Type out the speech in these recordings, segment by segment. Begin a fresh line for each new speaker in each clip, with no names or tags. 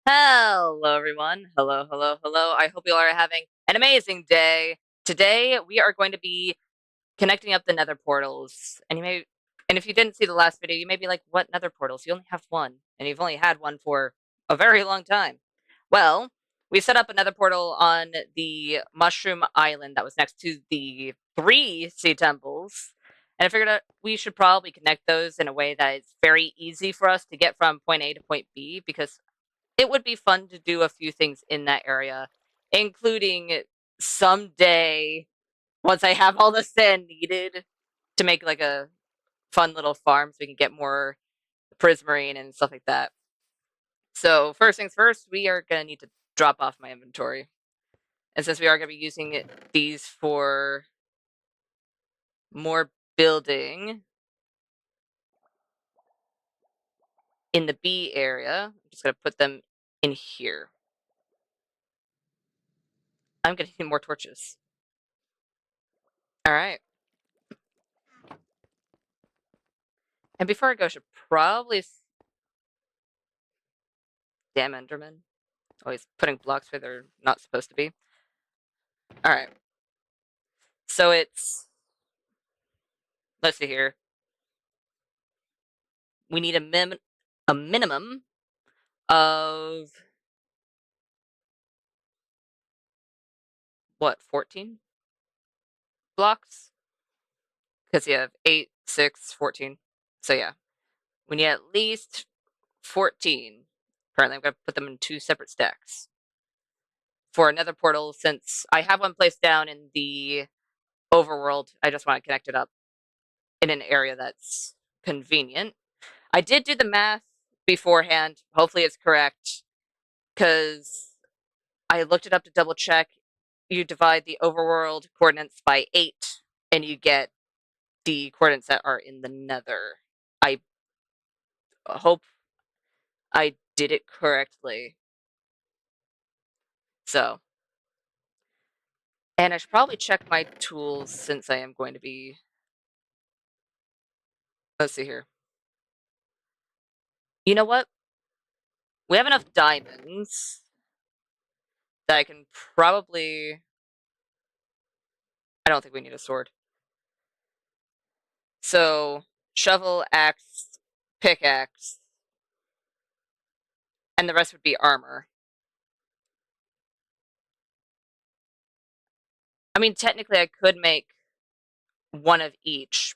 Hello, everyone. Hello, hello, hello. I hope you all are having an amazing day. Today, we are going to be connecting up the nether portals. And if you didn't see the last video, you may be like, what nether portals? You only have one, and you've only had one for a very long time. Well, we set up another portal on the Mushroom Island that was next to the three sea temples. And I figured out we should probably connect those in a way that is very easy for us to get from point A to point B because it would be fun to do a few things in that area, including someday, once I have all the sand needed to make like a fun little farm so we can get more prismarine and stuff like that. So first things first, we are going to need to drop off my inventory. And since we are going to be using these for more building in the B area, I'm just going to put them in here. I'm going to need more torches. All right. And before I go, I should probably... Damn Enderman. Always putting blocks where they're not supposed to be. Alright. So it's... Let's see here. We need a minimum of... What, 14 blocks? Because you have 8, 6, 14. So yeah. We need at least 14. Apparently I'm going to put them in 2 separate stacks. For another portal, since I have one placed down in the overworld, I just want to connect it up in an area that's convenient. I did do the math beforehand. Hopefully it's correct, because I looked it up to double check. You divide the overworld coordinates by 8, and you get the coordinates that are in the nether. I hope I did it correctly. So. And I should probably check my tools since I am going to be... Let's see here. You know what? We have enough diamonds that I can probably... I don't think we need a sword. So, shovel, axe, pickaxe, and the rest would be armor. I mean, technically I could make one of each,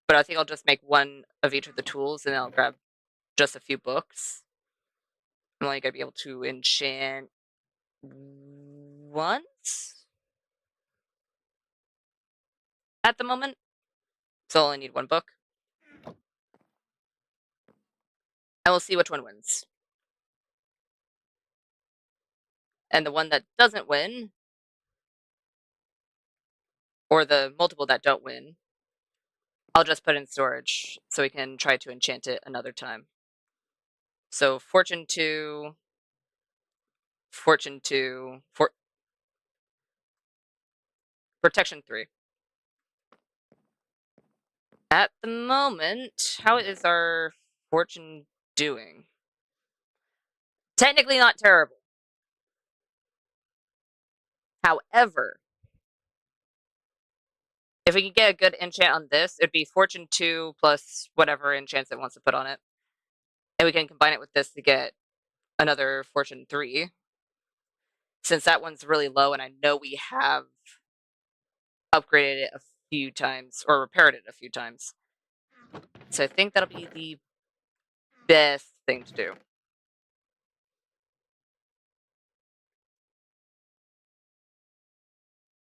but I think I'll just make one of each of the tools, and then I'll grab just a few books. I'm only going to be able to enchant once at the moment, so I only need one book. And we'll see which one wins. And the one that doesn't win, or the multiple that don't win, I'll just put in storage so we can try to enchant it another time. So Fortune 2, Fortune 2, Protection 3. At the moment, how is our fortune doing? Technically not terrible. However, if we can get a good enchant on this, it'd be Fortune 2 plus whatever enchants it wants to put on it. And we can combine it with this to get another Fortune 3. Since that one's really low, and I know we have upgraded it a few times, or repaired it a few times. So I think that'll be the best thing to do.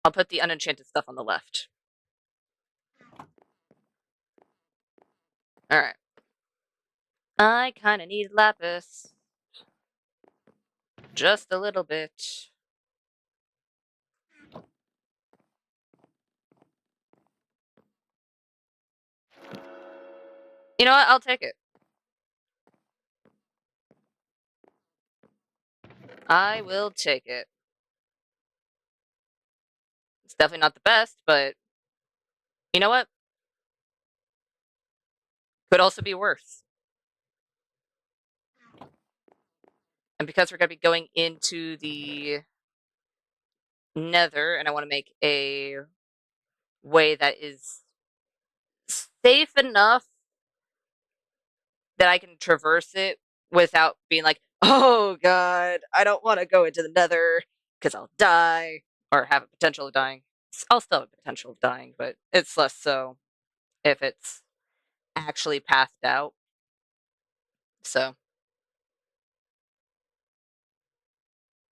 I'll put the unenchanted stuff on the left. Alright. I kinda need lapis. Just a little bit. You know what? I'll take it. I will take it. It's definitely not the best, but you know what? Could also be worse. And because we're going to be going into the Nether, and I want to make a way that is safe enough that I can traverse it without being like, oh god, I don't want to go into the Nether because I'll die or have a potential of dying. I'll still have a potential of dying, but it's less so if it's actually pathed out. So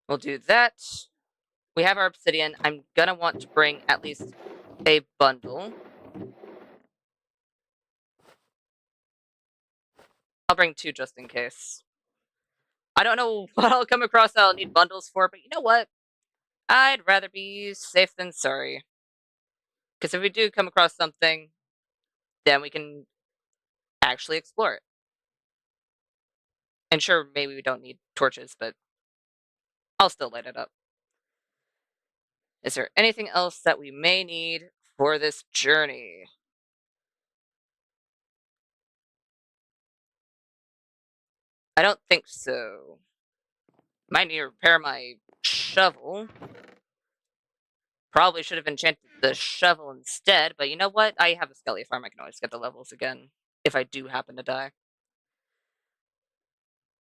we'll do that. We have our obsidian. I'm gonna want to bring at least a bundle. I'll bring 2 just in case. I don't know what I'll come across that I'll need bundles for, but you know what? I'd rather be safe than sorry. Because if we do come across something, then we can actually explore it. And sure, maybe we don't need torches, but I'll still light it up. Is there anything else that we may need for this journey? I don't think so. Might need to repair my shovel. Probably should have enchanted the shovel instead, but you know what? I have a skelly farm. I can always get the levels again if I do happen to die.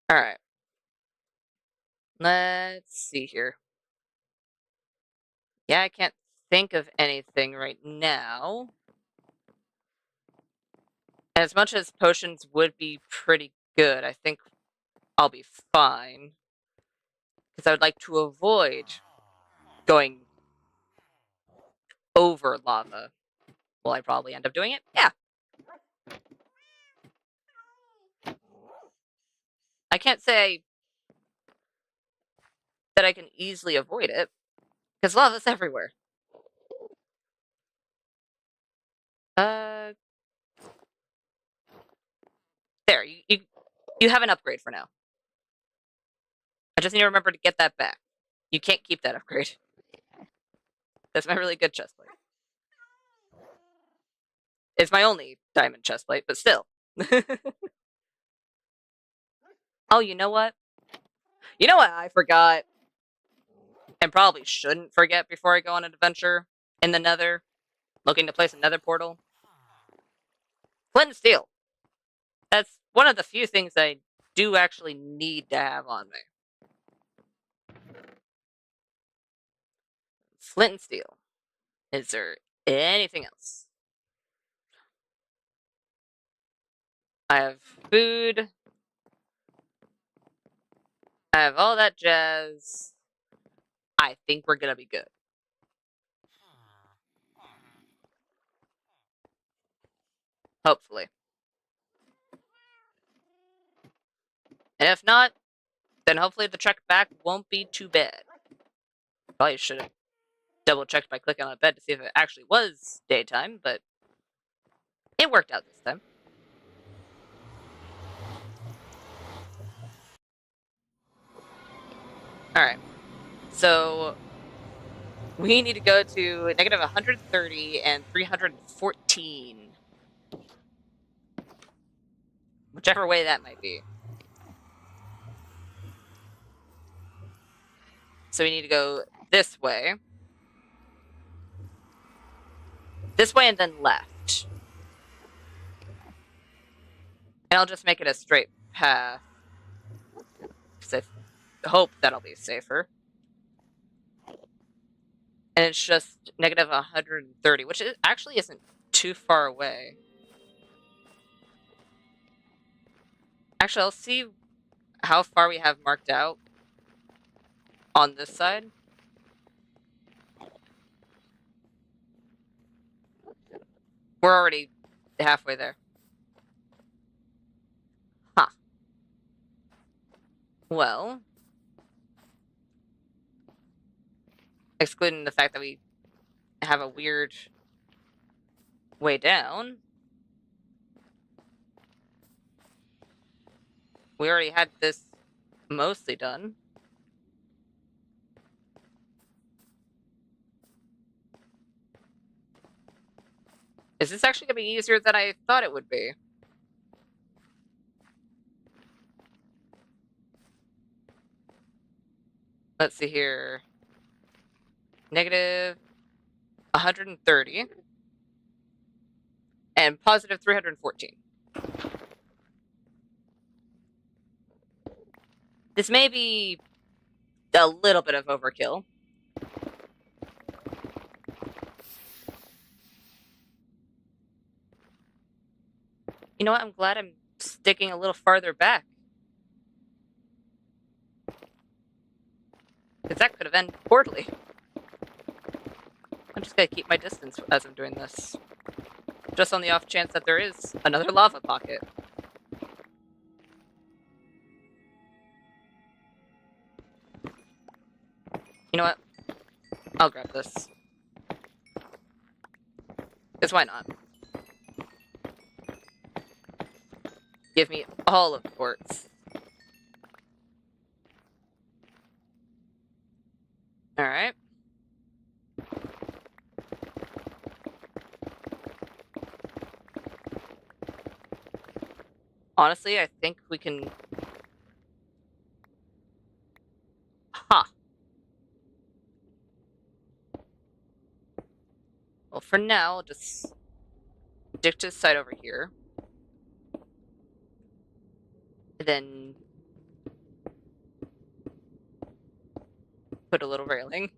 Alright. Let's see here. Yeah, I can't think of anything right now. As much as potions would be pretty good, I think I'll be fine. Because I would like to avoid going over lava. Will I probably end up doing it? Yeah. I can't say that I can easily avoid it. Because lava's everywhere. There, you have an upgrade for now. I just need to remember to get that back. You can't keep that upgrade. That's my really good chestplate. It's my only diamond chestplate, but still. Oh, you know what? You know what I forgot? And probably shouldn't forget before I go on an adventure in the Nether, looking to place a Nether portal. Flint and steel. That's one of the few things I do actually need to have on me. Flint and steel. Is there anything else? I have food. I have all that jazz. I think we're gonna be good. Hopefully. And if not, then hopefully the trek back won't be too bad. Probably should have double checked by clicking on a bed to see if it actually was daytime, but it worked out this time. Alright. So we need to go to negative 130 and 314. Whichever way that might be. So we need to go this way. This way and then left. And I'll just make it a straight path. Because I hope that'll be safer. And it's just negative 130, which actually isn't too far away. Actually, I'll see how far we have marked out on this side. We're already halfway there. Huh. Well, excluding the fact that we have a weird way down, we already had this mostly done. Is this actually going to be easier than I thought it would be? Let's see here. Negative 130 and positive 314. This may be a little bit of overkill. You know what? I'm glad I'm sticking a little farther back. Because that could have ended poorly. I'm just gonna keep my distance as I'm doing this. Just on the off chance that there is another lava pocket. You know what? I'll grab this. Because why not? Give me all of the quartz. Alright. Honestly, I think we can... Ha! Well, for now, I'll just stick to the side over here. And then put a little railing.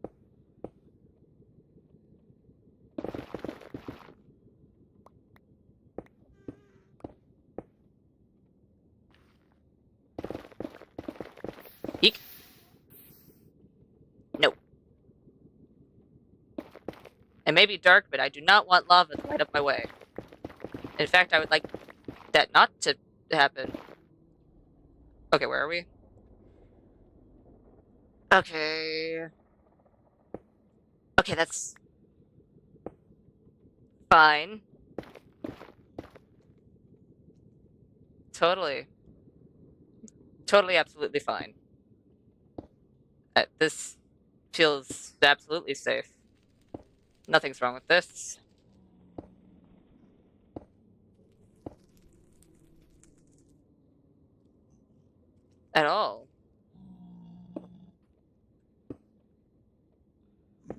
Eek. No. It may be dark, but I do not want lava to light up my way. In fact, I would like that not to happen. Okay, where are we? Okay. Okay, that's fine. Totally. Totally, absolutely fine. This feels absolutely safe. Nothing's wrong with this. At all.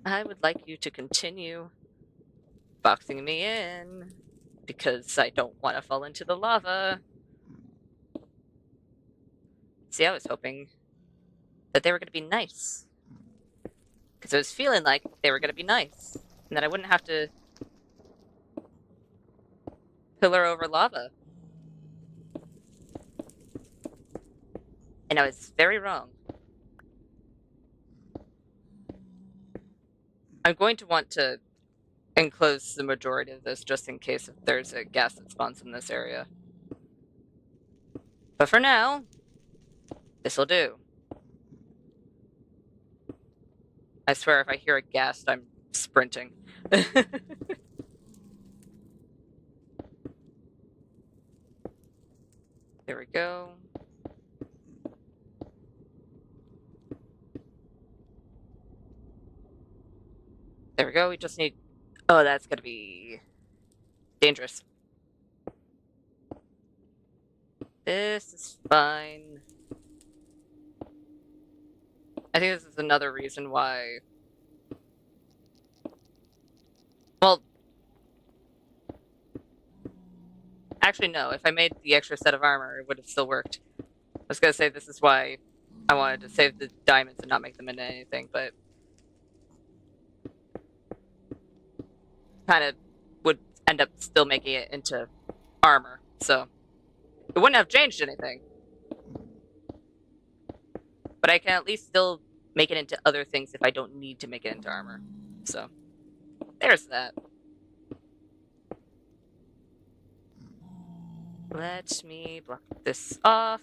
I would like you to continue boxing me in, because I don't want to fall into the lava. See, I was hoping that they were going to be nice. Because I was feeling like they were going to be nice. And that I wouldn't have to pillar over lava. And I was very wrong. I'm going to want to enclose the majority of this just in case if there's a gas that spawns in this area. But for now, this'll do. I swear if I hear a ghast, I'm sprinting. There we go. There we go, we just need... Oh, that's gonna be... dangerous. This is fine. I think this is another reason why... Well... Actually, no. If I made the extra set of armor, it would have still worked. I was gonna say this is why I wanted to save the diamonds and not make them into anything, but... kind of would end up still making it into armor, so... It wouldn't have changed anything. But I can at least still make it into other things if I don't need to make it into armor. So, there's that. Let me block this off.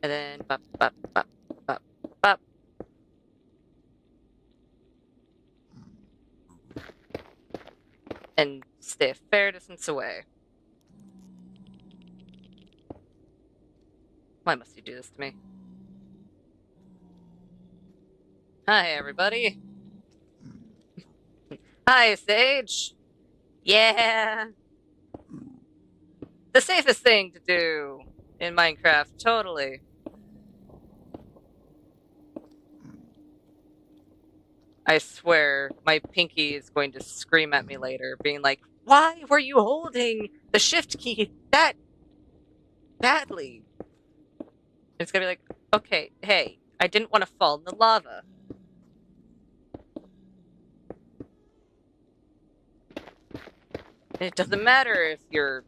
And then, bop, bop, bop, bop, bop. And stay a fair distance away. Why must you do this to me? Hi, everybody. Hi, Sage. Yeah. The safest thing to do in Minecraft, totally. I swear, my pinky is going to scream at me later, being like, why were you holding the shift key that badly? It's gonna be like, okay, hey, I didn't want to fall in the lava. And it doesn't matter if you're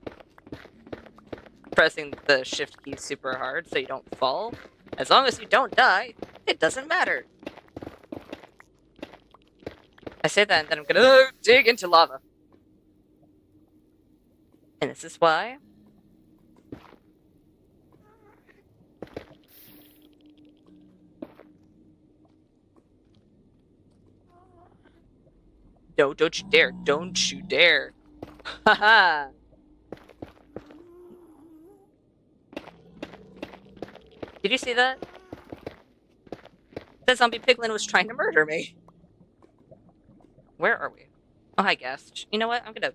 pressing the shift key super hard so you don't fall. As long as you don't die, it doesn't matter. I say that and then I'm gonna dig into lava. And this is why. No, don't you dare. Don't you dare. Haha. Did you see that? The zombie piglin was trying to murder me. Where are we? Oh, hi, guest. You know what? I'm gonna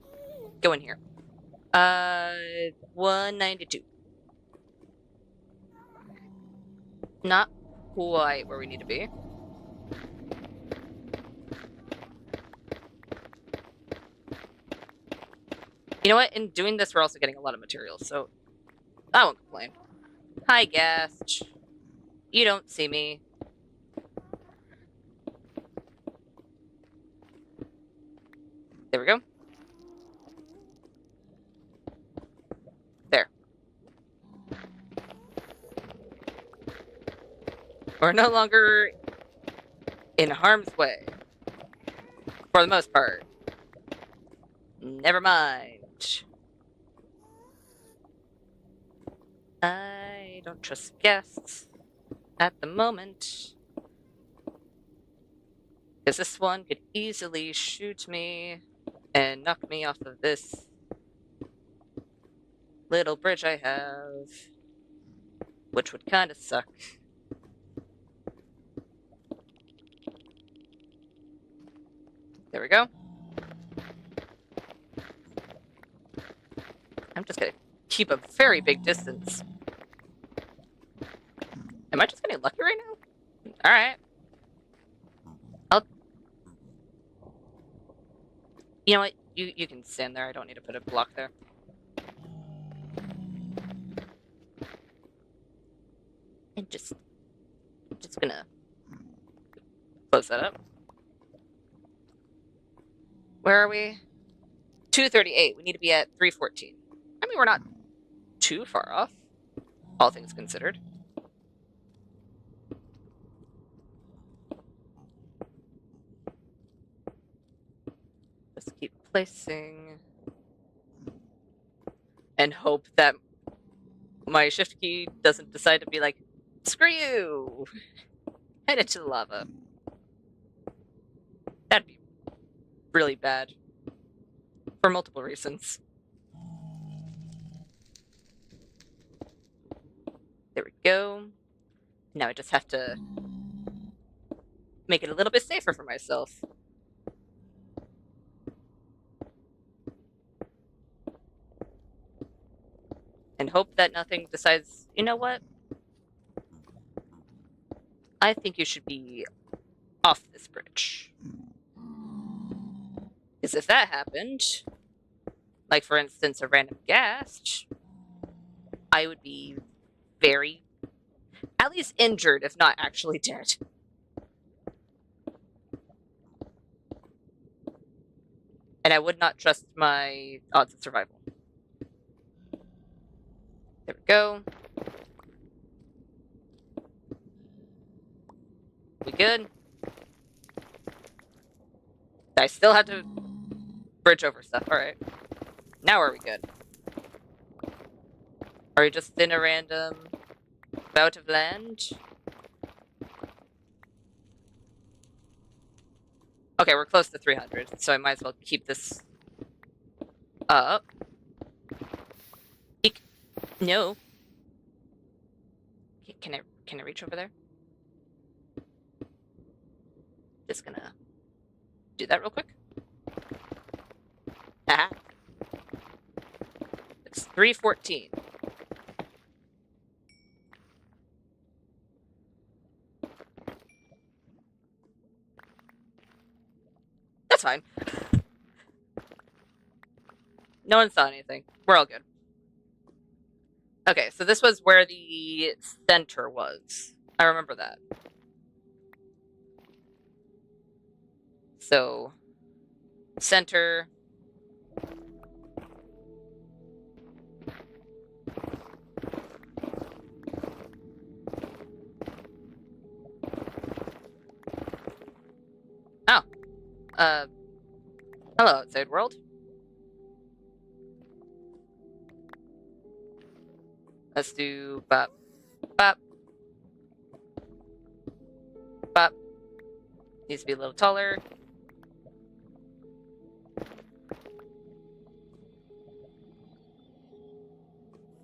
go in here. 192. Not quite where we need to be. You know what? In doing this, we're also getting a lot of materials, so I won't complain. Hi, guest. You don't see me. There we go. There. We're no longer in harm's way. For the most part. Never mind. I don't trust guests at the moment. Because this one could easily shoot me and knock me off of this little bridge I have. Which would kind of suck. There we go. I'm just gonna keep a very big distance. Am I just getting lucky right now? Alright. You know what? You can stand there. I don't need to put a block there. And just gonna close that up. Where are we? 238. We need to be at 314. I mean, we're not too far off, all things considered. Just keep placing and hope that my shift key doesn't decide to be like, screw you! Head into the lava. That'd be really bad. For multiple reasons. There we go. Now I just have to make it a little bit safer for myself. And hope that nothing decides, you know what? I think you should be off this bridge. Because if that happened, like for instance a random ghast, I would be very, at least injured, if not actually dead. And I would not trust my odds of survival. There we go. We good? I still had to bridge over stuff. Alright. Now are we good? Are we just in a random bout of land? Okay, we're close to 300, so I might as well keep this up. Eek. No. Can I reach over there? Just gonna do that real quick. Aha. It's 314. fine. No one saw anything. We're all good. Okay, so this was where the center was. I remember that. So, center. Oh. Hello, outside world. Let's do bop, bop, bop. Needs to be a little taller.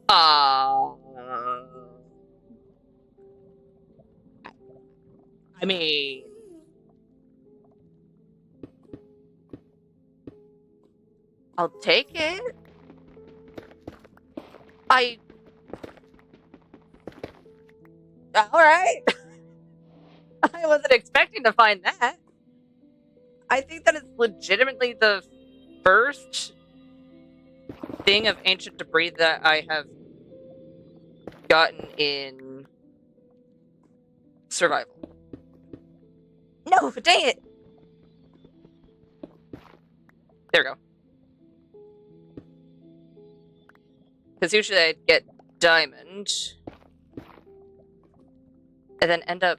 I mean, I'll take it. All right. I wasn't expecting to find that. I think that is legitimately the first thing of ancient debris that I have gotten in survival. No, dang it. There we go. Because usually I'd get diamond and then end up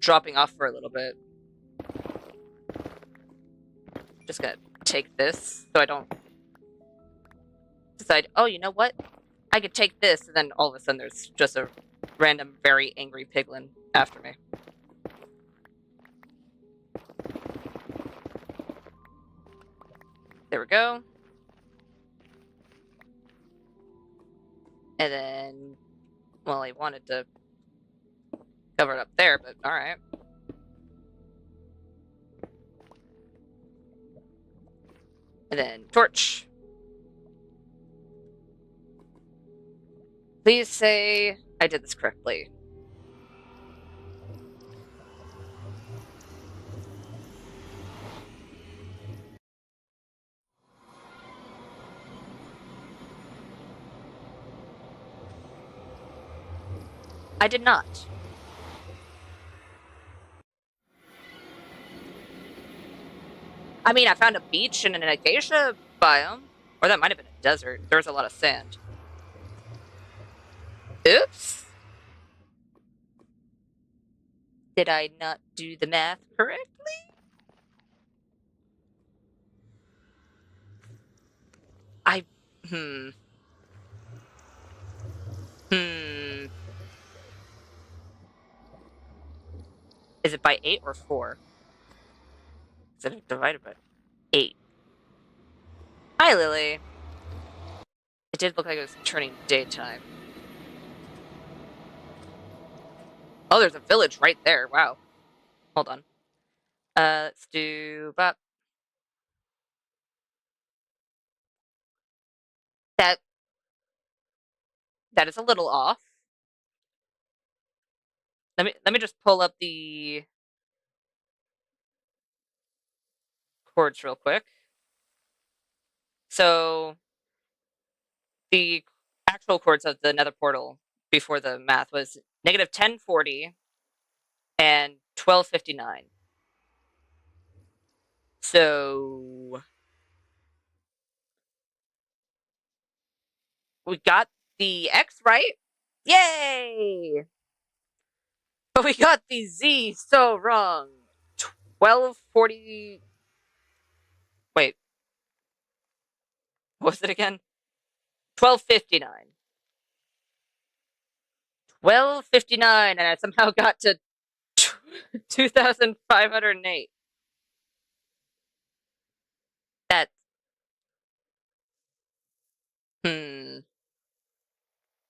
dropping off for a little bit. Just gonna take this so I don't decide, oh, you know what? I could take this, and then all of a sudden there's just a random, very angry piglin after me. There we go. And then, well, I wanted to cover it up there, but alright. And then torch. Please say I did this correctly. I did not. I mean, I found a beach in an acacia biome. Or that might have been a desert. There was a lot of sand. Oops. Did I not do the math correctly? Hmm. Is it by 8 or 4? Is it divided by 8? Hi, Lily. It did look like it was turning daytime. Oh, there's a village right there. Wow. Hold on. Let's do bop. That is a little off. Let me just pull up the chords real quick. So the actual chords of the Nether portal before the math was negative 1040 and 1259. So we got the X right. Yay! But we got the Z so wrong. 1240. Wait. What was it again? 1259. 1259, and I somehow got to 2508. That.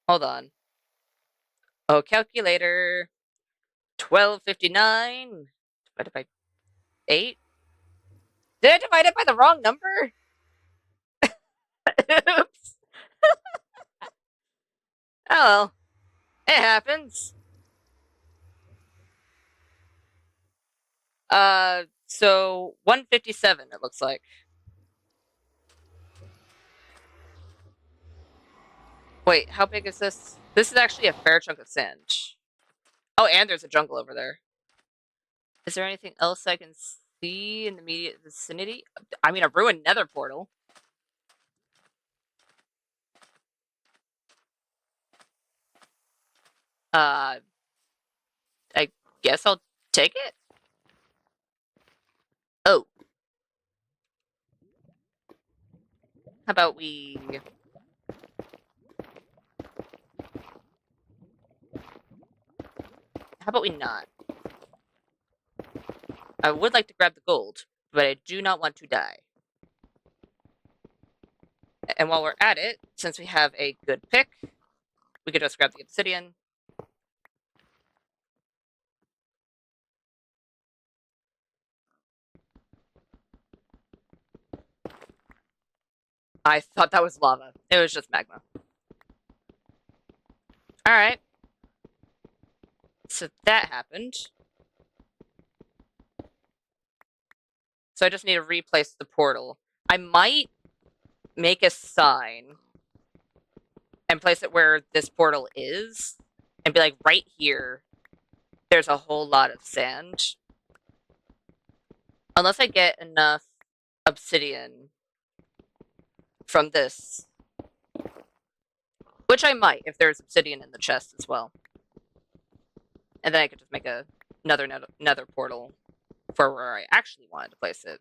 Hold on. Oh, calculator. 1259 divided by 8. Did I divide it by the wrong number? Oops. Oh well. It happens. So 157 it looks like. Wait, how big is this? This is actually a fair chunk of sand. Oh, and there's a jungle over there. Is there anything else I can see in the immediate vicinity? I mean, a ruined nether portal. I guess I'll take it. Oh, how about we... How about we not? I would like to grab the gold, but I do not want to die. And while we're at it, since we have a good pick, we could just grab the obsidian. I thought that was lava. It was just magma. Alright. So that happened. So I just need to replace the portal. I might make a sign and place it where this portal is and be like, right here, there's a whole lot of sand. Unless I get enough obsidian from this. Which I might, if there's obsidian in the chest as well. And then I could just make another nether portal for where I actually wanted to place it.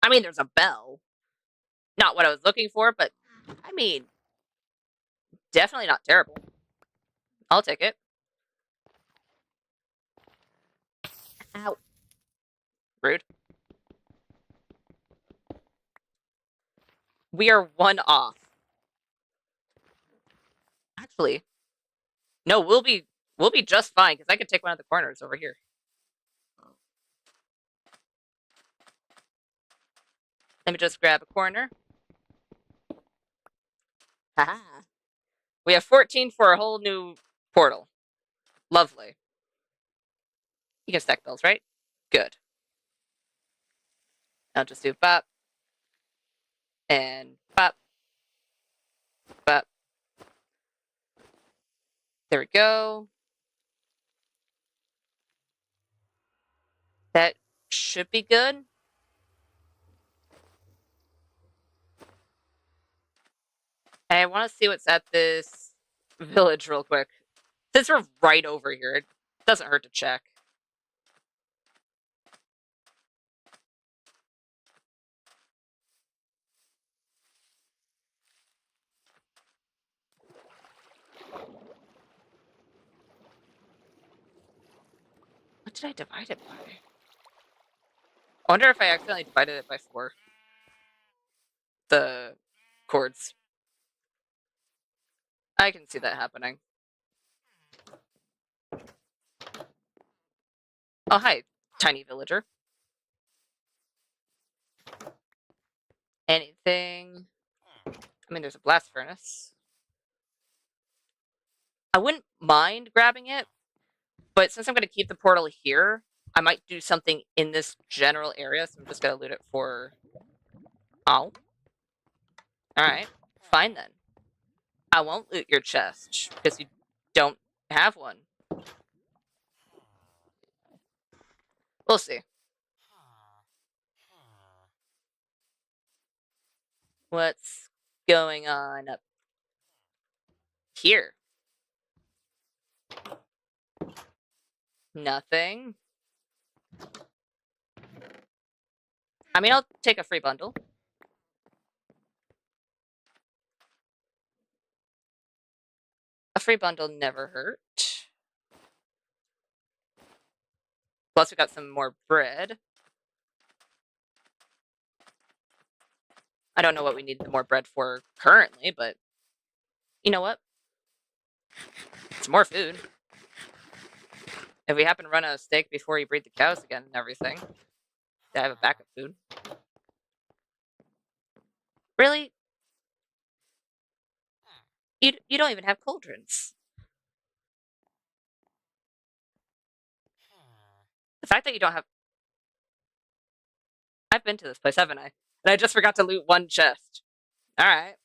I mean, there's a bell. Not what I was looking for, but I mean, definitely not terrible. I'll take it. Ow. Rude. We are one off. Actually, no, we'll be just fine because I could take one of the corners over here. Let me just grab a corner. Haha. We have 14 for a whole new portal. Lovely. You can stack bells, right? Good. I'll just do bop and bop, bop. There we go. That should be good. I want to see what's at this village real quick. Since we're right over here, it doesn't hurt to check. What did I divide it by? I wonder if I accidentally divided it by 4. The chords. I can see that happening. Oh, hi, tiny villager. Anything? I mean, there's a blast furnace. I wouldn't mind grabbing it, but since I'm going to keep the portal here, I might do something in this general area, so I'm just going to loot it for... Oh. Alright, fine then. I won't loot your chest, because you don't have one. We'll see. What's going on up here? Nothing. I mean, I'll take a free bundle. A free bundle never hurt. Plus, we got some more bread. I don't know what we need the more bread for currently, but you know what? It's more food. If we happen to run out of steak before you breed the cows again and everything, I have a backup food. Really? You don't even have cauldrons. fact that you don't have... I've been to this place, haven't I? And I just forgot to loot one chest. Alright.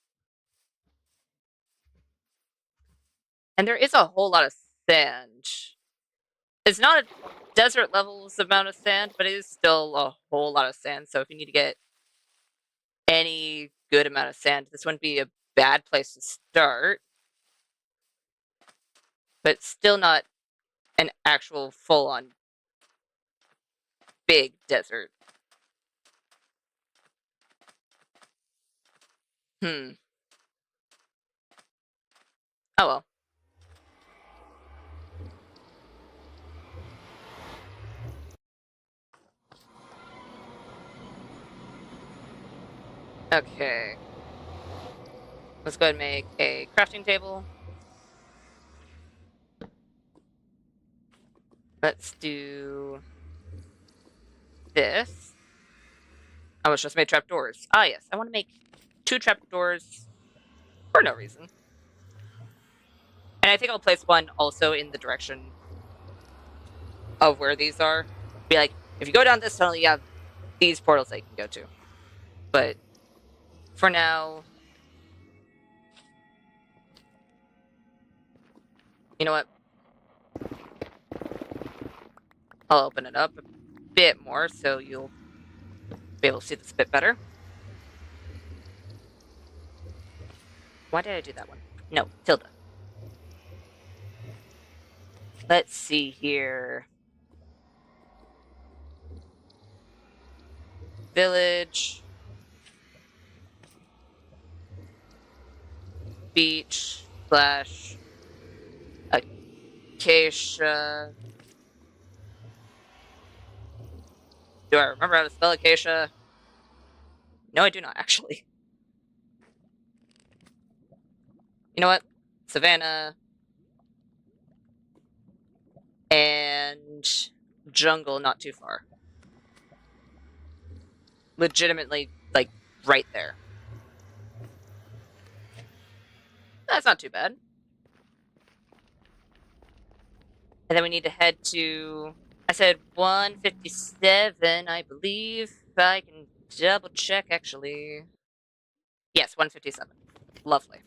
And there is a whole lot of sand. It's not a desert levels amount of sand, but it is still a whole lot of sand. So if you need to get any good amount of sand, this wouldn't be a bad place to start. But still not an actual full-on big desert. Oh well. Okay. Let's go ahead and make a crafting table. Let's do this. I was just made trapdoors. Ah, yes. I want to make 2 trapdoors for no reason. And I think I'll place one also in the direction of where these are. Be like, if you go down this tunnel, you have these portals that you can go to. But for now, you know what? I'll open it up a bit more so you'll be able to see this a bit better. Why did I do that one? No, tilde. Let's see here. Village. Beach slash acacia. Do I remember how to spell acacia? No, I do not, actually. You know what? Savannah. And jungle not too far. Legitimately, like, right there. That's not too bad. And then we need to head to... I said 157, I believe. I can double check, actually. Yes, 157. Lovely.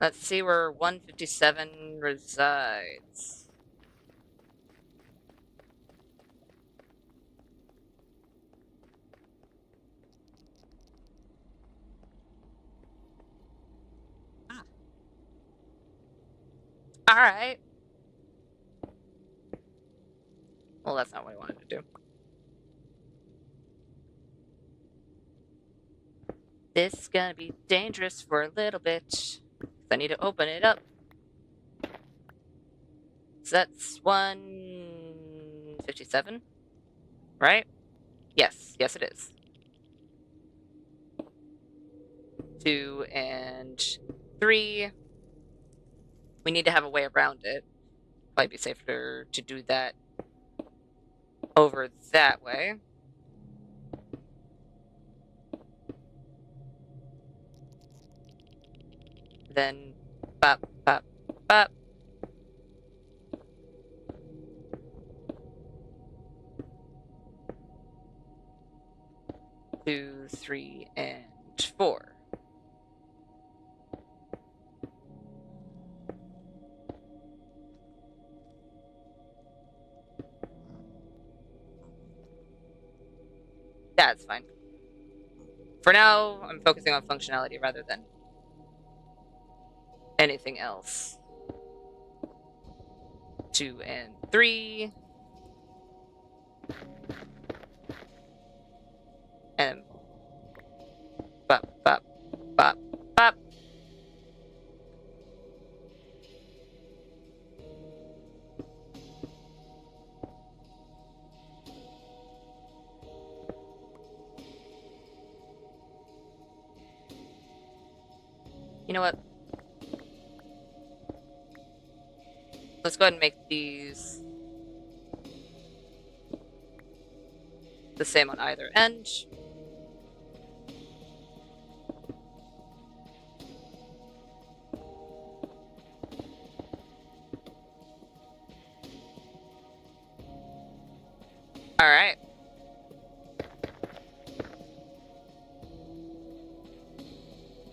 Let's see where 157 resides. Alright. Well, that's not what I wanted to do. This is gonna be dangerous for a little bit. I need to open it up. So that's 157, right? Yes, yes it is. 2 and 3. We need to have a way around it. Might be safer to do that over that way. Then, bop, bop, bop. Two, 3, and 4. That's fine. For now, I'm focusing on functionality rather than anything else. 2 and 3. And bop, bop, bop, bop. You know what? Let's go ahead and make these the same on either end. Alright.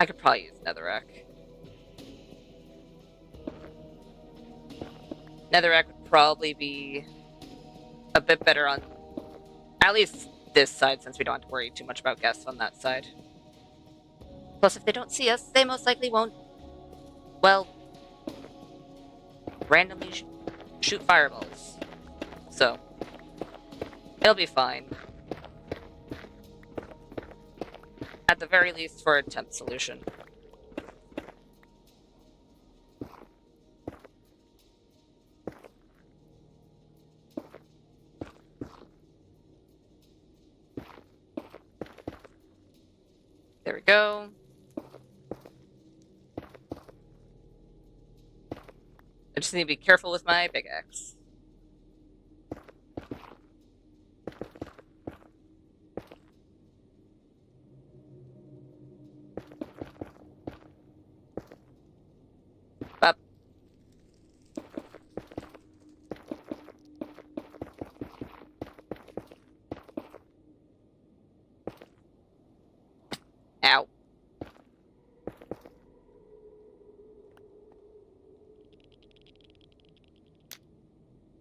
I could probably use netherrack. Netherrack would probably be a bit better on at least this side, since we don't have to worry too much about guests on that side. Plus, if they don't see us, they most likely won't, well, randomly shoot fireballs. So, it'll be fine. At the very least, for a temp solution. There we go. I just need to be careful with my pickaxe. Up. Ow.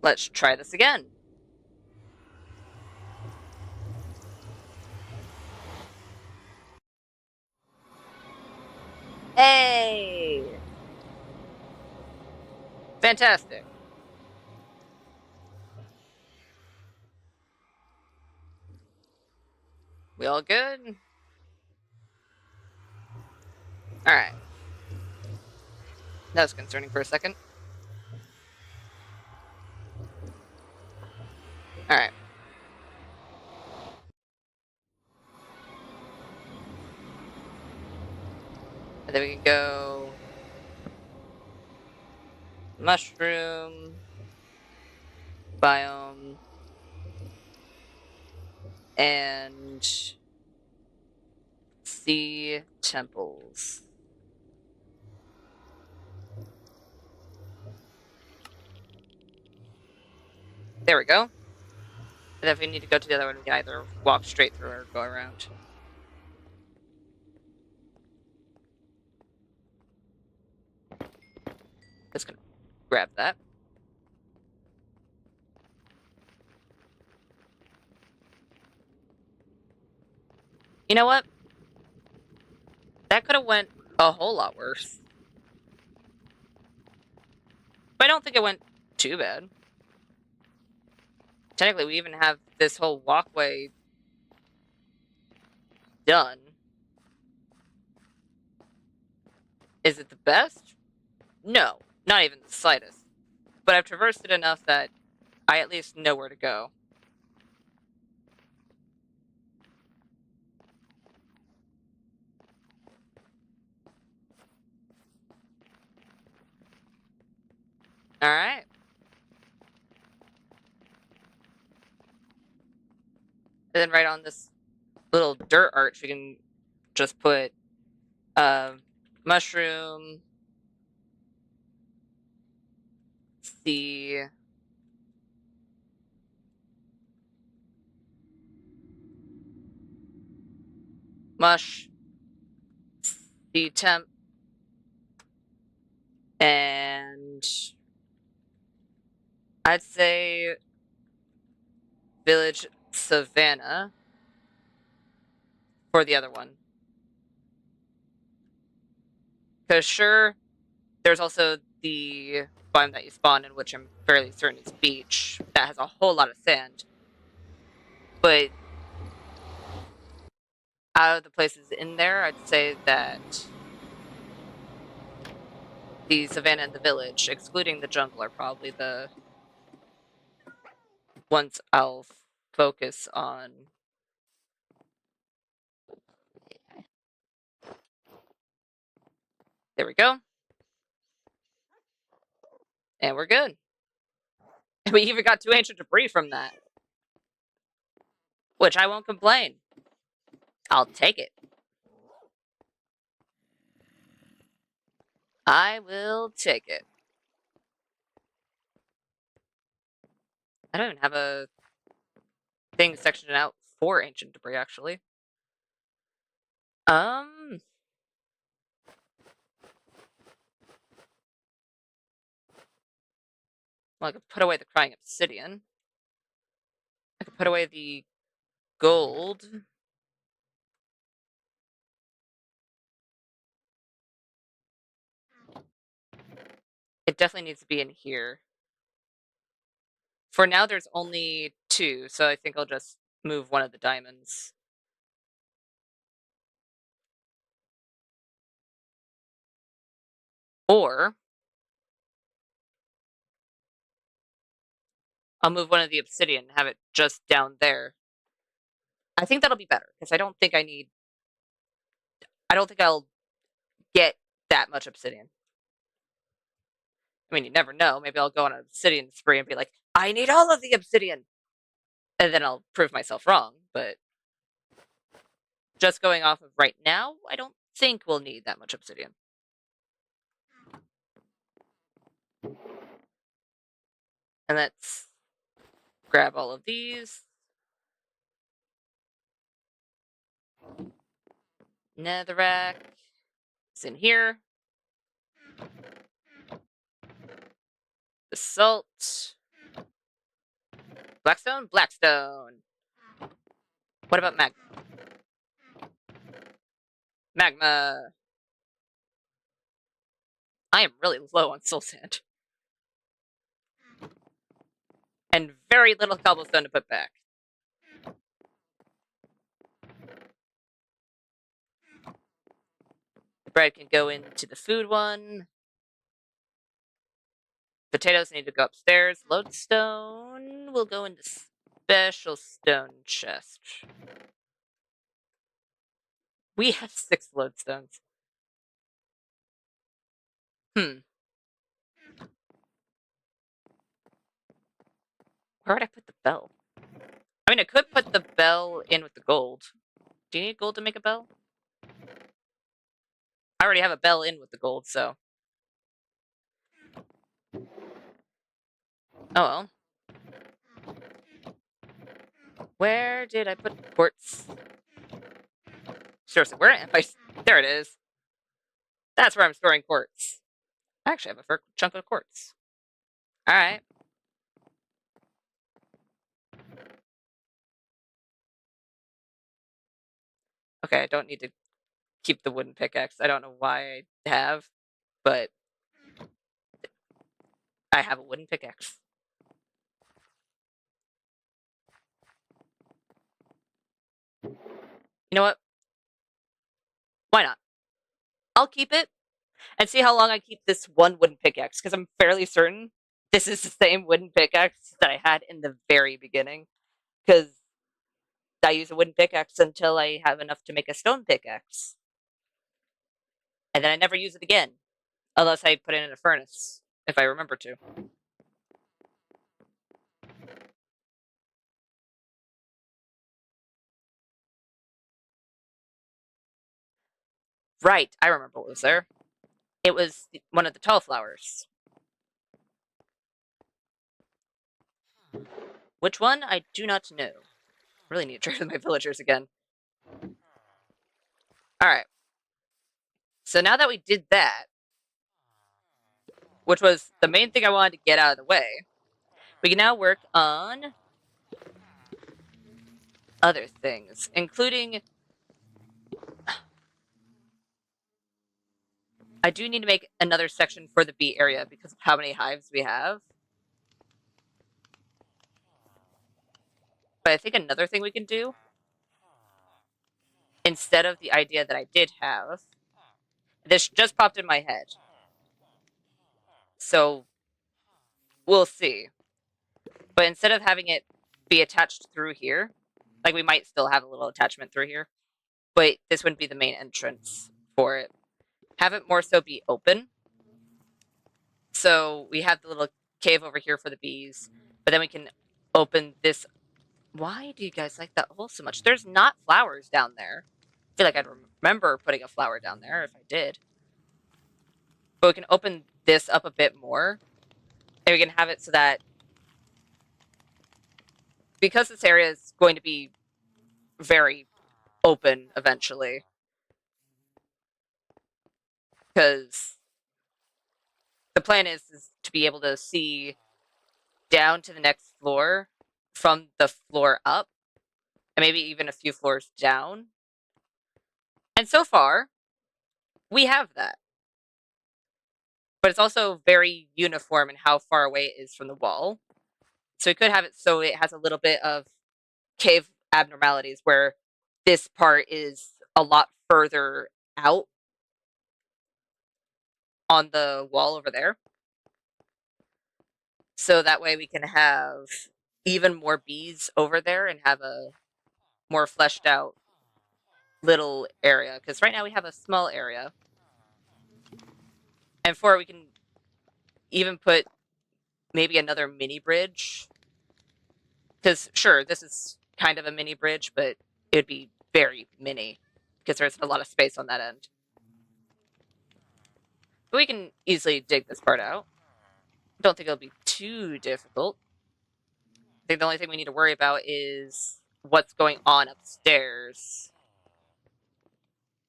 Let's try this again. Hey! Fantastic. We all good? Alright. That was concerning for a second. Alright. And then we can go mushroom, biome, and sea temples. There we go. And if we need to go to the other one, we can either walk straight through or go around. Just gonna grab that. You know what? That could have went a whole lot worse. But I don't think it went too bad. Technically, we even have this whole walkway done. Is it the best? No, not even the slightest. But I've traversed it enough that I at least know where to go. Alright. And then right on this little dirt arch, we can just put mushroom, sea, mush, sea temp, and I'd say village savannah for the other one. Because sure, there's also the biome that you spawn in, which I'm fairly certain is beach, that has a whole lot of sand. But out of the places in there, I'd say that the savannah and the village, excluding the jungle, are probably the ones I'll focus on. There we go. And we're good. And we even got 2 ancient debris from that. Which I won't complain. I'll take it. I will take it. I don't even have a things sectioned out for ancient debris, actually. Well, I could put away the crying obsidian. I could put away the gold. It definitely needs to be in here. For now, there's only 2, so I think I'll just move one of the diamonds. Or I'll move one of the obsidian and have it just down there. I think that'll be better, because I don't think I'll get that much obsidian. I mean, you never know. Maybe I'll go on an obsidian spree and be like, I need all of the obsidian! And then I'll prove myself wrong, but just going off of right now, I don't think we'll need that much obsidian. And let's grab all of these. Netherrack is in here. Basalt. Blackstone? Blackstone. What about magma? Magma. I am really low on soul sand. And very little cobblestone to put back. The bread can go into the food one. Potatoes need to go upstairs. Lodestone will go into special stone chest. We have 6 lodestones. Where would I put the bell? I mean, I could put the bell in with the gold. Do you need gold to make a bell? I already have a bell in with the gold, so. Oh well. Where did I put the quartz? Seriously, where am I? There it is. That's where I'm storing quartz. I actually have a fair chunk of quartz. Alright. Okay, I don't need to keep the wooden pickaxe. I don't know why I have, but I have a wooden pickaxe. You know what? Why not? I'll keep it and see how long I keep this one wooden pickaxe, because I'm fairly certain this is the same wooden pickaxe that I had in the very beginning, because I use a wooden pickaxe until I have enough to make a stone pickaxe. And then I never use it again, unless I put it in a furnace, if I remember to. Right, I remember what was there. It was one of the tall flowers. Which one? I do not know. Really need to trade with my villagers again. Alright. So now that we did that, which was the main thing I wanted to get out of the way, we can now work on other things, including... I do need to make another section for the bee area because of how many hives we have. But I think another thing we can do, instead of the idea that I did have, this just popped in my head. So, we'll see. But instead of having it be attached through here, like we might still have a little attachment through here, but this wouldn't be the main entrance for it. Have it more so be open. So we have the little cave over here for the bees, but then we can open this. Why do you guys like that hole so much? There's not flowers down there. I feel like I'd remember putting a flower down there if I did. But we can open this up a bit more, and we can have it so that because this area is going to be very open eventually. Because the plan is to be able to see down to the next floor from the floor up, and maybe even a few floors down. And so far, we have that. But it's also very uniform in how far away it is from the wall. So we could have it so it has a little bit of cave abnormalities where this part is a lot further out on the wall over there. So that way we can have even more bees over there and have a more fleshed out little area. Because right now we have a small area. And for it, we can even put maybe another mini bridge. Because, sure, this is kind of a mini bridge, but it would be very mini. Because there's a lot of space on that end. But we can easily dig this part out. Don't think it'll be too difficult. I think the only thing we need to worry about is what's going on upstairs.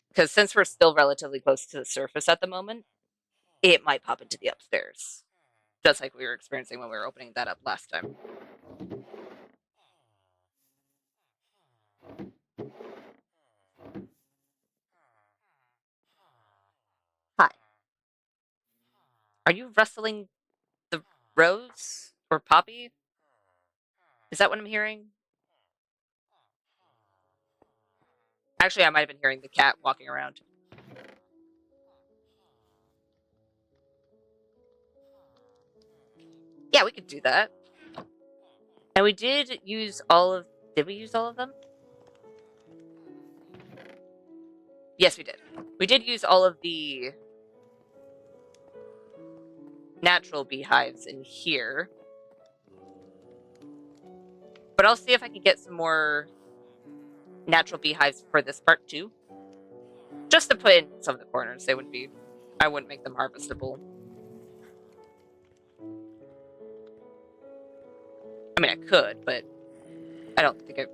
Because since we're still relatively close to the surface at the moment, it might pop into the upstairs. Just like we were experiencing when we were opening that up last time. Hi. Are you rustling the rose or poppy? Is that what I'm hearing? Actually, I might have been hearing the cat walking around. Yeah, we could do that. And we did use all of... Did we use all of them? Yes, we did. We did use all of the natural beehives in here. But I'll see if I can get some more natural beehives for this part too. Just to put in some of the corners. They wouldn't be... I wouldn't make them harvestable. I mean, I could, but I don't think I...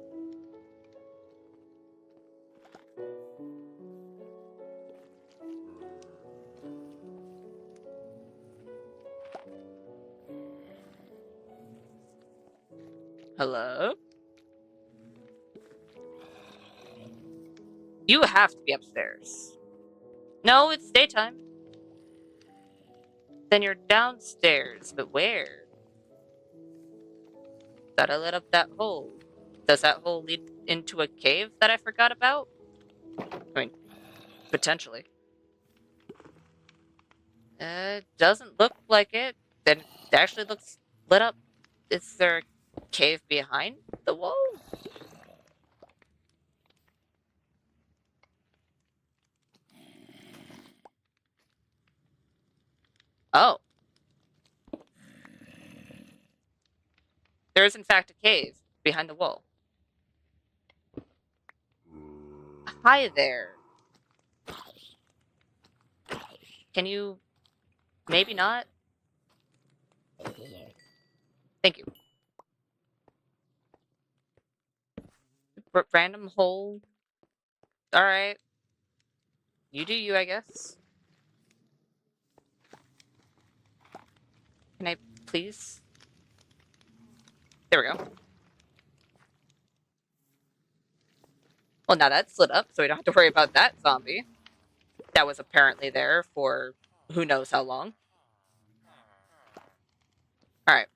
Hello? You have to be upstairs. No, it's daytime. Then you're downstairs, but where? Gotta lit up that hole. Does that hole lead into a cave that I forgot about? I mean, potentially. Doesn't look like it. Then it actually looks lit up. Is there a cave behind the wall? Oh. There is in fact a cave behind the wall. Hi there. Can you... Maybe not? Thank you. Random hole. Alright. You do you, I guess. Can I please? There we go. Well, now that's lit up, so we don't have to worry about that zombie. That was apparently there for who knows how long. Alright.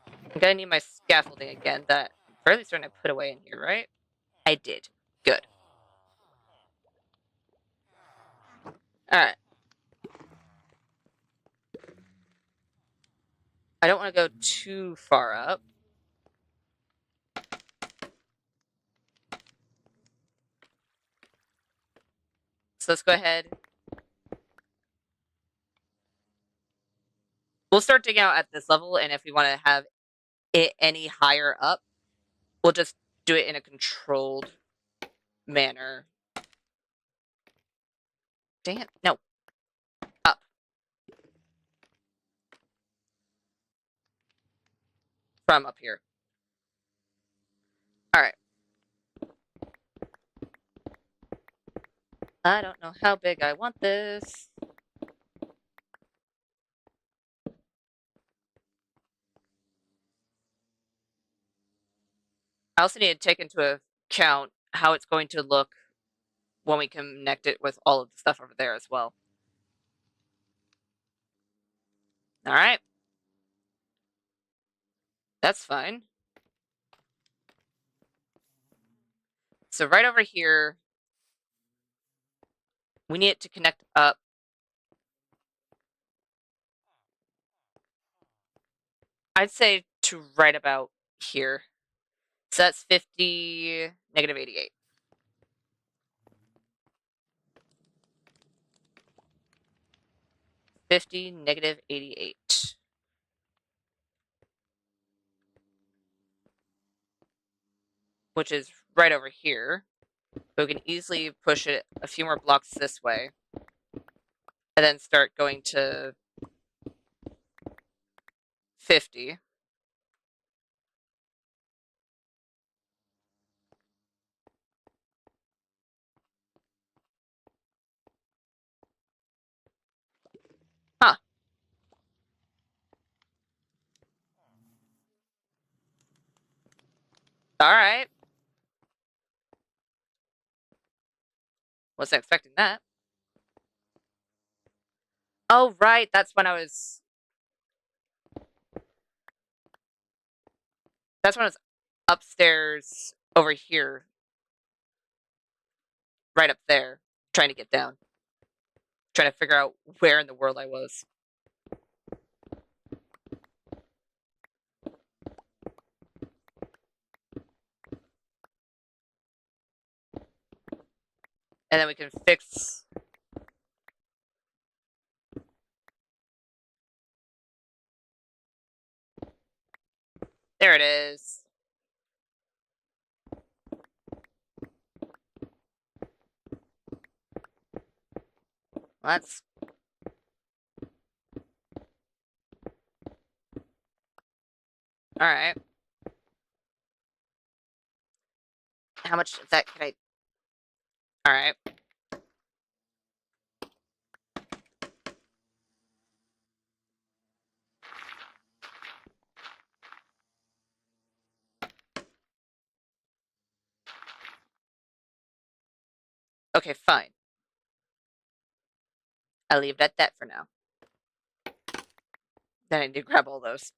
I'm gonna need my scaffolding again that I'm fairly certain I put away in here, right? I did. Good. Alright. I don't want to go too far up. So let's go ahead. We'll start digging out at this level, and if we want to have it any higher up, we'll just do it in a controlled manner. Dang it. No. Up. From up here. Alright. I don't know how big I want this. I also need to take into account how it's going to look when we connect it with all of the stuff over there as well. All right. That's fine. So right over here, we need it to connect up. I'd say to right about here. So that's 50, negative 88. 50, negative 88. Which is right over here. But we can easily push it a few more blocks this way. And then start going to 50. Huh. All right. Wasn't expecting that. Oh, right. That's when I was upstairs over here. Right up there. Trying to get down. Trying to figure out where in the world I was. And then we can fix. There it is. That's. Alright. How much of that can I. Alright. Okay, fine. I'll leave it at that for now. Then I need to grab all those.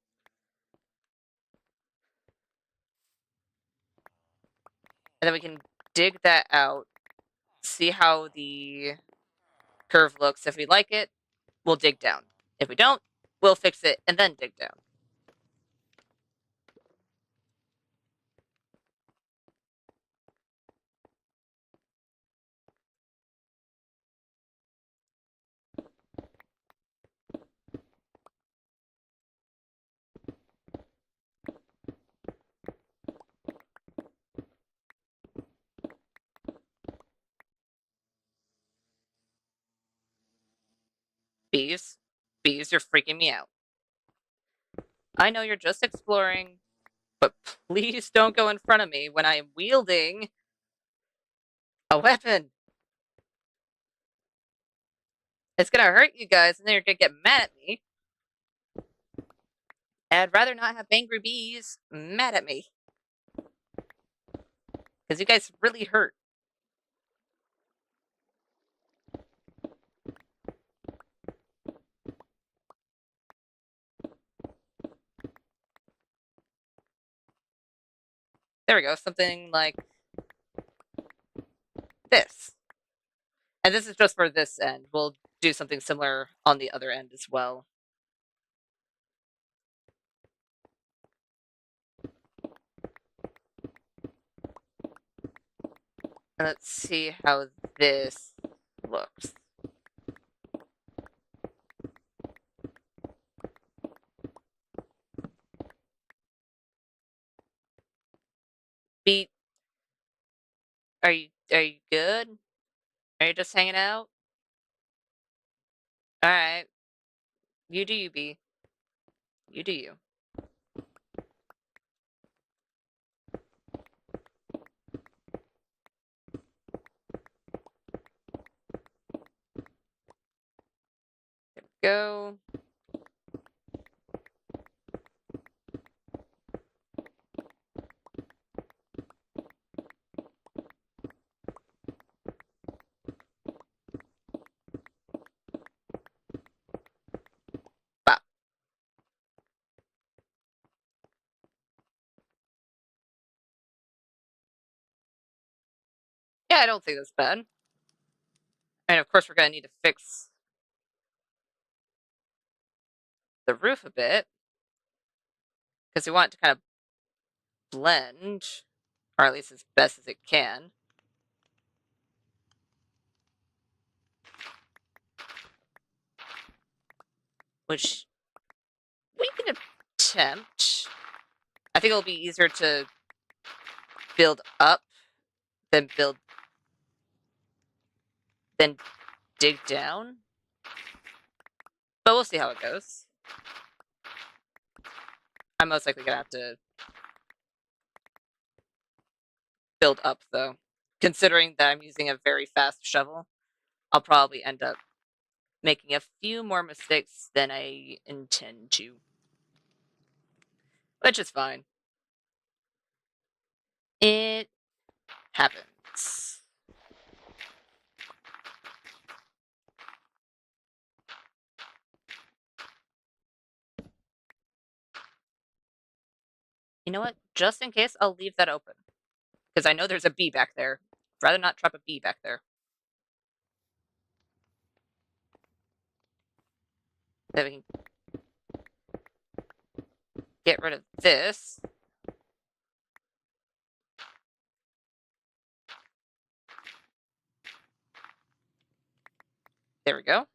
And then we can dig that out. See how the curve looks. If we like it, we'll dig down. If we don't, we'll fix it and then dig down. Bees. Bees, you're freaking me out. I know you're just exploring, but please don't go in front of me when I am wielding a weapon. It's gonna hurt you guys, and then you're gonna get mad at me. I'd rather not have angry bees mad at me. Because you guys really hurt. There we go, something like this. And this is just for this end. We'll do something similar on the other end as well. And let's see how this looks. Beat, are you good? Are you just hanging out? Alright. You do you, Bee. You do you. go. Wow. Yeah, I don't think that's bad. And of course, we're gonna need to fix the roof a bit because we want it to kind of blend, or at least as best as it can. Which we can attempt. I think it'll be easier to build up than dig down. But we'll see how it goes. I'm most likely gonna have to build up though. Considering that I'm using a very fast shovel, I'll probably end up making a few more mistakes than I intend to. Which is fine. It happens. You know what? Just in case, I'll leave that open. Because I know there's a bee back there. I'd rather not trap a bee back there. Then we can get rid of this. There we go.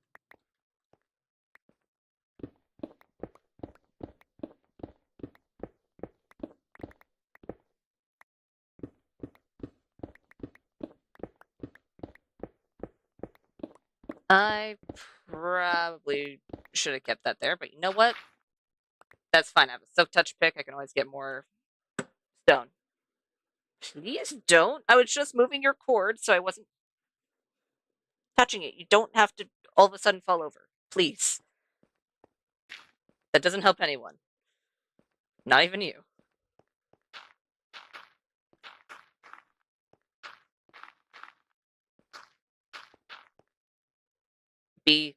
I probably should have kept that there, but you know what? That's fine. I have a silk touch pick. I can always get more stone. Please don't. I was just moving your cord, so I wasn't touching it. You don't have to all of a sudden fall over. Please. That doesn't help anyone. Not even you. B.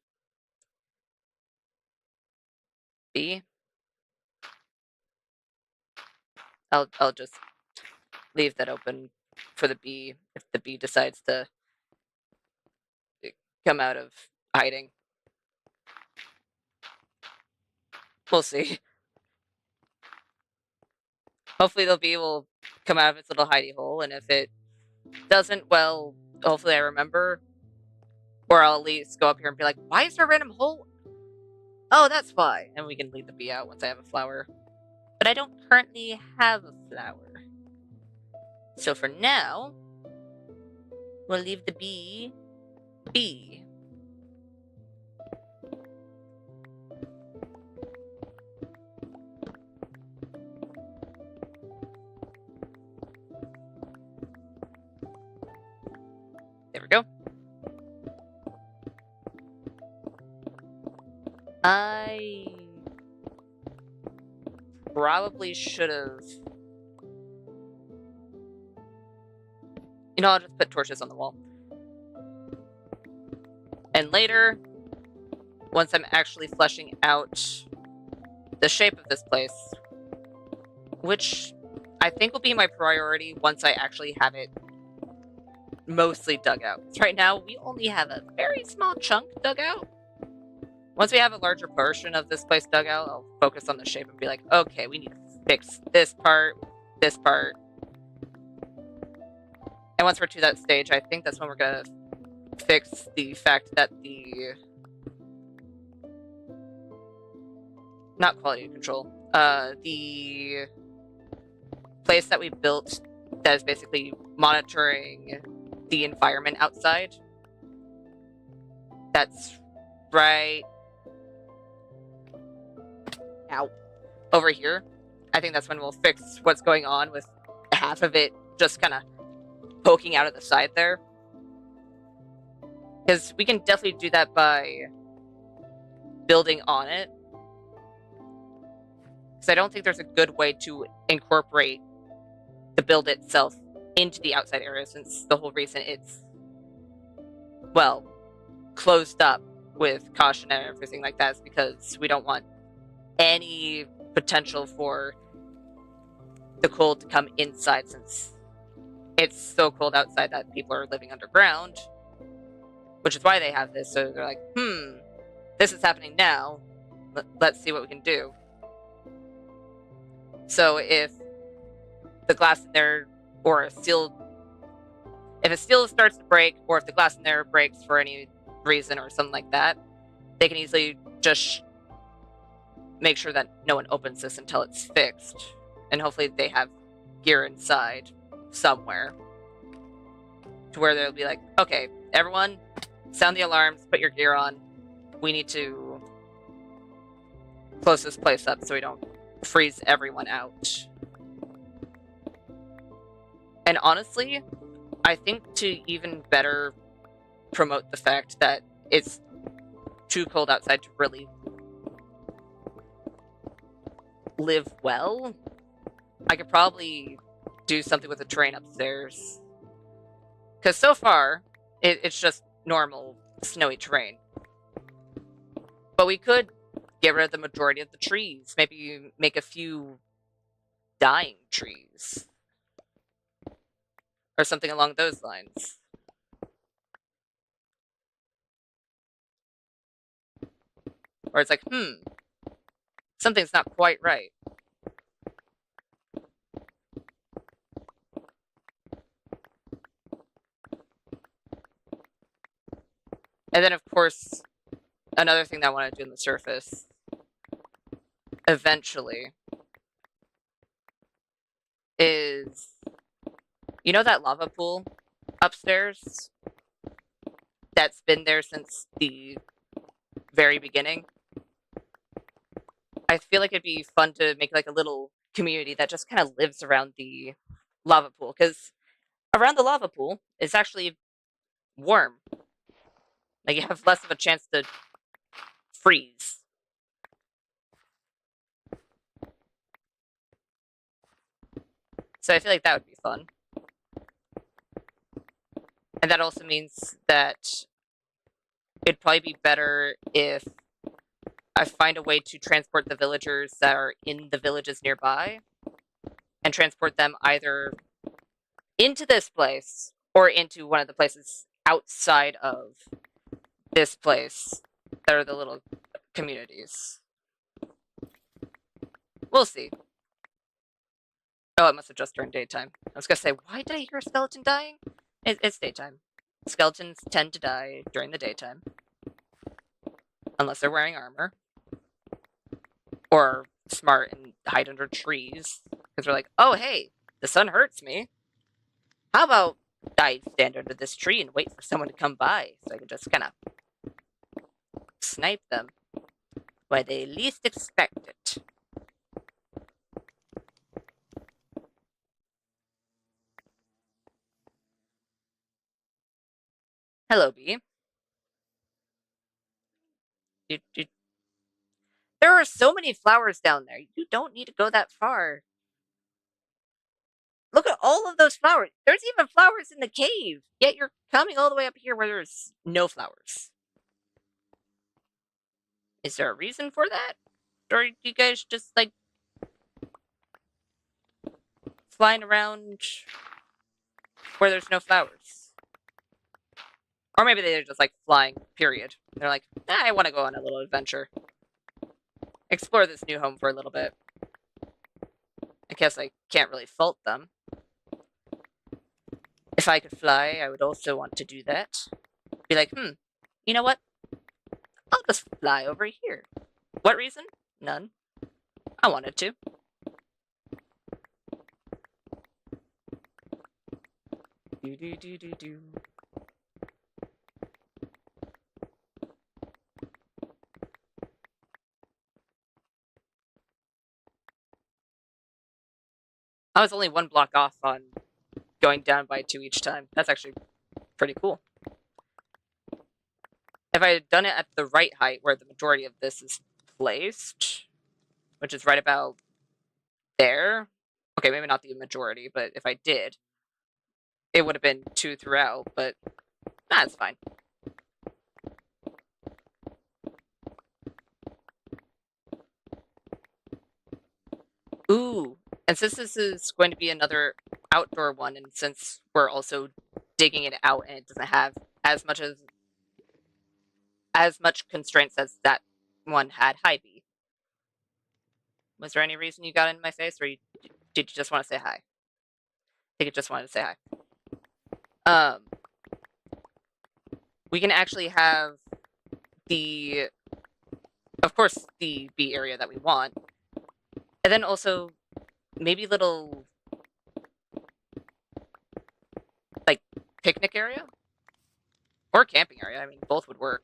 B. I'll just leave that open for the bee if the bee decides to come out of hiding. We'll see. Hopefully the bee will come out of its little hidey hole, and if it doesn't, well, hopefully I remember. Or I'll at least go up here and be like, why is there a random hole? Oh, that's why. And we can leave the bee out once I have a flower. But I don't currently have a flower. So for now, we'll leave the bee be. There we go. I probably should have. You know, I'll just put torches on the wall. And later, once I'm actually fleshing out the shape of this place, which I think will be my priority once I actually have it mostly dug out. Right now, we only have a very small chunk dug out. Once we have a larger portion of this place dug out, I'll focus on the shape and be like, okay, we need to fix this part. And once we're to that stage, I think that's when we're gonna fix the fact that not quality control, the place that we built that is basically monitoring the environment outside. That's right. Ow. Over here. I think that's when we'll fix what's going on with half of it just kind of poking out of the side there. Because we can definitely do that by building on it. Because I don't think there's a good way to incorporate the build itself into the outside area, since the whole reason it's, well, closed up with caution and everything like that is because we don't want any potential for the cold to come inside, since it's so cold outside that people are living underground, which is why they have this. So they're like, this is happening now. Let's see what we can do. So if the glass in there, or if a steel starts to break, or if the glass in there breaks for any reason or something like that, they can easily just make sure that no one opens this until it's fixed. And hopefully they have gear inside somewhere to where they'll be like, okay, everyone, sound the alarms, put your gear on. We need to close this place up so we don't freeze everyone out. And honestly, I think to even better promote the fact that it's too cold outside to really live well, I could probably do something with the terrain upstairs. Because so far, it's just normal snowy terrain. But we could get rid of the majority of the trees. Maybe make a few dying trees. Or something along those lines. Or it's like, something's not quite right. And then, of course, another thing that I want to do on the surface, eventually, is, you know that lava pool upstairs that's been there since the very beginning? I feel like it'd be fun to make like a little community that just kind of lives around the lava pool, because around the lava pool it's actually warm. Like, you have less of a chance to freeze. So I feel like that would be fun. And that also means that it'd probably be better if I find a way to transport the villagers that are in the villages nearby and transport them either into this place or into one of the places outside of this place that are the little communities. We'll see. Oh, it must have just turned daytime. I was gonna say, why did I hear a skeleton dying? It's daytime. Skeletons tend to die during the daytime. Unless they're wearing armor. Or smart and hide under trees. Because they're like, oh hey, the sun hurts me. How about I stand under this tree and wait for someone to come by so I can just kind of snipe them where they least expect it. Hello, bee. There are so many flowers down there. You don't need to go that far. Look at all of those flowers. There's even flowers in the cave. Yet you're coming all the way up here where there's no flowers. Is there a reason for that? Or are you guys just, like, flying around where there's no flowers? Or maybe they're just, like, flying, period. They're like, I want to go on a little adventure. Explore this new home for a little bit. I guess I can't really fault them. If I could fly, I would also want to do that. Be like, you know what? I'll just fly over here. What reason? None. I wanted to. Do. I was only one block off on going down by 2 each time. That's actually pretty cool. if I had done it at the right height where the majority of this is placed, which is right about there. Okay, maybe not the majority, but if I did, it would have been 2 throughout, but that's fine. Ooh, and since this is going to be another outdoor one, and since we're also digging it out and it doesn't have as much constraints as that one had high B. Was there any reason you got in my face, or did you just want to say hi? I think it just wanted to say hi. We can actually have of course, the B area that we want, and then also maybe little like picnic area or camping area. I mean, both would work.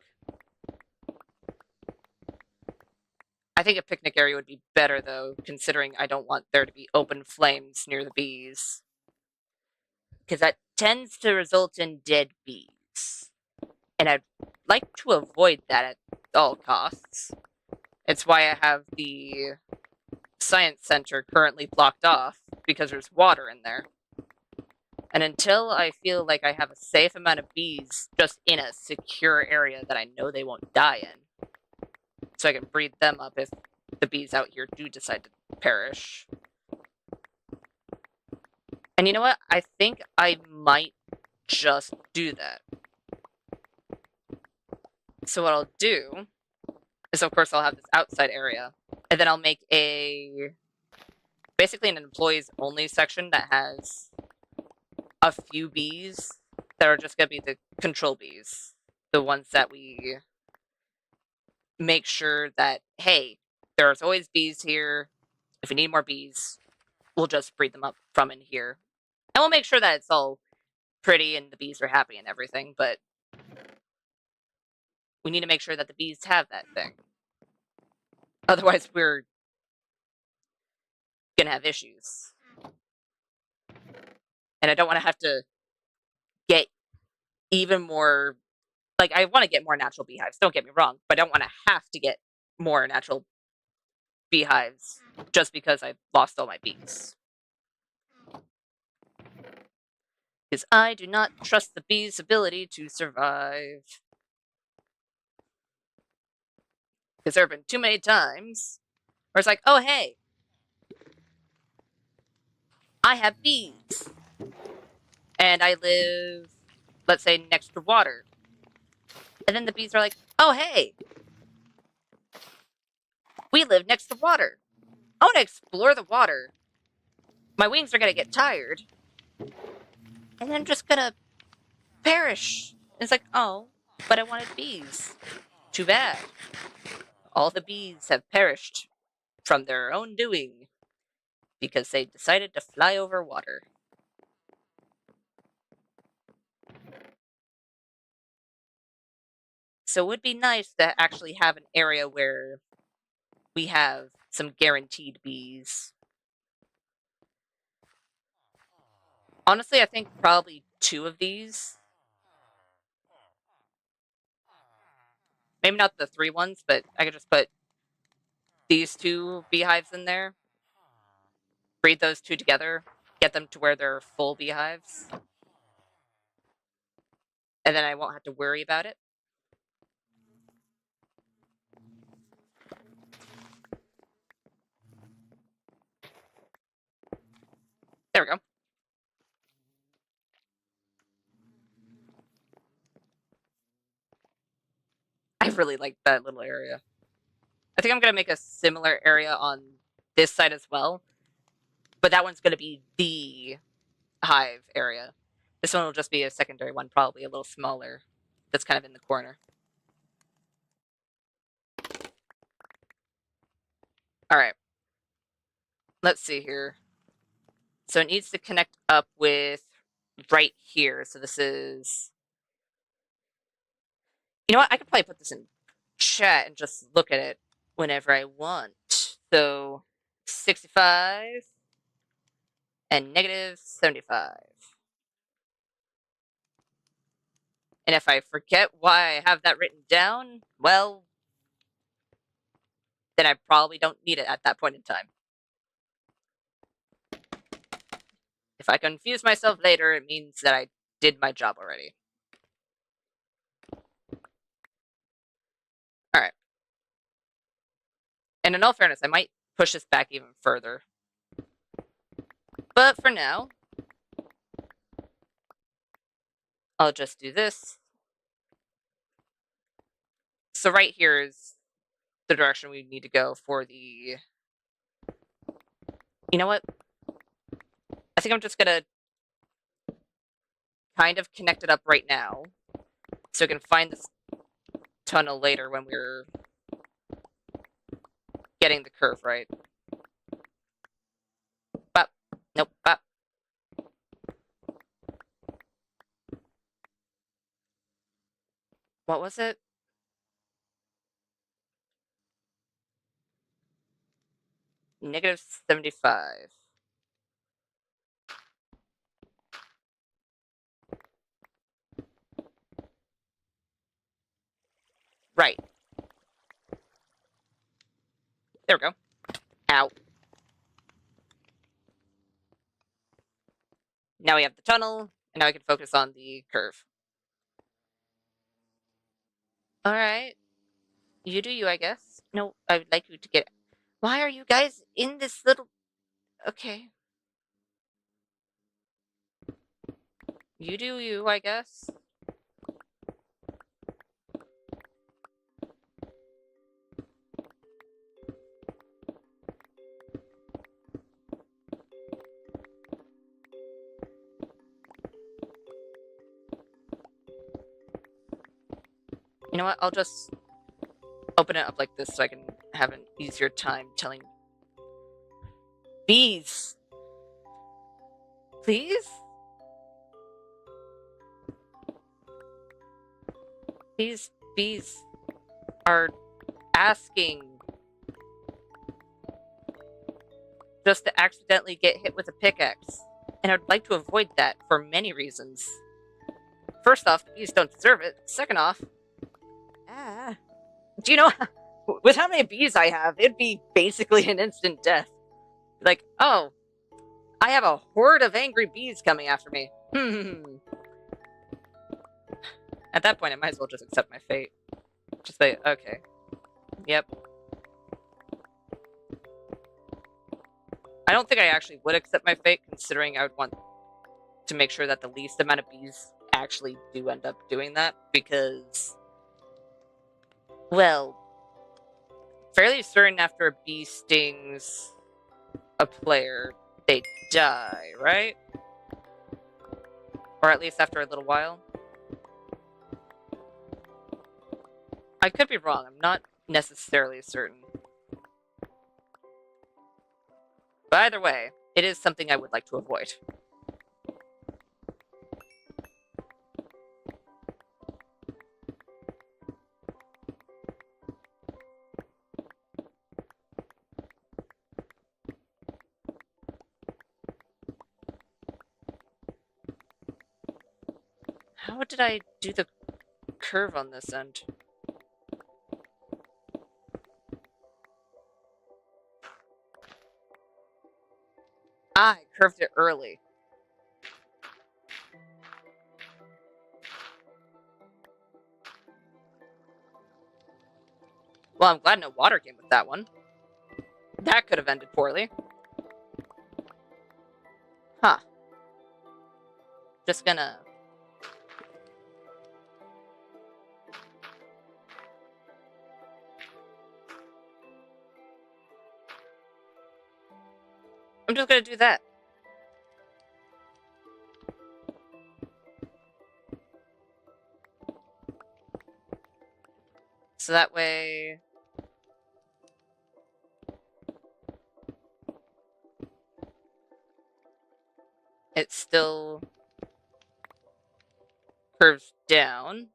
I think a picnic area would be better though, considering I don't want there to be open flames near the bees, because that tends to result in dead bees, and I'd like to avoid that at all costs. It's why I have the science center currently blocked off, because there's water in there. And until I feel like I have a safe amount of bees just in a secure area that I know they won't die in, so I can breed them up if the bees out here do decide to perish. And you know what? I think I might just do that. So what I'll do is, of course, I'll have this outside area, and then I'll make basically an employees only section that has a few bees that are just going to be the control bees. The ones that we make sure that, hey, there's always bees here. If we need more bees, we'll just breed them up from in here. And we'll make sure that it's all pretty and the bees are happy and everything, but we need to make sure that the bees have that thing. Otherwise, we're going to have issues. And I don't want to have to get even more, like, I want to get more natural beehives, don't get me wrong, but I don't want to have to get more natural beehives just because I've lost all my bees. Because I do not trust the bees' ability to survive. Because there have been too many times where it's like, oh, hey, I have bees. And I live, let's say, next to water. And then the bees are like, oh, hey, we live next to water. I want to explore the water. My wings are going to get tired. And then I'm just going to perish. And it's like, oh, but I wanted bees. Too bad. All the bees have perished from their own doing because they decided to fly over water. So it would be nice to actually have an area where we have some guaranteed bees. Honestly, I think probably 2 of these. Maybe not the 3 ones, but I could just put these 2 beehives in there. Breed those 2 together. Get them to where they're full beehives. And then I won't have to worry about it. There we go. I really like that little area. I think I'm going to make a similar area on this side as well. But that one's going to be the hive area. This one will just be a secondary one, probably a little smaller. That's kind of in the corner. All right. Let's see here. So it needs to connect up with right here. So this is... You know what? I could probably put this in chat and just look at it whenever I want. So 65 and negative 75. And if I forget why I have that written down, well, then I probably don't need it at that point in time. If I confuse myself later, it means that I did my job already. Alright. And in all fairness, I might push this back even further. But for now, I'll just do this. So right here is the direction we need to go for the... You know what? I think I'm just gonna kind of connect it up right now, so we can find this tunnel later when we're getting the curve right. Bop. Nope. Bop. What was it? -75. Right. There we go. Ow. Now we have the tunnel, and now I can focus on the curve. Alright. You do you, I guess. No, I would like you to get... Why are you guys in this little... Okay. You do you, I guess. You know what? I'll just open it up like this so I can have an easier time telling... Bees! Please? These bees are asking just to accidentally get hit with a pickaxe. And I'd like to avoid that for many reasons. First off, the bees don't deserve it. Second off, do you know, with how many bees I have, it'd be basically an instant death. Like, oh, I have a horde of angry bees coming after me. At that point, I might as well just accept my fate. Just say, okay. Yep. I don't think I actually would accept my fate, considering I would want to make sure that the least amount of bees actually do end up doing that, because... Well, fairly certain after a bee stings a player, they die, right? Or at least after a little while. I could be wrong, I'm not necessarily certain. But either way, it is something I would like to avoid. How did I do the curve on this end? Ah, I curved it early. Well, I'm glad no water came with that one. That could have ended poorly. Huh. Just gonna... I'm just gonna do that. So that way... it still curves down.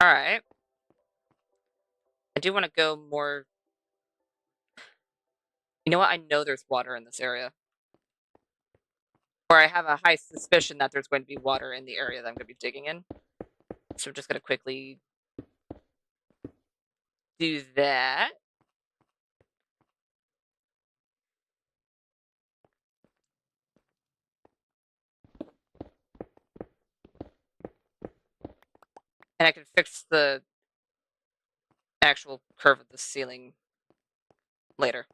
Alright. I do want to go more... You know what? I know there's water in this area. or I have a high suspicion that there's going to be water in the area that I'm going to be digging in. So I'm just going to quickly do that. And I can fix the actual curve of the ceiling later.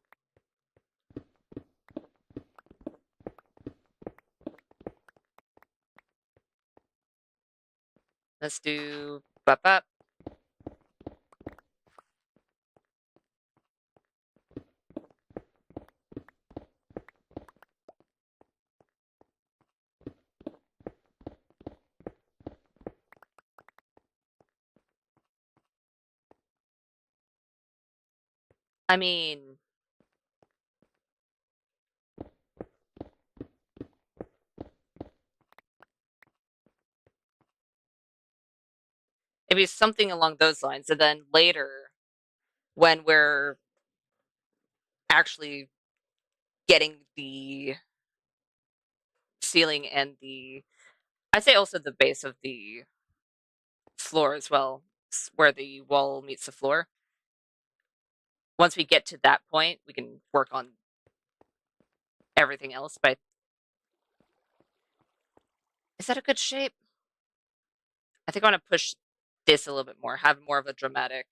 Let's do bop bop. I mean, maybe something along those lines. And then later, when we're actually getting the ceiling and I'd say also the base of the floor as well, where the wall meets the floor. Once we get to that point, we can work on everything else. But is that a good shape? I think I want to push this a little bit more, have more of a dramatic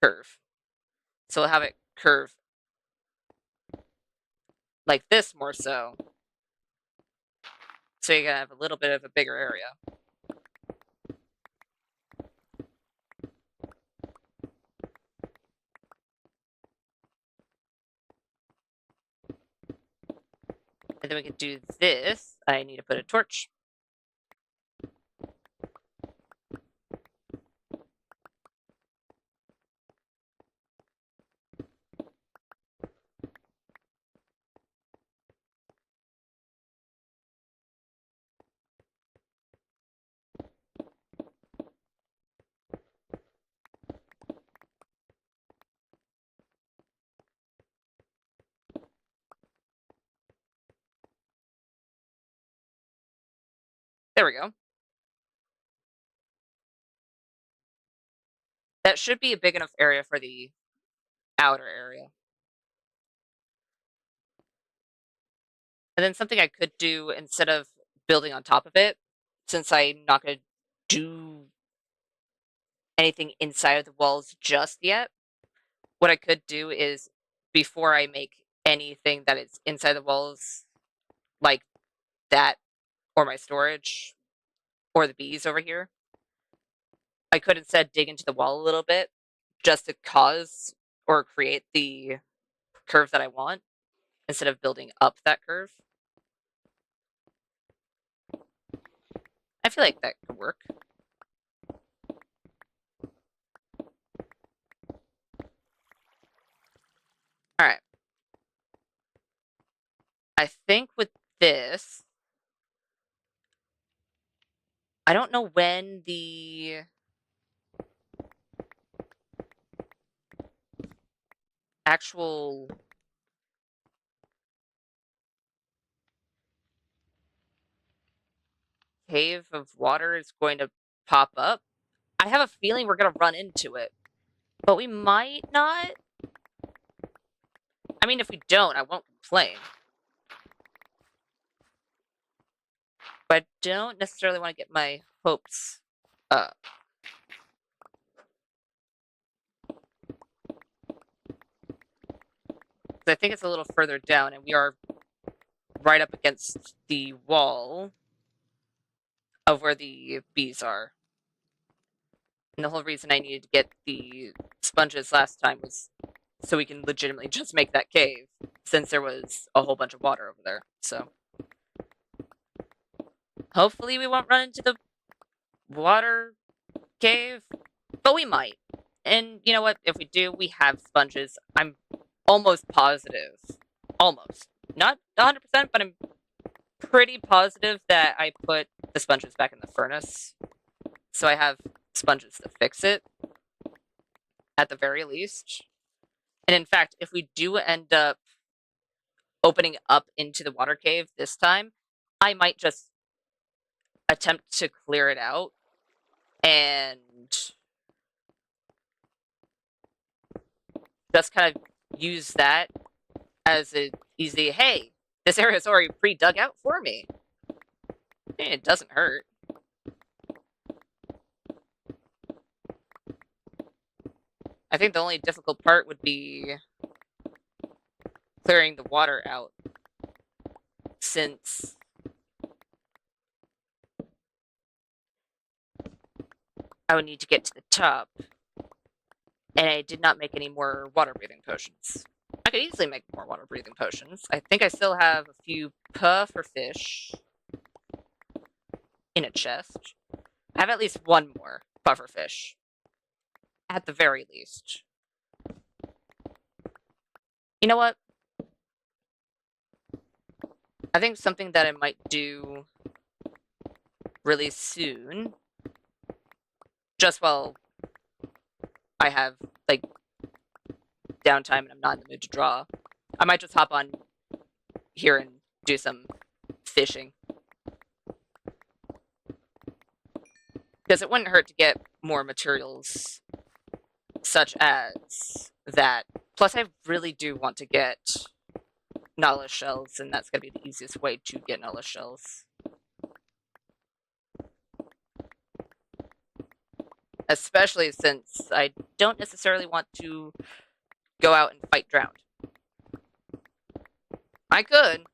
curve. So we'll have it curve like this more so. So you're going to have a little bit of a bigger area. And then we can do this. I need to put a torch. There we go. That should be a big enough area for the outer area. And then something I could do instead of building on top of it, since I'm not going to do anything inside of the walls just yet, what I could do is before I make anything that is inside the walls, like that or my storage or the bees over here, I could instead dig into the wall a little bit just to cause or create the curve that I want instead of building up that curve. I feel like that could work. All right. I think with this, I don't know when the actual cave of water is going to pop up. I have a feeling we're going to run into it, but we might not. I mean, if we don't, I won't complain. But I don't necessarily want to get my hopes up. I think it's a little further down, and we are right up against the wall of where the bees are. And the whole reason I needed to get the sponges last time was so we can legitimately just make that cave, since there was a whole bunch of water over there. So hopefully we won't run into the water cave, but we might. And you know what? If we do, we have sponges. I'm almost positive. Almost. Not 100%, but I'm pretty positive that I put the sponges back in the furnace. So I have sponges to fix it, at the very least. And in fact, if we do end up opening up into the water cave this time, I might just attempt to clear it out and just kind of use that as an easy, hey, this area is already pre-dug out for me. It doesn't hurt. I think the only difficult part would be clearing the water out, since I would need to get to the top, and I did not make any more water breathing potions. I could easily make more water breathing potions. I think I still have a few puffer fish in a chest. I have at least one more puffer fish, at the very least. You know what? I think something that I might do really soon, just while I have, like, downtime and I'm not in the mood to draw, I might just hop on here and do some fishing. Because it wouldn't hurt to get more materials such as that. Plus, I really do want to get nautilus shells, and that's going to be the easiest way to get nautilus shells. Especially since I don't necessarily want to go out and fight drowned. I could,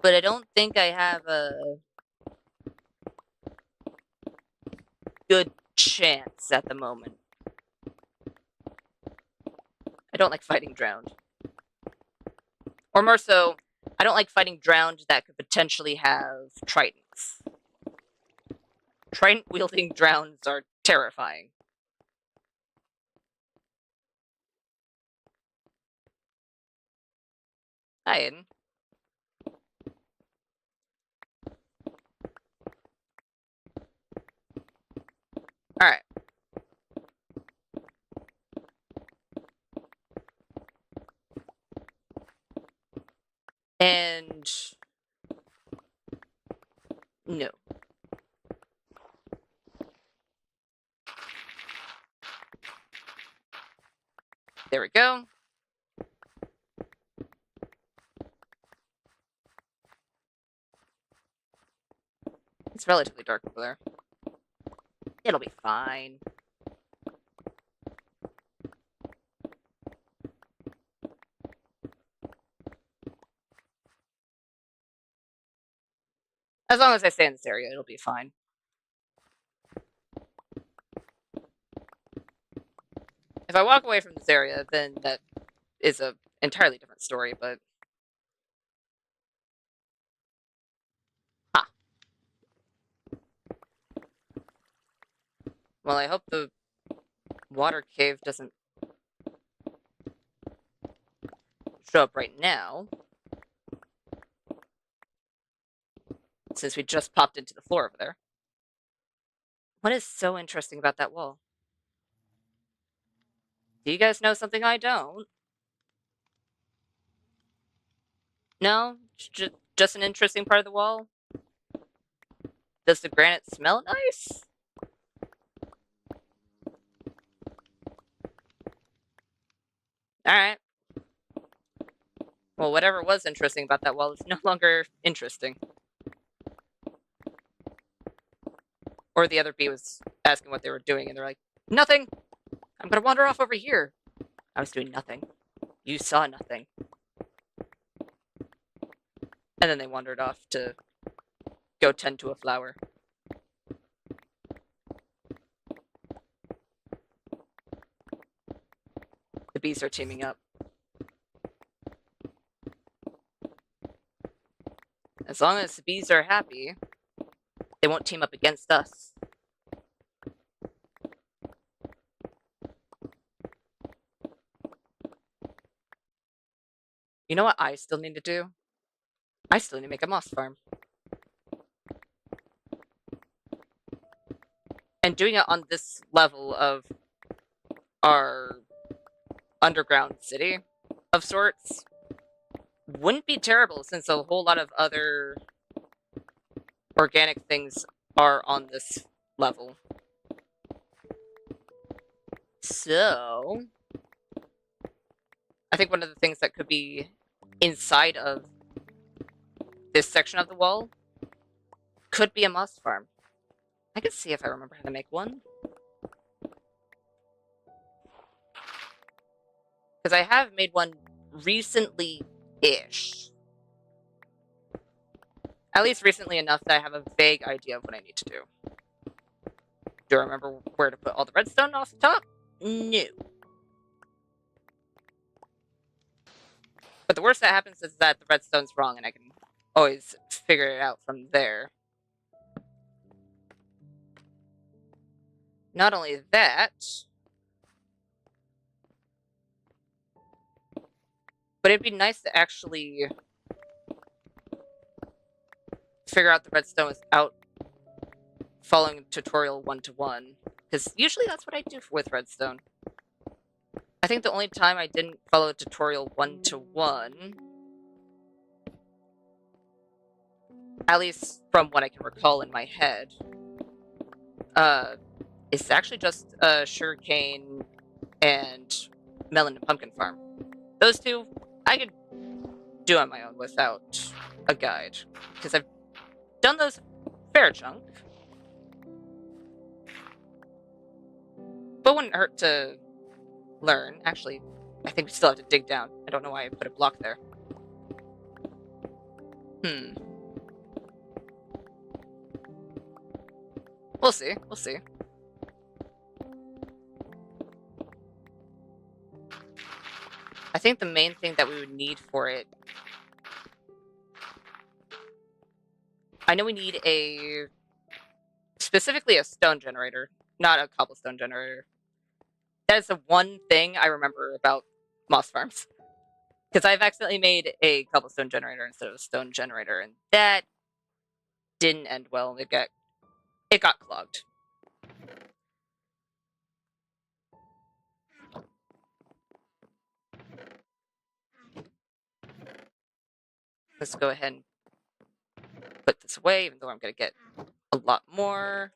but I don't think I have a good chance at the moment. I don't like fighting drowned. Or more so, I don't like fighting drowned that could potentially have tridents. Trident-wielding drowns are terrifying. Hi, Aiden. Alright. And... no. There we go. It's relatively dark over there. It'll be fine. As long as I stay in this area, it'll be fine. If I walk away from this area, then that is an entirely different story, but... ha. Well, I hope the water cave doesn't show up right now, since we just popped into the floor over there. What is so interesting about that wall? Do you guys know something I don't? No? Just an interesting part of the wall? Does the granite smell nice? Alright. Well, whatever was interesting about that wall is no longer interesting. Or the other bee was asking what they were doing, and they're like, nothing! I'm gonna wander off over here. I was doing nothing. You saw nothing. And then they wandered off to go tend to a flower. The bees are teaming up. As long as the bees are happy, they won't team up against us. You know what I still need to do? I still need to make a moss farm. And doing it on this level of our underground city of sorts wouldn't be terrible, since a whole lot of other organic things are on this level. So I think one of the things that could be inside of this section of the wall could be a moss farm. I can see if I remember how to make one. Because I have made one recently-ish. At least recently enough that I have a vague idea of what I need to do. Do I remember where to put all the redstone off the top? No. But the worst that happens is that the redstone's wrong, and I can always figure it out from there. Not only that, but it'd be nice to actually figure out the redstone without following tutorial 1-to-1, because usually that's what I do with redstone. I think the only time I didn't follow tutorial 1-to-1, at least from what I can recall in my head, is actually just sugarcane and melon and pumpkin farm. Those two, I could do on my own without a guide, because I've done those a fair chunk. But wouldn't hurt to learn. Actually, I think we still have to dig down. I don't know why I put a block there. We'll see. We'll see. I think the main thing that we would need for it... I know we need specifically a stone generator, not a cobblestone generator. That is the one thing I remember about moss farms. Because I've accidentally made a cobblestone generator instead of a stone generator, and that didn't end well. It got clogged. Let's go ahead and put this away, even though I'm going to get a lot more.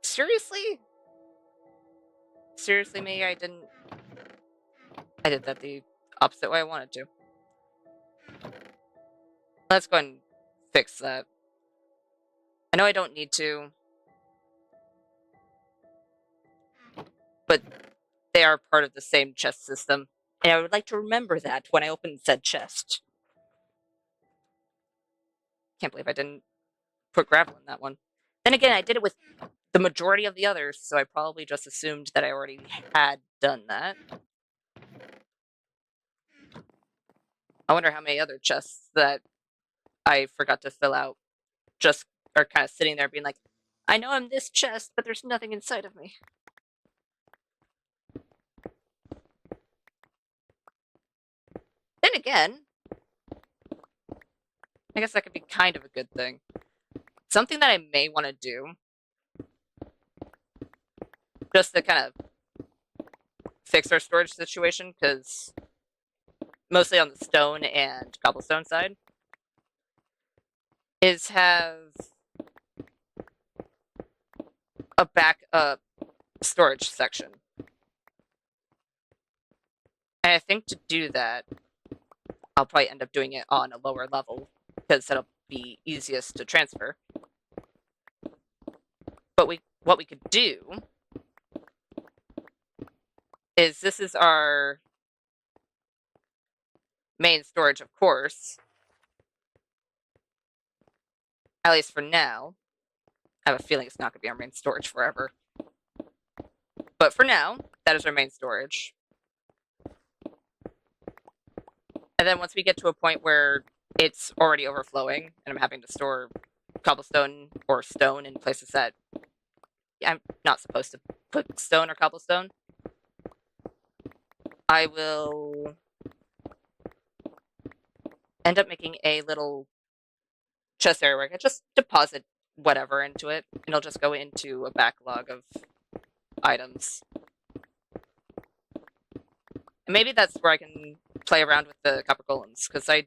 Seriously? Seriously, me? I did that the opposite way I wanted to. Let's go ahead and fix that. I know I don't need to, but they are part of the same chest system, and I would like to remember that when I open said chest. Can't believe I didn't put gravel in that one. Then again, I did it with the majority of the others, so I probably just assumed that I already had done that. I wonder how many other chests that I forgot to fill out just are kind of sitting there being like, I know I'm this chest, but there's nothing inside of me. Then again, I guess that could be kind of a good thing. Something that I may want to do, just to kind of fix our storage situation, because mostly on the stone and cobblestone side, is have a backup storage section. And I think to do that, I'll probably end up doing it on a lower level, because that'll be easiest to transfer. But what we could do is, this is our main storage, of course. At least for now. I have a feeling it's not going to be our main storage forever. But for now, that is our main storage. And then once we get to a point where it's already overflowing, and I'm having to store cobblestone or stone in places that I'm not supposed to put stone or cobblestone, I will end up making a little chest area where I can just deposit whatever into it, and it'll just go into a backlog of items. And maybe that's where I can play around with the copper golems, because I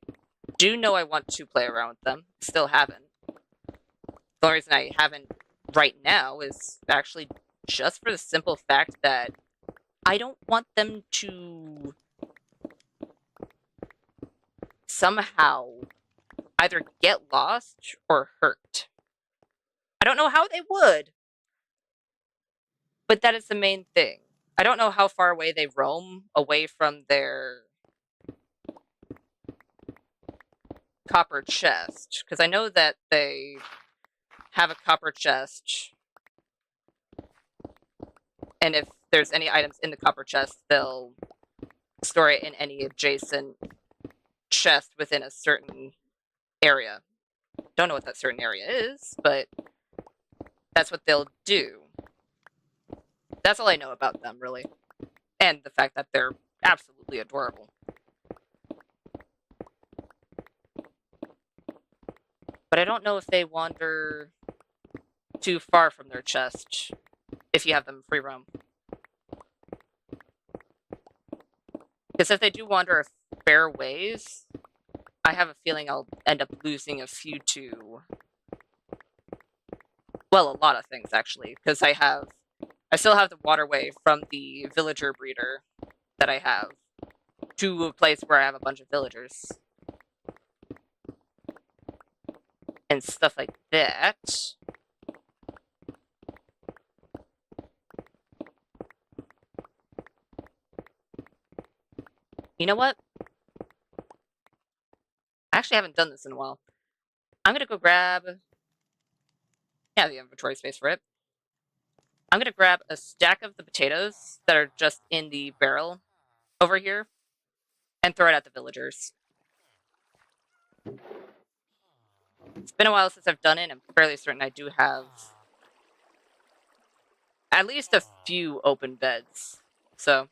do know I want to play around with them. Still haven't. The only reason I haven't right now is actually just for the simple fact that I don't want them to somehow either get lost or hurt. I don't know how they would, but that is the main thing. I don't know how far away they roam away from their copper chest, because I know that they have a copper chest, and if there's any items in the copper chest, they'll store it in any adjacent chest within a certain area. Don't know what that certain area is, but that's what they'll do. That's all I know about them, really. And the fact that they're absolutely adorable. But I don't know if they wander too far from their chest if you have them free roam. Because if they do wander a fair ways, I have a feeling I'll end up losing a few to... well, a lot of things, actually. Because I still have the waterway from the villager breeder that I have to a place where I have a bunch of villagers. And stuff like that. You know what? I actually haven't done this in a while. I'm gonna go grab... yeah, the inventory space for it. I'm gonna grab a stack of the potatoes that are just in the barrel over here and throw it at the villagers. It's been a while since I've done it, and I'm fairly certain I do have at least a few open beds. So,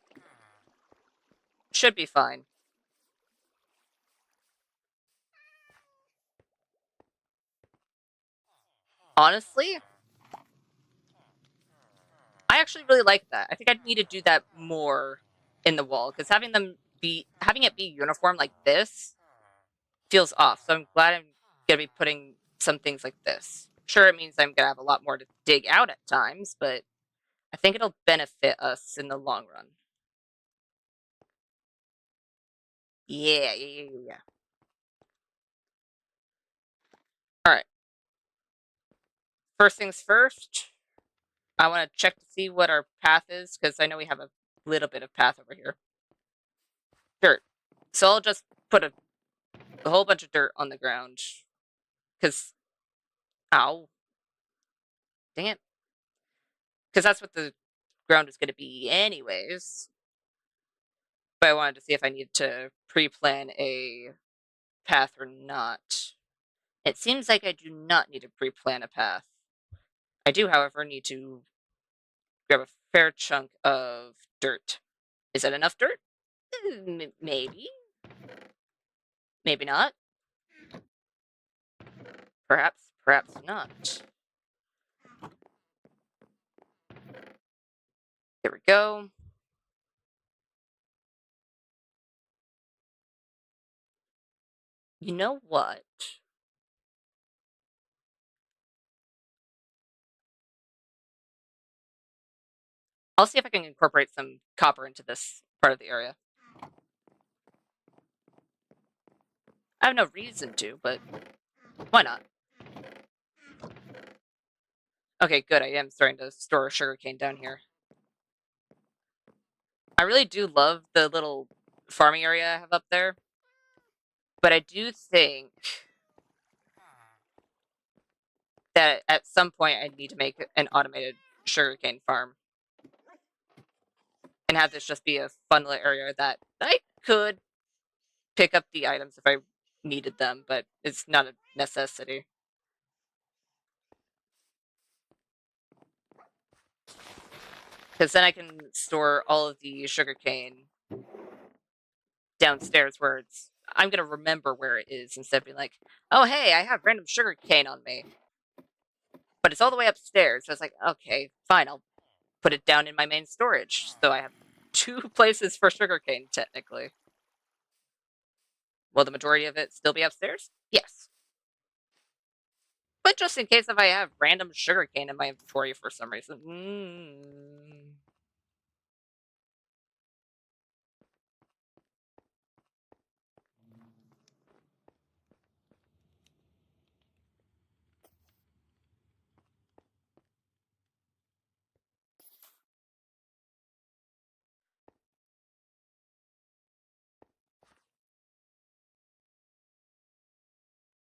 should be fine. Honestly, I actually really like that. I think I'd need to do that more in the wall, because having it be uniform like this feels off. So I'm glad I'm gonna be putting some things like this. Sure, it means I'm gonna have a lot more to dig out at times, but I think it'll benefit us in the long run. Yeah. Alright. First things first, I want to check to see what our path is, because I know we have a little bit of path over here. Dirt. So I'll just put a whole bunch of dirt on the ground. Because... ow. Dang it. Because that's what the ground is going to be anyways. But I wanted to see if I needed to pre-plan a path or not. It seems like I do not need to pre-plan a path. I do, however, need to grab a fair chunk of dirt. Is that enough dirt? Maybe. Maybe not. Perhaps not. There we go. You know what? I'll see if I can incorporate some copper into this part of the area. I have no reason to, but why not? Okay, good. I am starting to store sugarcane down here. I really do love the little farming area I have up there, but I do think that at some point I need to make an automated sugarcane farm and have this just be a fun little area that I could pick up the items if I needed them, but it's not a necessity. Because then I can store all of the sugarcane downstairs where it's I'm gonna remember where it is instead of being like, oh hey, I have random sugar cane on me. But it's all the way upstairs. So I was like, okay, fine, I'll put it down in my main storage. So I have 2 places for sugarcane, technically. Will the majority of it still be upstairs? Yes. But just in case if I have random sugarcane in my inventory for some reason.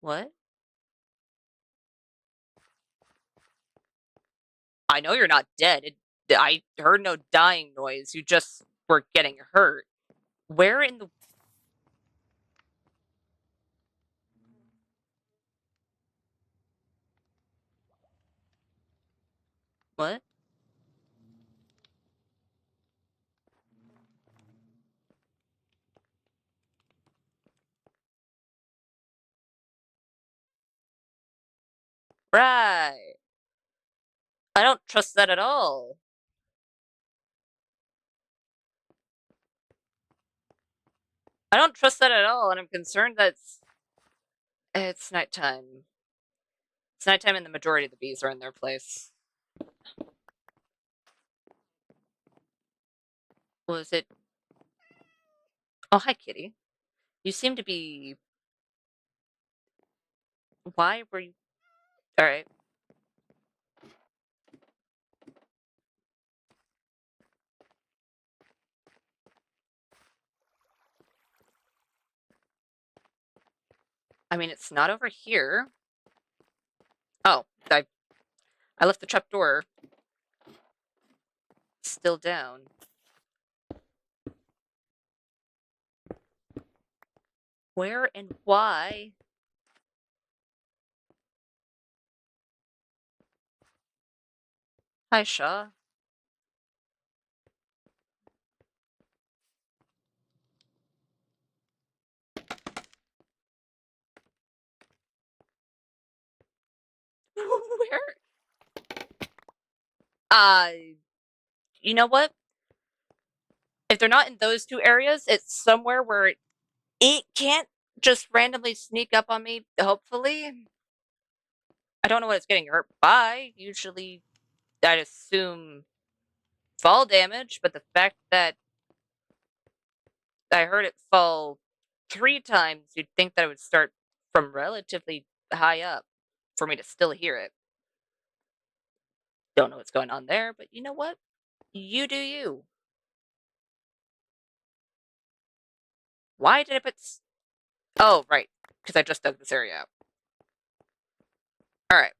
What? I know you're not dead. I heard no dying noise. You just were getting hurt. Where in the... What? Right. I don't trust that at all. I don't trust that at all, and I'm concerned that it's nighttime. It's nighttime and the majority of the bees are in their place. Was it... Oh, hi, kitty. You seem to be... Why were you... Alright. I mean, it's not over here. Oh, I left the trapdoor still down. Where and why? Hi, Shaw. Where? Uh, you know what? If they're not in those 2 areas, it's somewhere where it can't just randomly sneak up on me, hopefully. I don't know what it's getting hurt by. Usually, I'd assume fall damage, but the fact that I heard it fall 3 times, you'd think that it would start from relatively high up for me to still hear it. Don't know what's going on there, but you know what? You do you. Why did I put... Oh, right, because I just dug this area out. Alright.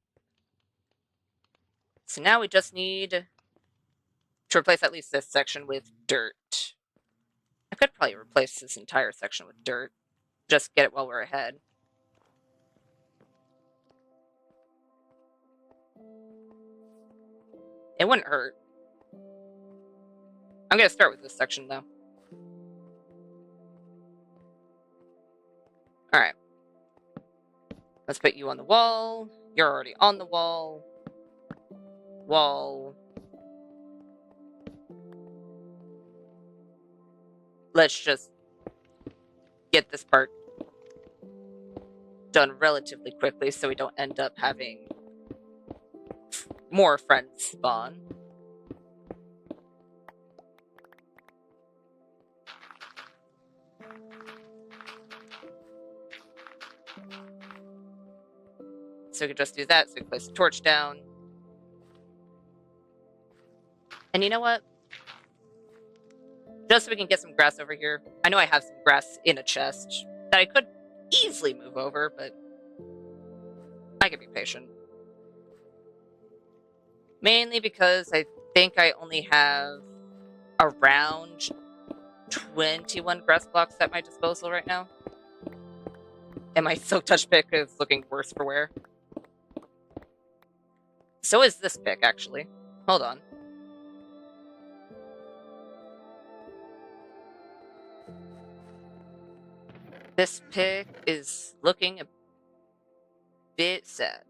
So now we just need to replace at least this section with dirt. I could probably replace this entire section with dirt. Just get it while we're ahead. It wouldn't hurt. I'm gonna start with this section, though. Alright. Let's put you on the wall. You're already on the wall. Wall. Let's just get this part done relatively quickly so we don't end up having more friends spawn. So we can just do that. So we can place the torch down. And you know what? Just so we can get some grass over here. I know I have some grass in a chest that I could easily move over, but I can be patient. Mainly because I think I only have around 21 grass blocks at my disposal right now. And my silk touch pick is looking worse for wear. So is this pick, actually. Hold on. This pick is looking a bit sad.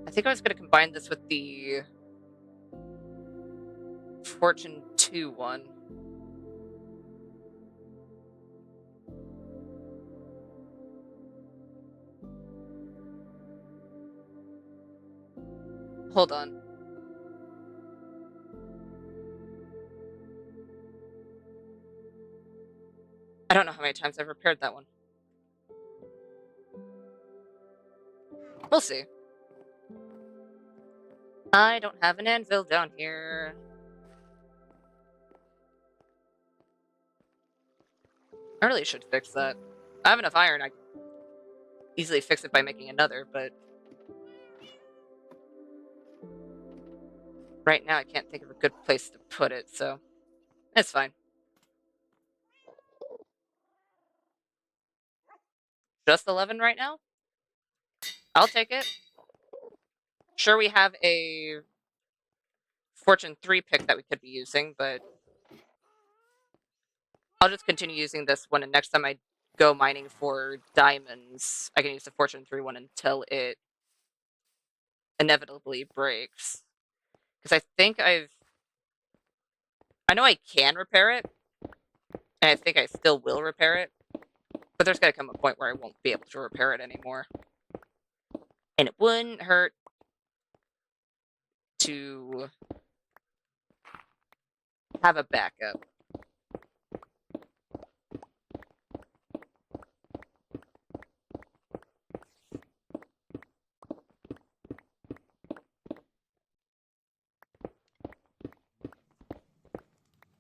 I think I was going to combine this with the Fortune 2 one. Hold on. I don't know how many times I've repaired that one. We'll see. I don't have an anvil down here. I really should fix that. I have enough iron, I can easily fix it by making another, but right now I can't think of a good place to put it, so it's fine. Just 11 right now? I'll take it. Sure, we have a Fortune 3 pick that we could be using, but I'll just continue using this one, and next time I go mining for diamonds, I can use the Fortune 3 one until it inevitably breaks. Because I know I can repair it, and I think I still will repair it, but there's going to come a point where I won't be able to repair it anymore. And it wouldn't hurt to have a backup.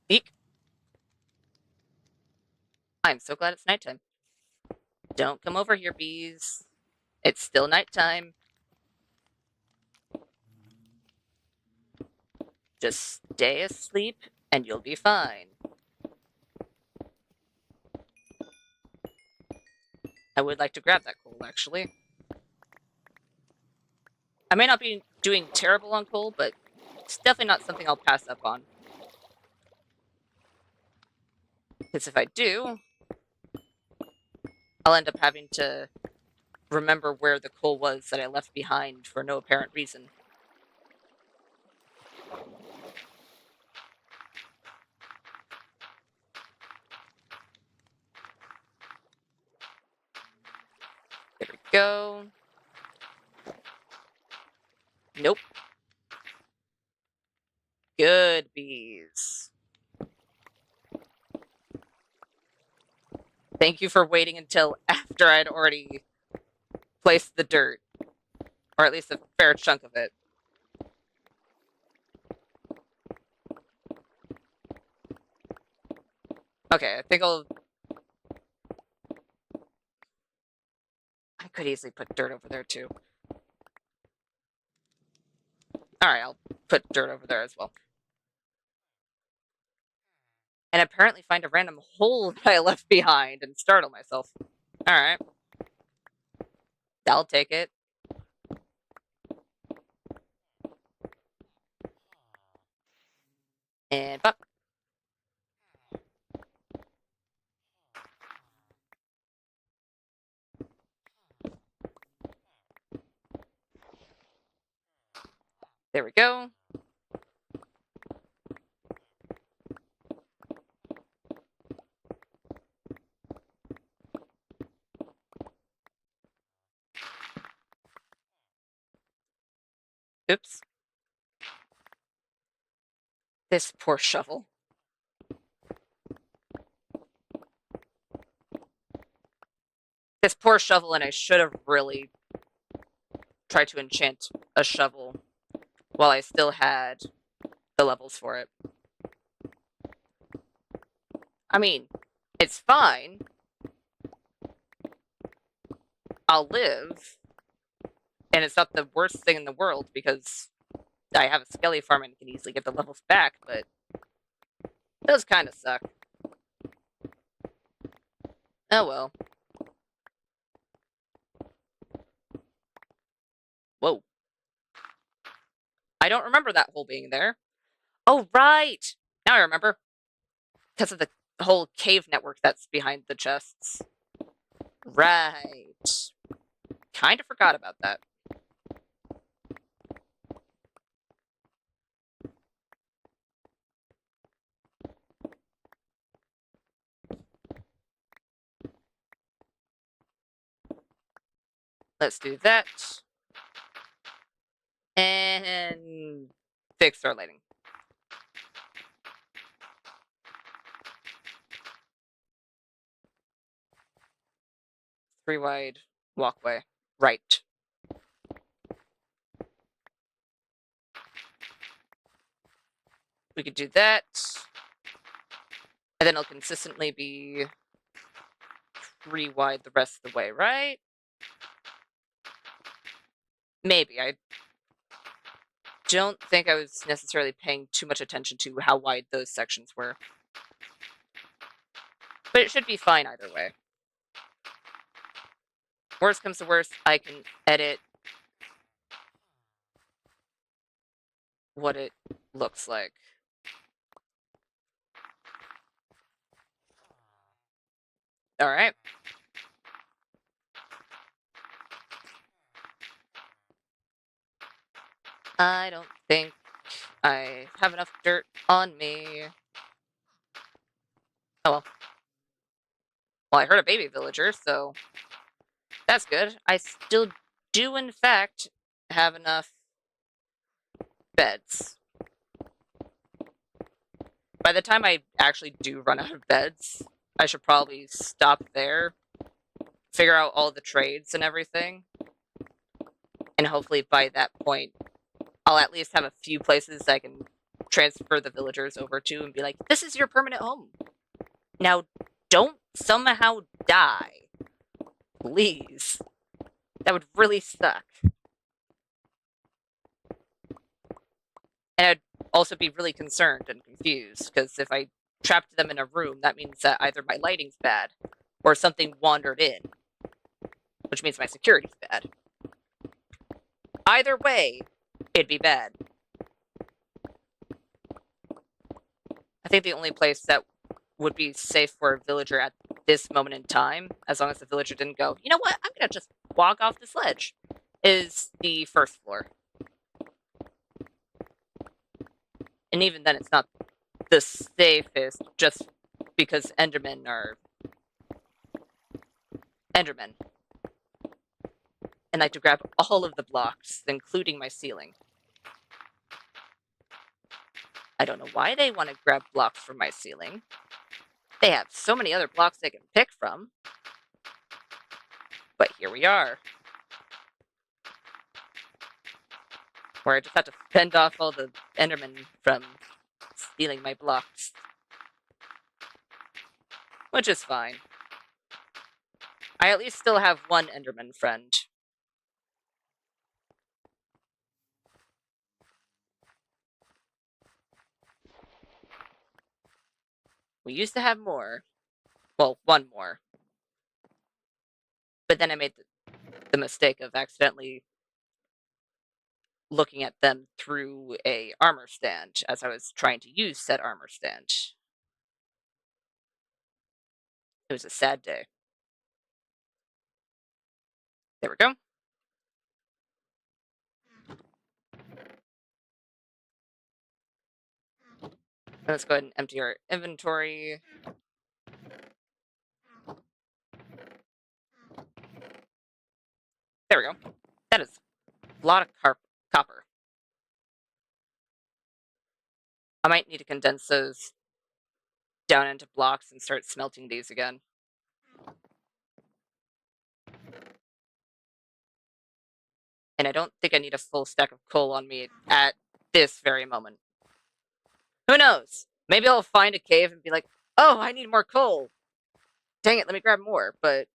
Eek. I'm so glad it's nighttime. Don't come over here, bees. It's still nighttime. Just stay asleep and you'll be fine. I would like to grab that coal, actually. I may not be doing terrible on coal, but it's definitely not something I'll pass up on. Because if I do, I'll end up having to remember where the coal was that I left behind for no apparent reason. There we go. Nope. Good bees. Thank you for waiting until after I'd already placed the dirt. Or at least a fair chunk of it. Okay, I think I could easily put dirt over there too. Alright, I'll put dirt over there as well. And apparently find a random hole that I left behind and startle myself. Alright. I'll take it. And fuck. There we go. Oops. This poor shovel. This poor shovel, and I should have really tried to enchant a shovel while I still had the levels for it. I mean, it's fine. I'll live. And it's not the worst thing in the world because I have a skelly farm and can easily get the levels back, but it does kind of suck. Oh well. Whoa. I don't remember that hole being there. Oh, right! Now I remember. Because of the whole cave network that's behind the chests. Right. Kind of forgot about that. Let's do that. And fix our lighting. 3 wide walkway. Right. We could do that. And then it'll consistently be 3 wide the rest of the way, right? Maybe. I don't think I was necessarily paying too much attention to how wide those sections were. But it should be fine either way. Worst comes to worst, I can edit what it looks like. Alright. I don't think I have enough dirt on me. Oh well. Well, I heard a baby villager, so that's good. I still do, in fact, have enough beds. By the time I actually do run out of beds, I should probably stop there, figure out all the trades and everything, and hopefully by that point, I'll at least have a few places I can transfer the villagers over to and be like, this is your permanent home. Now, don't somehow die. Please. That would really suck. And I'd also be really concerned and confused, because if I trapped them in a room, that means that either my lighting's bad, or something wandered in, which means my security's bad. Either way, it'd be bad. I think the only place that would be safe for a villager at this moment in time, as long as the villager didn't go, you know what, I'm gonna just walk off this ledge, is the first floor. And even then, it's not the safest, just because Endermen are Endermen. And like to grab all of the blocks, including my ceiling. I don't know why they want to grab blocks from my ceiling. They have so many other blocks they can pick from. But here we are. Where I just have to fend off all the Endermen from stealing my blocks. Which is fine. I at least still have one Enderman friend. We used to have more. Well, one more. But then I made the mistake of accidentally looking at them through a armor stand as I was trying to use said armor stand. It was a sad day. There we go. Let's go ahead and empty our inventory. There we go. That is a lot of copper. I might need to condense those down into blocks and start smelting these again. And I don't think I need a full stack of coal on me at this very moment. Who knows? Maybe I'll find a cave and be like, oh, I need more coal. Dang it, let me grab more. But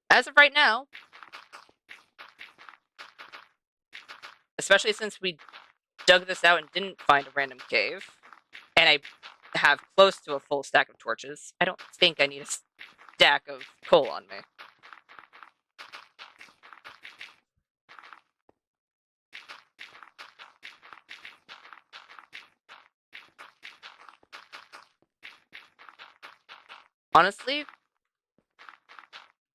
as of right now, especially since we dug this out and didn't find a random cave, and I have close to a full stack of torches, I don't think I need a stack of coal on me. Honestly,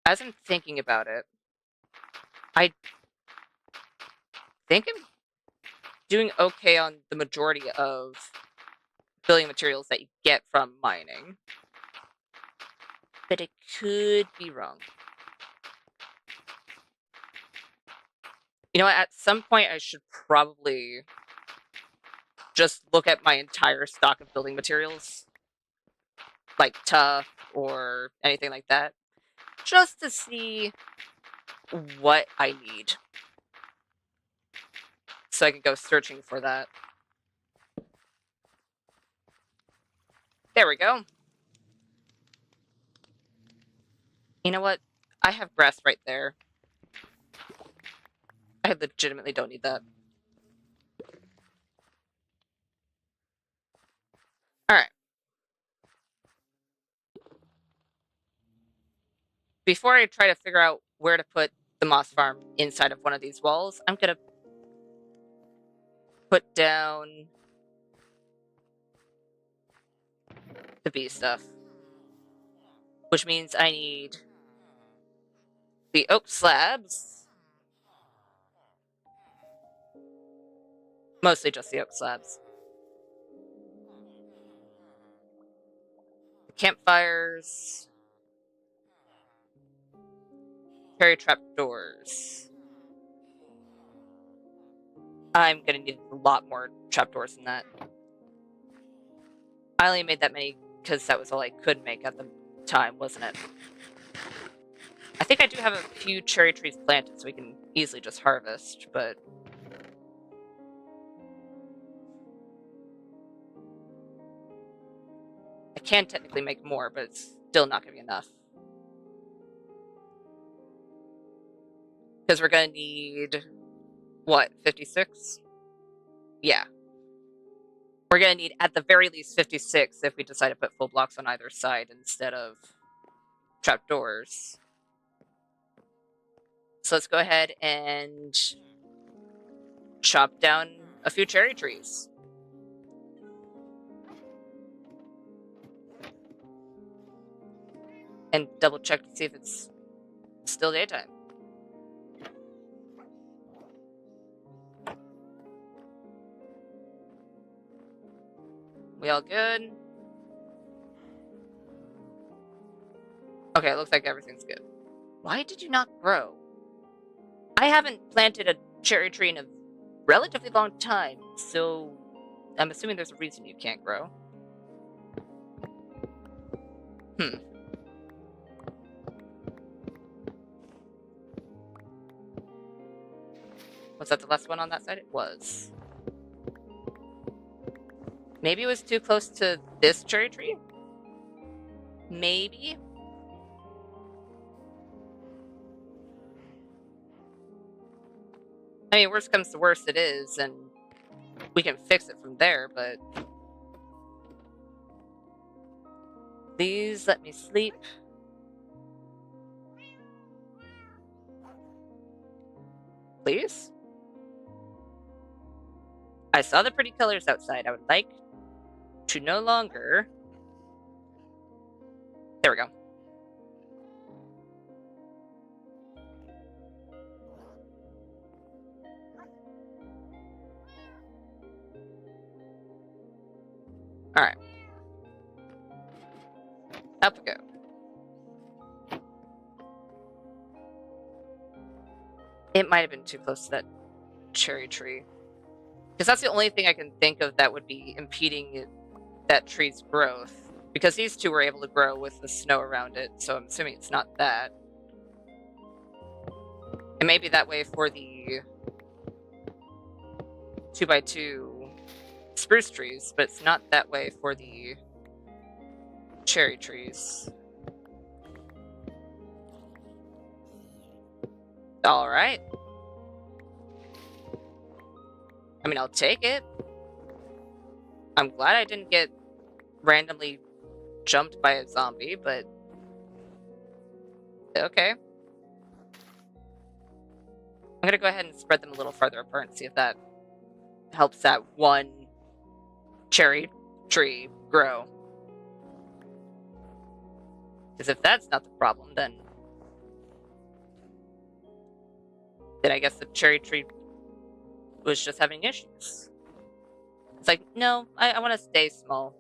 as I'm thinking about it, I think I'm doing okay on the majority of building materials that you get from mining. But it could be wrong. You know what, at some point I should probably just look at my entire stock of building materials, like tuff or anything like that, just to see what I need, so I can go searching for that. There we go. You know what? I have grass right there. I legitimately don't need that. Alright. Before I try to figure out where to put the moss farm inside of one of these walls, I'm gonna put down the bee stuff. Which means I need the oak slabs. Mostly just the oak slabs. The campfires. Cherry trapdoors. I'm gonna need a lot more trapdoors than that. I only made that many because that was all I could make at the time, wasn't it? I think I do have a few cherry trees planted so we can easily just harvest, but... I can technically make more, but it's still not going to be enough. Because we're going to need... what, 56? Yeah. We're going to need, at the very least, 56 if we decide to put full blocks on either side instead of trapdoors. So let's go ahead and chop down a few cherry trees. And double check to see if it's still daytime. We all good? Okay, it looks like everything's good. Why did you not grow? I haven't planted a cherry tree in a relatively long time, so I'm assuming there's a reason you can't grow. Was that the last one on that side? It was. Maybe it was too close to this cherry tree? Maybe? I mean, worst comes to worst it is, and we can fix it from there, but... Please let me sleep. Please? I saw the pretty colors outside. I would like to no longer... There we go. Alright. Up we go. It might have been too close to that cherry tree. Because that's the only thing I can think of that would be impeding that tree's growth. Because these two were able to grow with the snow around it, so I'm assuming it's not that. It may be that way for the 2x2 spruce trees, but it's not that way for the cherry trees. Alright. I mean, I'll take it. I'm glad I didn't get randomly jumped by a zombie, but... okay. I'm gonna go ahead and spread them a little farther apart and see if that helps that one cherry tree grow. Because if that's not the problem, then I guess the cherry tree was just having issues. It's like, no, I want to stay small.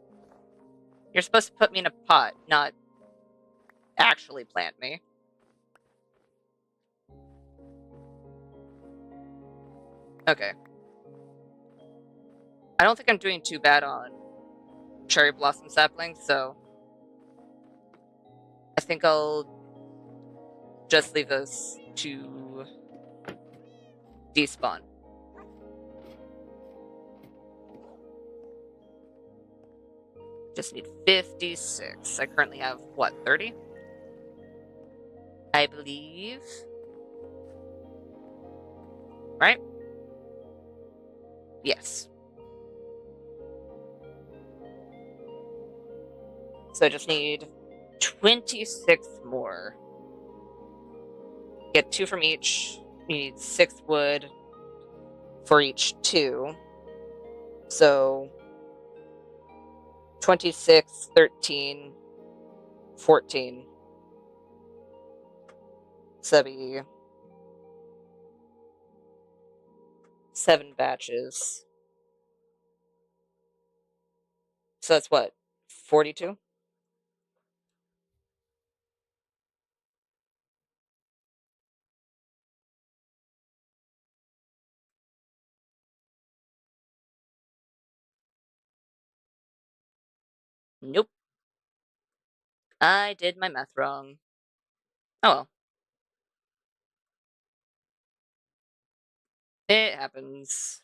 You're supposed to put me in a pot, not actually plant me. Okay. I don't think I'm doing too bad on cherry blossom saplings, so I think I'll just leave those to despawn. Just need 56. I currently have, what, 30? I believe. Right? Yes. So I just need 26 more. Get 2 from each. You need 6 wood for each 2. So 26, 13, 14. So that'd be 7 batches. So that's what? 42? Nope. I did my math wrong. Oh well. It happens.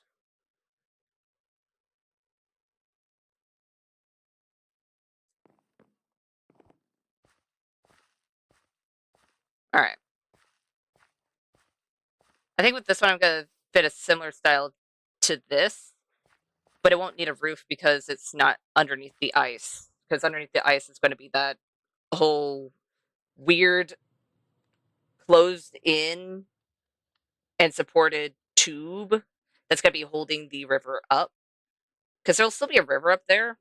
Alright. I think with this one I'm gonna fit a similar style to this, but it won't need a roof because it's not underneath the ice. Because underneath the ice is going to be that whole weird closed in and supported tube that's going to be holding the river up. Because there'll still be a river up there.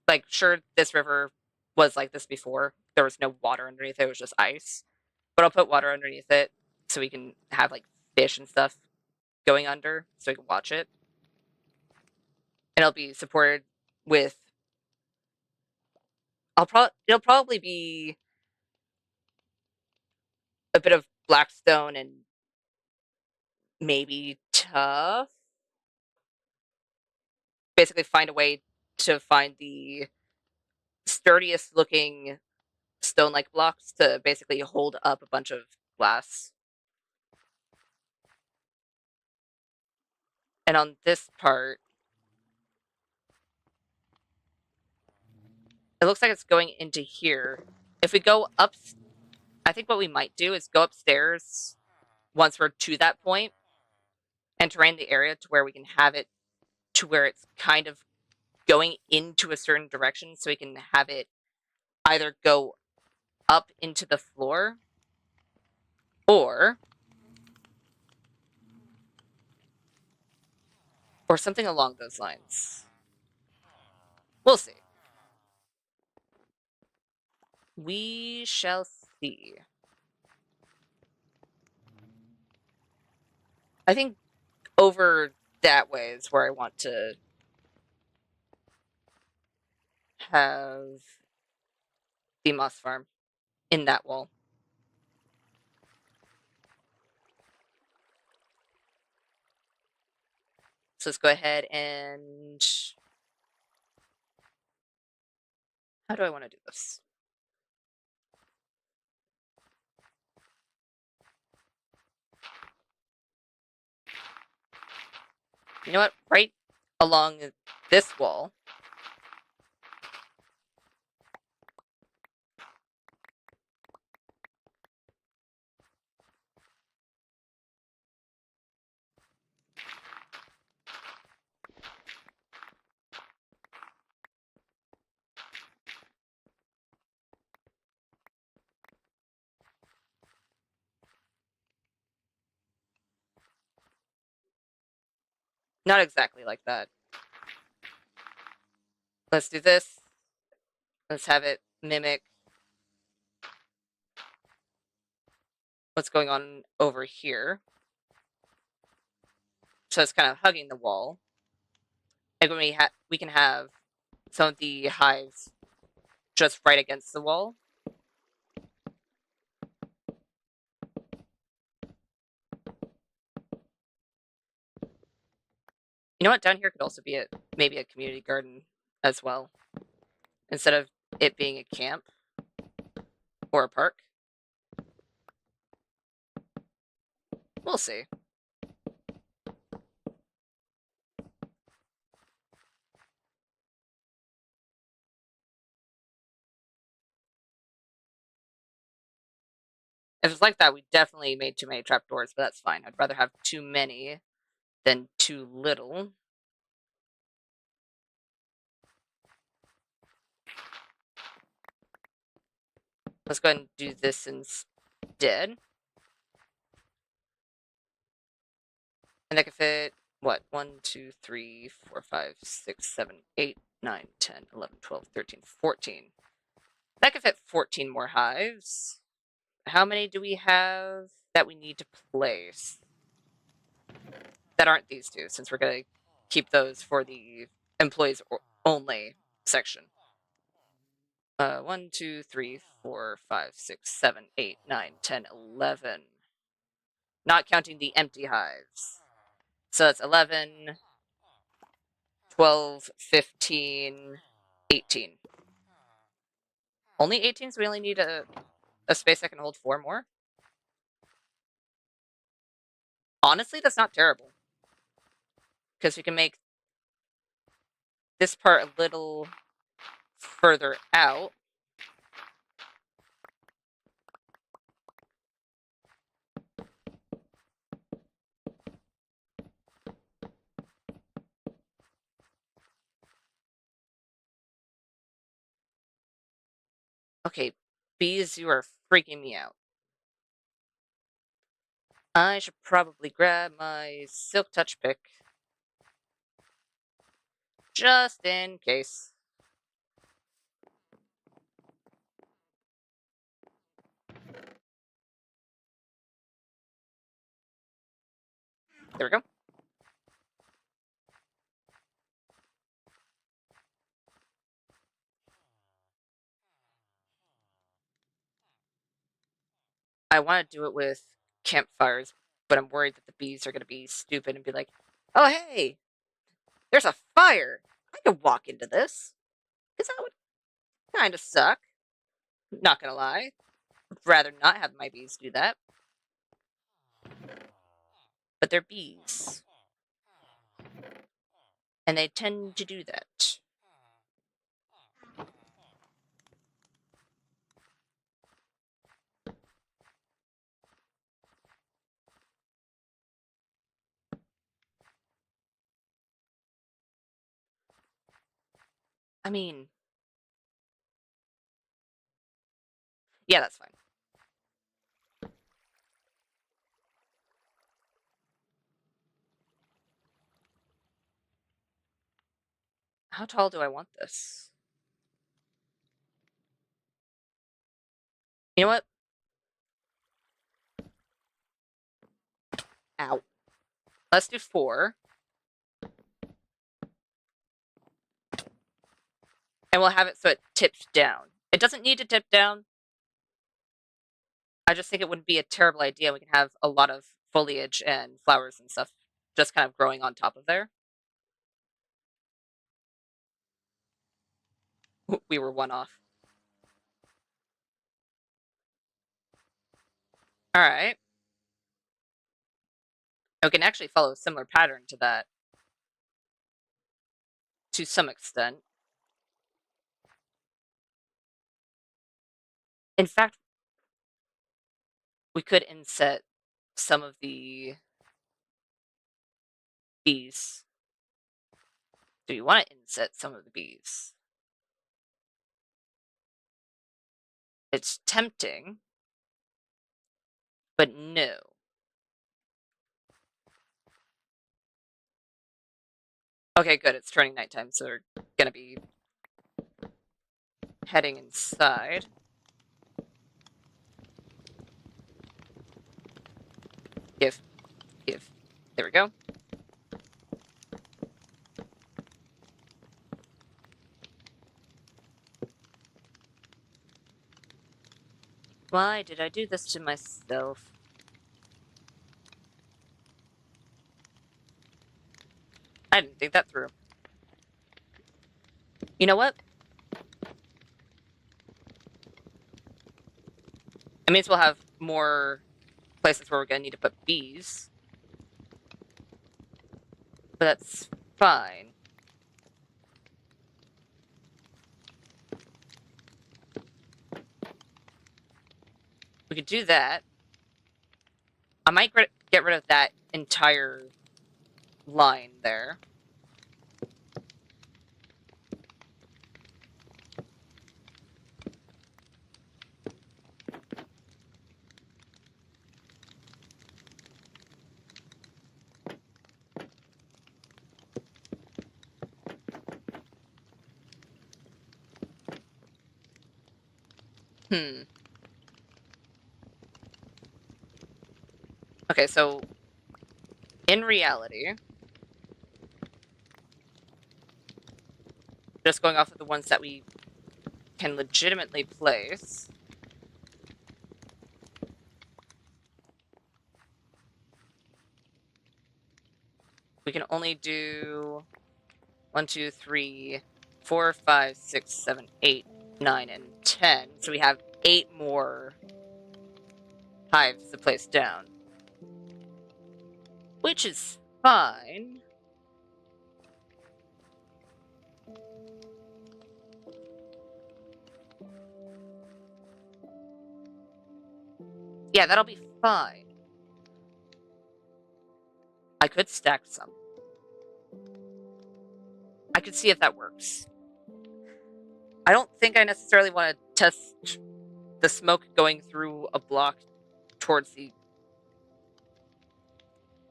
Like, sure, this river was like this before. There was no water underneath it, it was just ice. But I'll put water underneath it so we can have like fish and stuff going under so we can watch it. And it'll be supported with it'll probably be a bit of blackstone and maybe tough. Basically find a way to find the sturdiest looking stone like blocks to basically hold up a bunch of glass. And on this part, it looks like it's going into here. If we go up, I think what we might do is go upstairs once we're to that point and terrain the area to where we can have it to where it's kind of going into a certain direction so we can have it either go up into the floor or something along those lines. We'll see. We shall see. I think over that way is where I want to have the moss farm, in that wall. So let's go ahead and... How do I want to do this? You know what? Right along this wall. Not exactly like that. Let's do this. Let's have it mimic what's going on over here. So it's kind of hugging the wall. And when we can have some of the hives just right against the wall. You know what? Down here could also be maybe a community garden as well, instead of it being a camp or a park. We'll see. If it's like that, we definitely made too many trapdoors, but that's fine. I'd rather have too many than too little. Let's go ahead and do this instead. And that could fit, what? 1, 2, 3, 4, 5, 6, 7, 8, 9, 10, 11, 12, 13, 14. That could fit 14 more hives. How many do we have that we need to place? That aren't these two, since we're going to keep those for the employees only section. 1, 2, 3, 4, 5, 6, 7, 8, 9, 10, 11. Not counting the empty hives. So that's 11, 12, 15, 18. Only 18, so we only need a space that can hold 4 more? Honestly, that's not terrible. Because we can make this part a little further out. Okay, bees, you are freaking me out. I should probably grab my silk touch pick. Just in case. There we go. I want to do it with campfires, but I'm worried that the bees are going to be stupid and be like, oh, hey, there's a fire. I could walk into this. Because that would kind of suck. Not going to lie. I'd rather not have my bees do that. But they're bees. And they tend to do that. I mean, yeah, that's fine. How tall do I want this? You know what? Ow. Let's do 4. And we'll have it so it tips down. It doesn't need to tip down. I just think it wouldn't be a terrible idea. We can have a lot of foliage and flowers and stuff just kind of growing on top of there. We were 1 off. All right. We can actually follow a similar pattern to that to some extent. In fact, we could inset some of the bees. Do you want to inset some of the bees? It's tempting, but no. Okay, good. It's turning nighttime, so we're gonna be heading inside. Give. There we go. Why did I do this to myself? I didn't think that through. You know what? It means we'll have more places where we're gonna need to put bees. But that's fine. We could do that. I might get rid of that entire line there. Okay, so in reality, just going off of the ones that we can legitimately place, we can only do 1, 2, 3, 4, 5, 6, 7, 8, 9, and 10. So we have 8 more hives to place down, which is fine. Yeah, that'll be fine. I could stack some. I could see if that works. I don't think I necessarily want to test the smoke going through a block towards the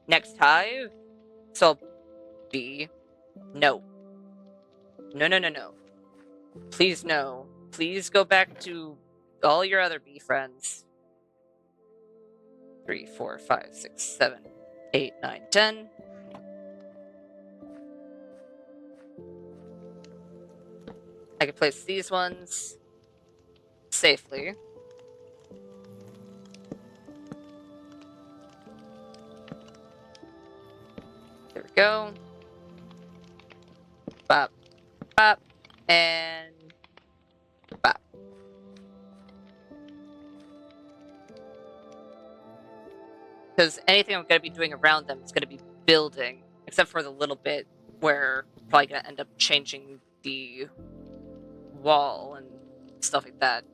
next hive. So I'll be no. No. Please no. Please go back to all your other bee friends. 3, 4, 5, 6, 7, 8, 9, 10. I can place these ones safely. There we go. Bop, bop, and bop. Because anything I'm going to be doing around them is going to be building, except for the little bit where I'm probably going to end up changing the wall and stuff like that.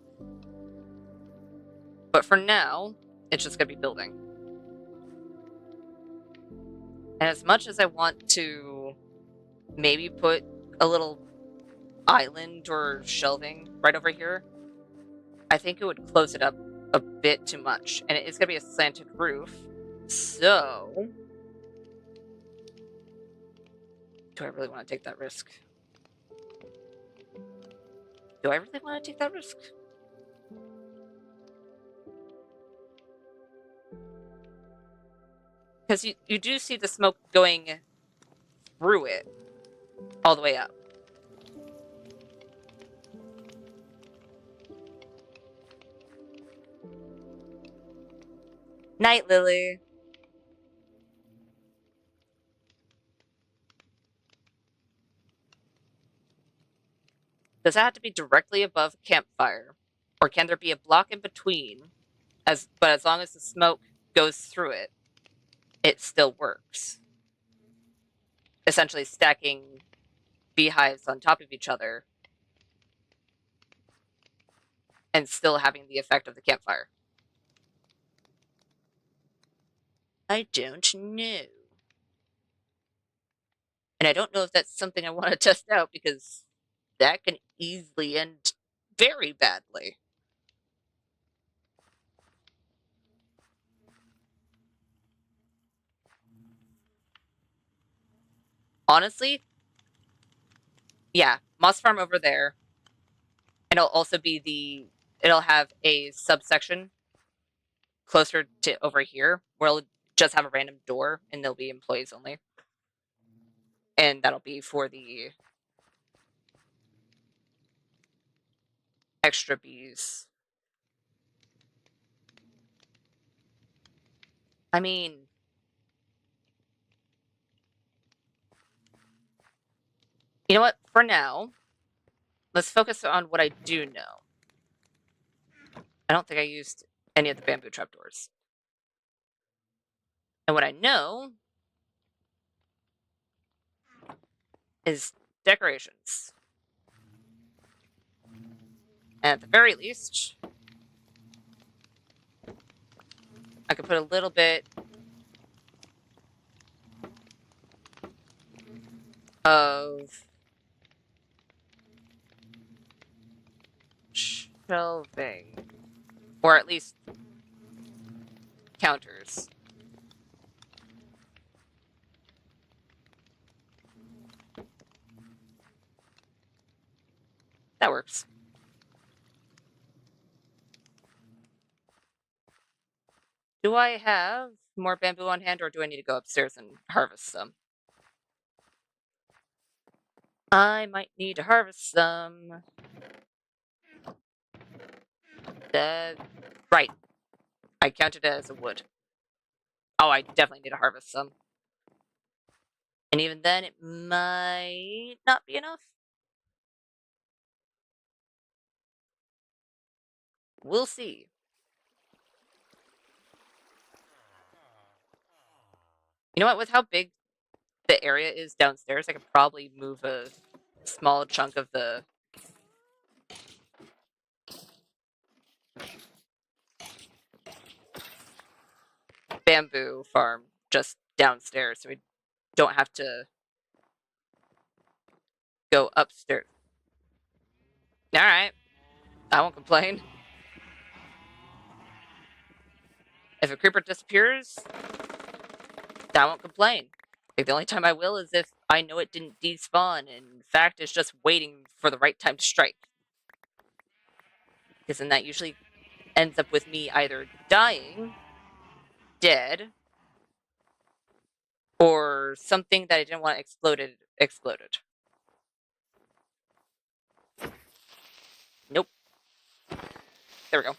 But for now, it's just going to be building. And as much as I want to maybe put a little island or shelving right over here, I think it would close it up a bit too much. And it is going to be a slanted roof. So, do I really want to take that risk? Do I really want to take that risk? Because you do see the smoke going through it all the way up. Night, Lily. Does it have to be directly above a campfire? Or can there be a block in between? But as long as the smoke goes through it, it still works. Essentially stacking beehives on top of each other and still having the effect of the campfire. I don't know. And I don't know if that's something I want to test out because that can easily end very badly. Honestly, yeah, moss farm over there. And it'll also be it'll have a subsection closer to over here where just have a random door, and they'll be employees only. And that'll be for the extra bees. I mean, you know what? For now, let's focus on what I do know. I don't think I used any of the bamboo trapdoors. And what I know is decorations. And at the very least, I could put a little bit of shelving, or at least counters. That works. Do I have more bamboo on hand, or do I need to go upstairs and harvest some? I might need to harvest some. Right. I counted it as a wood. Oh, I definitely need to harvest some. And even then, it might not be enough. We'll see. You know what? With how big the area is downstairs, I could probably move a small chunk of the bamboo farm just downstairs, so we don't have to go upstairs. All right. I won't complain. If a creeper disappears, I won't complain. Like, the only time I will is if I know it didn't despawn, and in fact, it's just waiting for the right time to strike. Because then that usually ends up with me either dying, dead, or something that I didn't want exploded. Nope. There we go.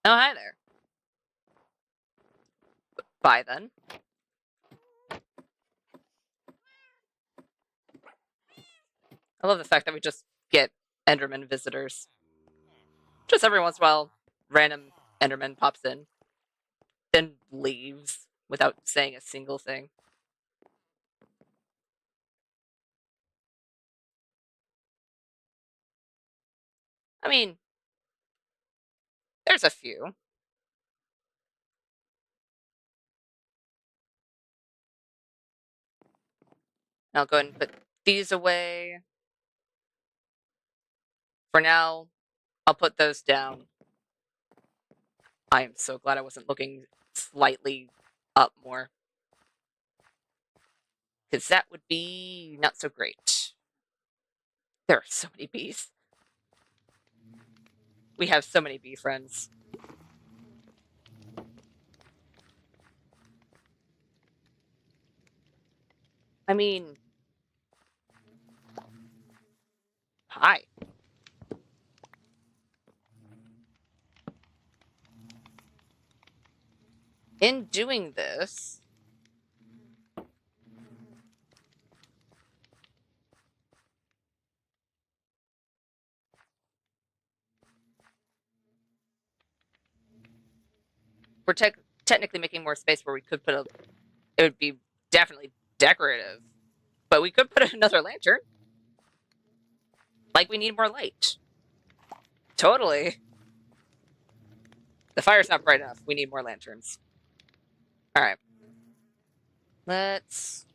Oh, hi there. Bye then. I love the fact that we just get Enderman visitors. Just every once in a while, random Enderman pops in, then leaves without saying a single thing. I mean, there's a few. I'll go ahead and put these away. For now, I'll put those down. I am so glad I wasn't looking slightly up more. Because that would be not so great. There are so many bees. We have so many bee friends. I mean, hi. In doing this, we're technically making more space where we could put it would be definitely decorative, but we could put another lantern. Like, we need more light. Totally. The fire's not bright enough. We need more lanterns. All right. Let's...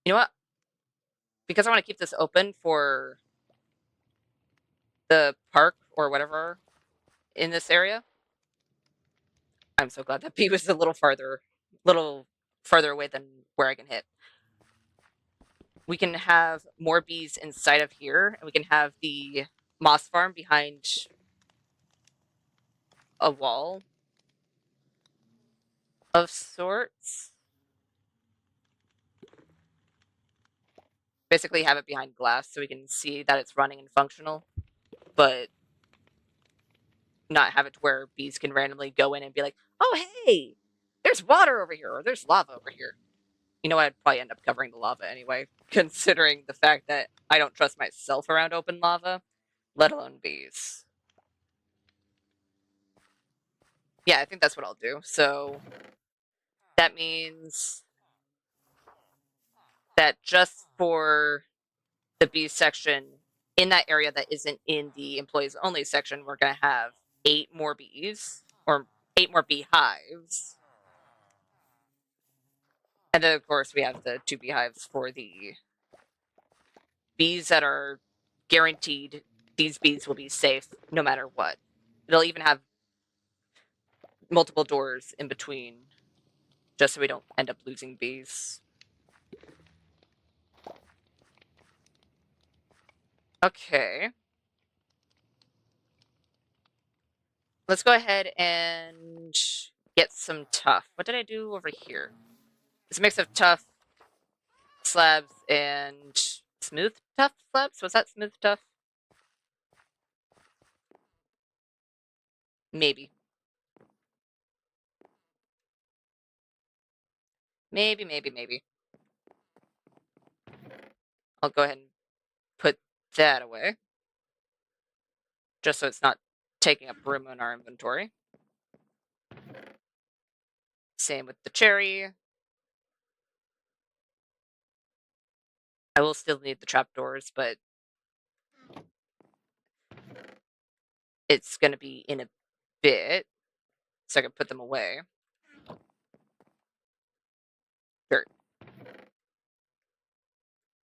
You know what? Because I want to keep this open for the park or whatever, in this area. I'm so glad that bee was a little farther away than where I can hit. We can have more bees inside of here, and we can have the moss farm behind a wall of sorts. Basically have it behind glass so we can see that it's running and functional, but not have it to where bees can randomly go in and be like, oh, hey, there's water over here, or there's lava over here. You know what? I'd probably end up covering the lava anyway, considering the fact that I don't trust myself around open lava, let alone bees. Yeah, I think that's what I'll do. So that means that just for the bees section in that area that isn't in the employees only section, we're going to have 8 more bees, or 8 more beehives. And then, of course, we have the 2 beehives for the bees that are guaranteed. These bees will be safe no matter what. It'll even have multiple doors in between, just so we don't end up losing bees. Okay. Let's go ahead and get some tough. What did I do over here? It's a mix of tough slabs and smooth tough slabs? Was that smooth tough? Maybe. Maybe. I'll go ahead and put that away, just so it's not taking up room in our inventory. Same with the cherry. I will still need the trapdoors, but it's going to be in a bit, so I can put them away. Dirt.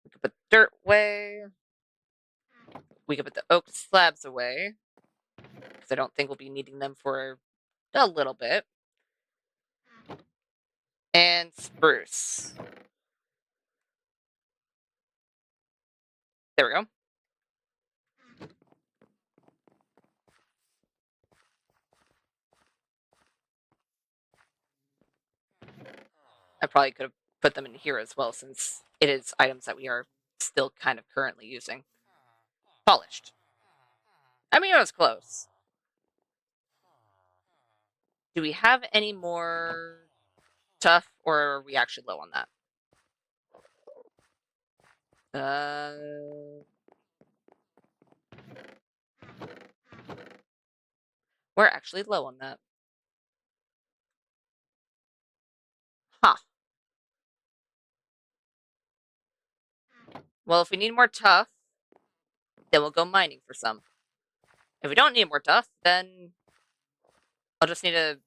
We can put dirt away. We can put the oak slabs away, because I don't think we'll be needing them for a little bit. And spruce. There we go. I probably could have put them in here as well, since it is items that we are still kind of currently using. Polished. I mean, it was close. Do we have any more tough, or are we actually low on that? We're actually low on that. Huh. Well, if we need more tough, then we'll go mining for some. If we don't need more tough, then I'll just need to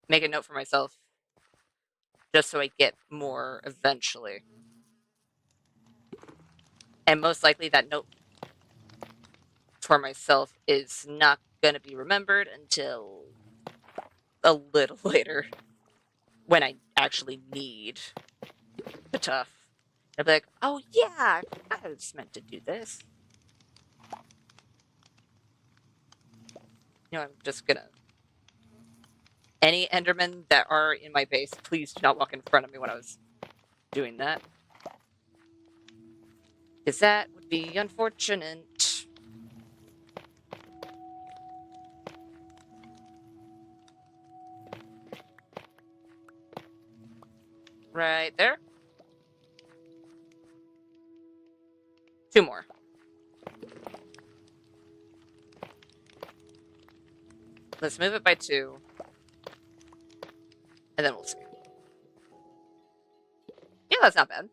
make a note for myself, just so I get more eventually. And most likely that note for myself is not going to be remembered until a little later, when I actually need the tough. I'll be like, oh yeah, I was meant to do this. You know, I'm just gonna... Any Endermen that are in my base, please do not walk in front of me when I was doing that, because that would be unfortunate. Right there. 2 more. Let's move it by 2. And then we'll see. Yeah, that's not bad.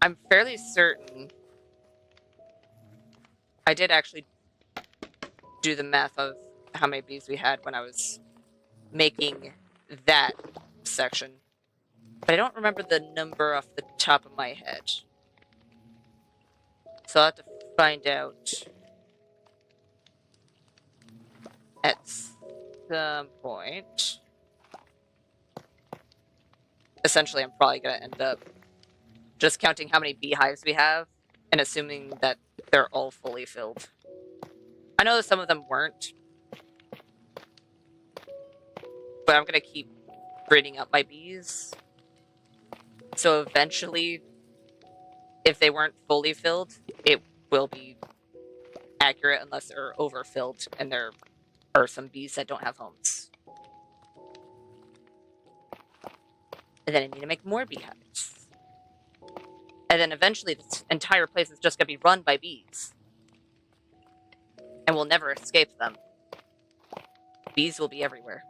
I'm fairly certain I did actually do the math of how many bees we had when I was making that section, but I don't remember the number off the top of my head. So I'll have to find out at some point. Essentially, I'm probably going to end up just counting how many beehives we have and assuming that they're all fully filled. I know some of them weren't, but I'm going to keep breeding up my bees. So eventually, if they weren't fully filled, it will be accurate unless they're overfilled and there are some bees that don't have homes. And then I need to make more beehives. And then eventually this entire place is just going to be run by bees. And we'll never escape them. Bees will be everywhere.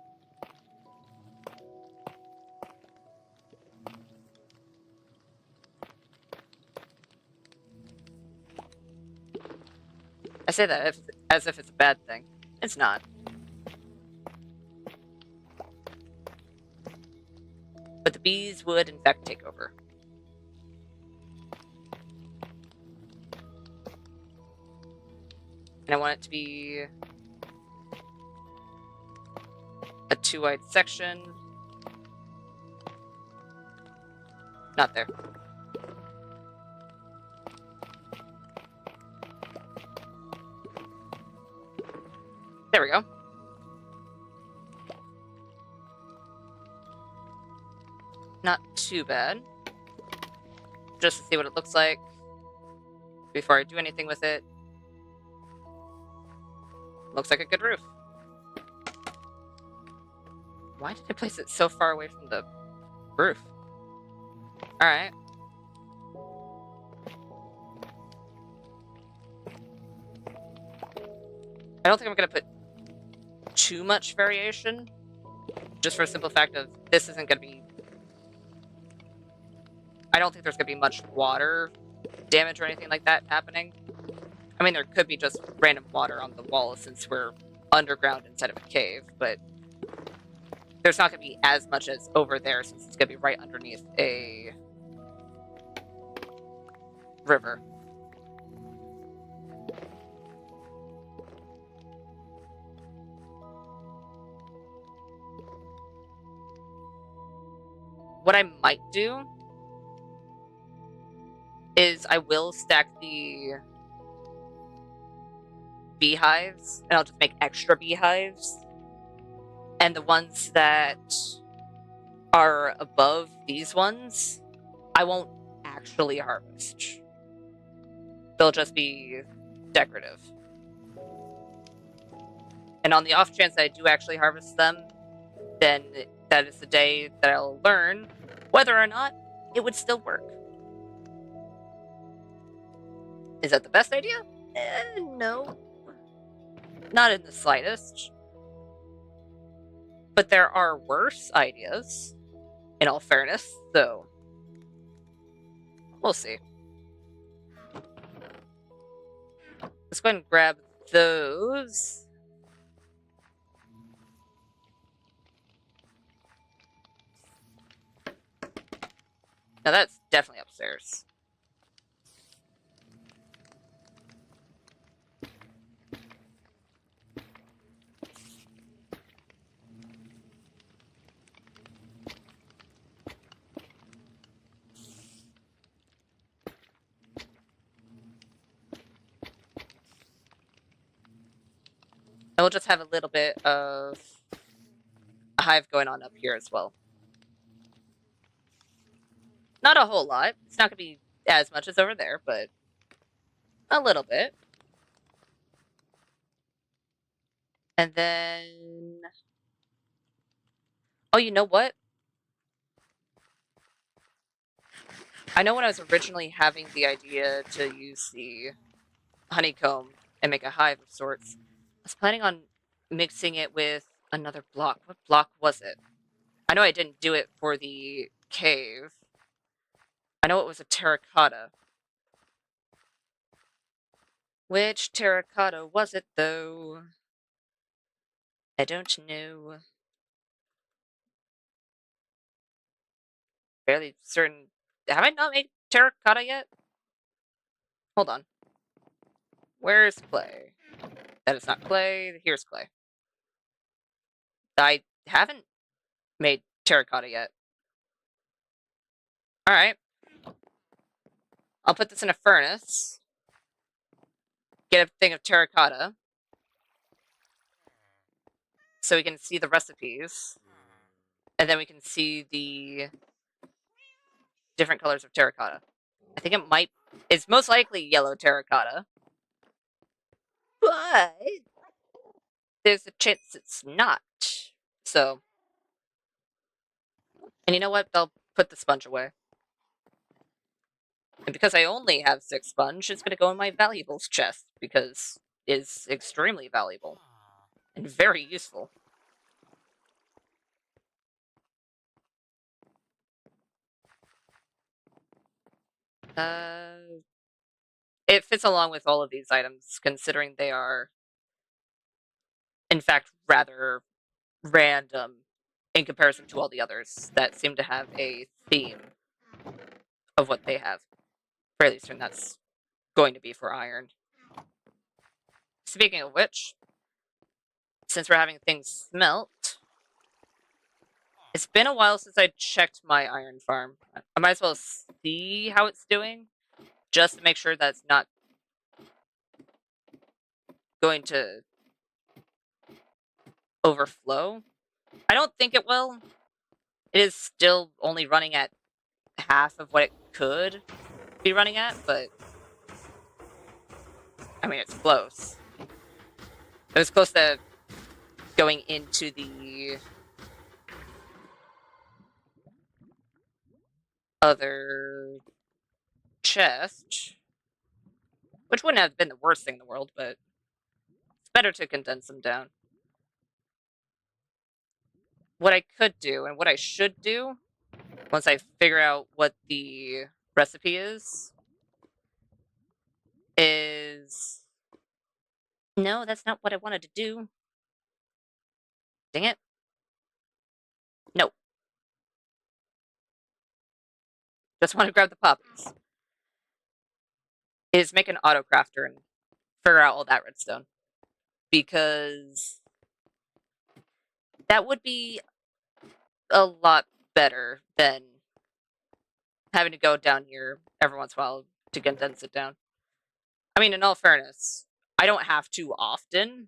I say that as if it's a bad thing. It's not. But the bees would, in fact, take over. And I want it to be a 2-wide section. Not there. There we go. Not too bad. Just to see what it looks like before I do anything with it. Looks like a good roof. Why did I place it so far away from the roof? Alright. I don't think I'm going to put too much variation. Just for a simple fact of this isn't going to be... I don't think there's going to be much water damage or anything like that happening. I mean, there could be just random water on the wall since we're underground instead of a cave, but there's not going to be as much as over there since it's going to be right underneath a river. What I might do is I will stack the beehives, and I'll just make extra beehives. And the ones that are above these ones, I won't actually harvest. They'll just be decorative. And on the off chance that I do actually harvest them, then that is the day that I'll learn whether or not it would still work. Is that the best idea? No. Not in the slightest. But there are worse ideas, in all fairness, so we'll see. Let's go ahead and grab those. Now that's definitely upstairs. And we'll just have a little bit of a hive going on up here as well. Not a whole lot. It's not going to be as much as over there, but a little bit. And then... Oh, you know what? I know when I was originally having the idea to use the honeycomb and make a hive of sorts, I was planning on mixing it with another block. What block was it? I know I didn't do it for the cave. I know it was a terracotta. Which terracotta was it, though? I don't know. Fairly certain. Have I not made terracotta yet? Hold on. Where's clay? That is not clay. Here's clay. I haven't made terracotta yet. Alright. I'll put this in a furnace. Get a thing of terracotta. So we can see the recipes. And then we can see the different colors of terracotta. I think it's most likely yellow terracotta. But there's a chance it's not. So, and you know what? I'll put the sponge away. And because I only have 6 sponge, it's going to go in my valuables chest because it's extremely valuable and very useful. It fits along with all of these items, considering they are, in fact, rather random in comparison to all the others that seem to have a theme of what they have. Fairly soon, that's going to be for iron. Speaking of which, since we're having things smelt, it's been a while since I checked my iron farm. I might as well see how it's doing, just to make sure that it's not going to overflow. I don't think it will. It is still only running at half of what it could be running at, but I mean, it's close. It was close to going into the other chest, which wouldn't have been the worst thing in the world, but it's better to condense them down. What I could do, and what I should do, once I figure out what the recipe is... No, that's not what I wanted to do. Dang it. No. Just want to grab the poppies. Is make an auto crafter and figure out all that redstone. Because that would be a lot better than having to go down here every once in a while to condense it down. I mean, in all fairness, I don't have to often.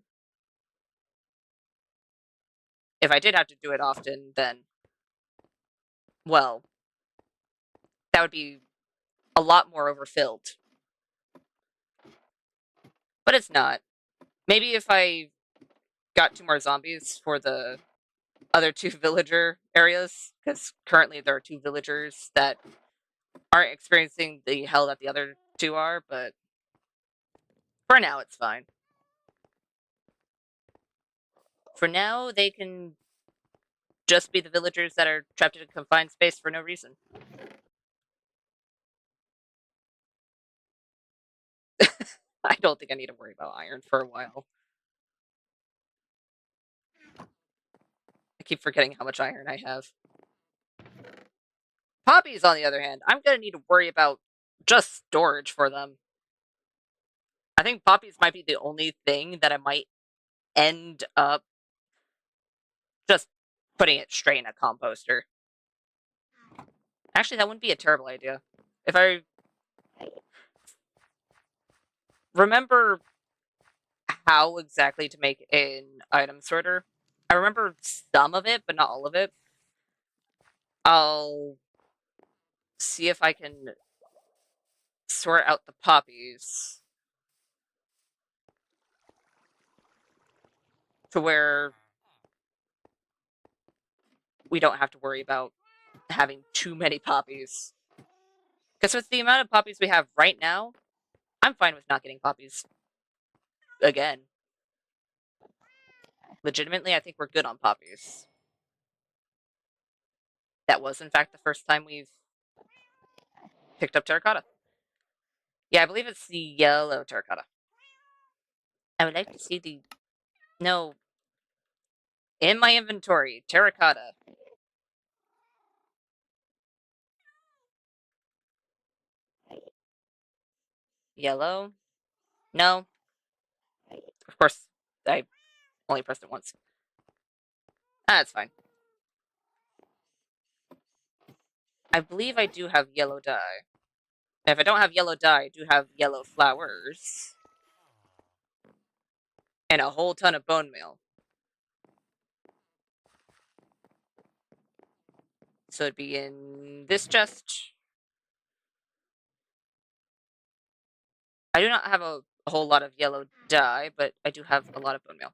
If I did have to do it often, then, well, that would be a lot more overfilled. But it's not. Maybe if I got 2 more zombies for the other 2 villager areas, because currently there are 2 villagers that aren't experiencing the hell that the other 2 are, but for now it's fine. For now, they can just be the villagers that are trapped in a confined space for no reason. I don't think I need to worry about iron for a while. I keep forgetting how much iron I have. Poppies, on the other hand, I'm gonna need to worry about just storage for them. I think poppies might be the only thing that I might end up just putting it straight in a composter. Actually, that wouldn't be a terrible idea. If I remember how exactly to make an item sorter, I remember some of it, but not all of it. I'll see if I can sort out the poppies to where we don't have to worry about having too many poppies. Because with the amount of poppies we have right now, I'm fine with not getting poppies again. Legitimately, I think we're good on poppies. That was, in fact, the first time we've picked up terracotta. Yeah, I believe it's the yellow terracotta. I would like to see the... No. In my inventory, terracotta. Yellow? No. Of course, I only pressed it once. That's fine. I believe I do have yellow dye. And if I don't have yellow dye, I do have yellow flowers. And a whole ton of bone meal. So it'd be in this chest. I do not have a whole lot of yellow dye, but I do have a lot of bone meal.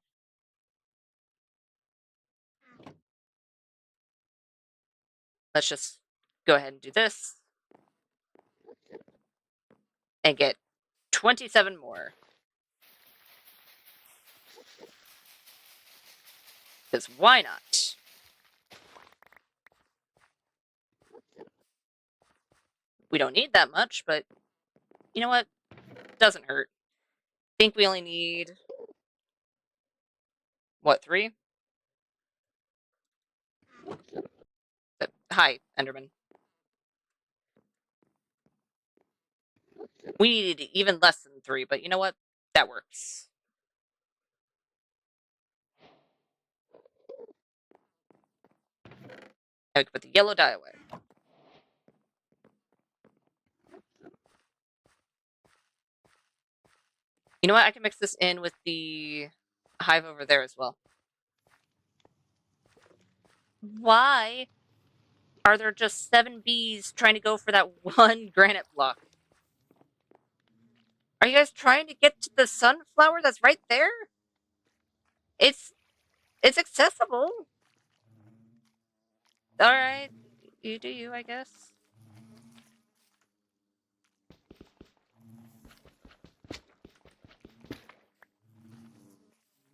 Let's just go ahead and do this. And get 27 more. Because why not? We don't need that much, but you know what? Doesn't hurt. I think we only need... what, 3? Hi, Enderman. We needed even less than 3, but you know what? That works. Now we can put the yellow dye away. You know what? I can mix this in with the hive over there as well. Why are there just 7 bees trying to go for that one granite block? Are you guys trying to get to the sunflower that's right there? It's accessible. Alright. You do you, I guess.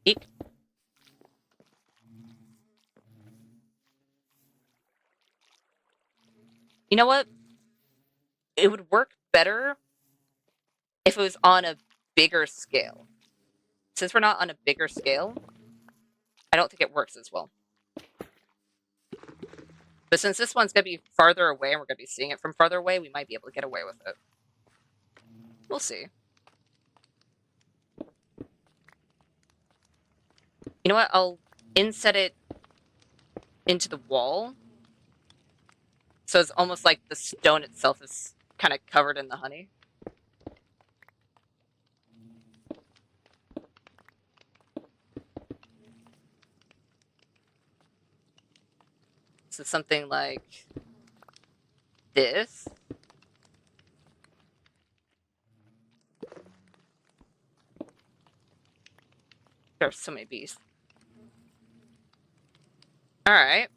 Eek. You know what? It would work better if it was on a bigger scale. Since we're not on a bigger scale, I don't think it works as well. But since this one's going to be farther away and we're going to be seeing it from farther away, we might be able to get away with it. We'll see. You know what? I'll inset it into the wall. So it's almost like the stone itself is kind of covered in the honey. So something like this. There are so many bees. Alright.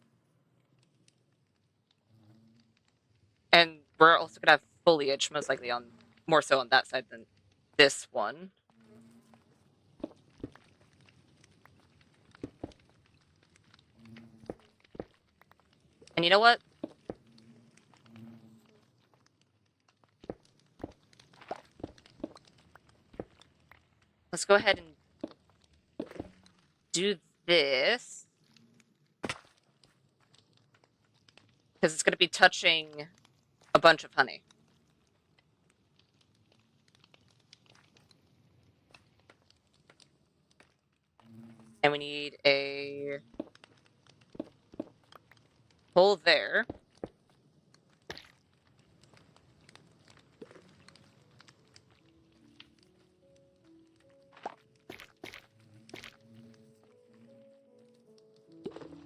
And we're also going to have foliage, most likely on more so on that side than this one. And you know what? Let's go ahead and do this. Because it's going to be touching a bunch of honey. And we need a hole there.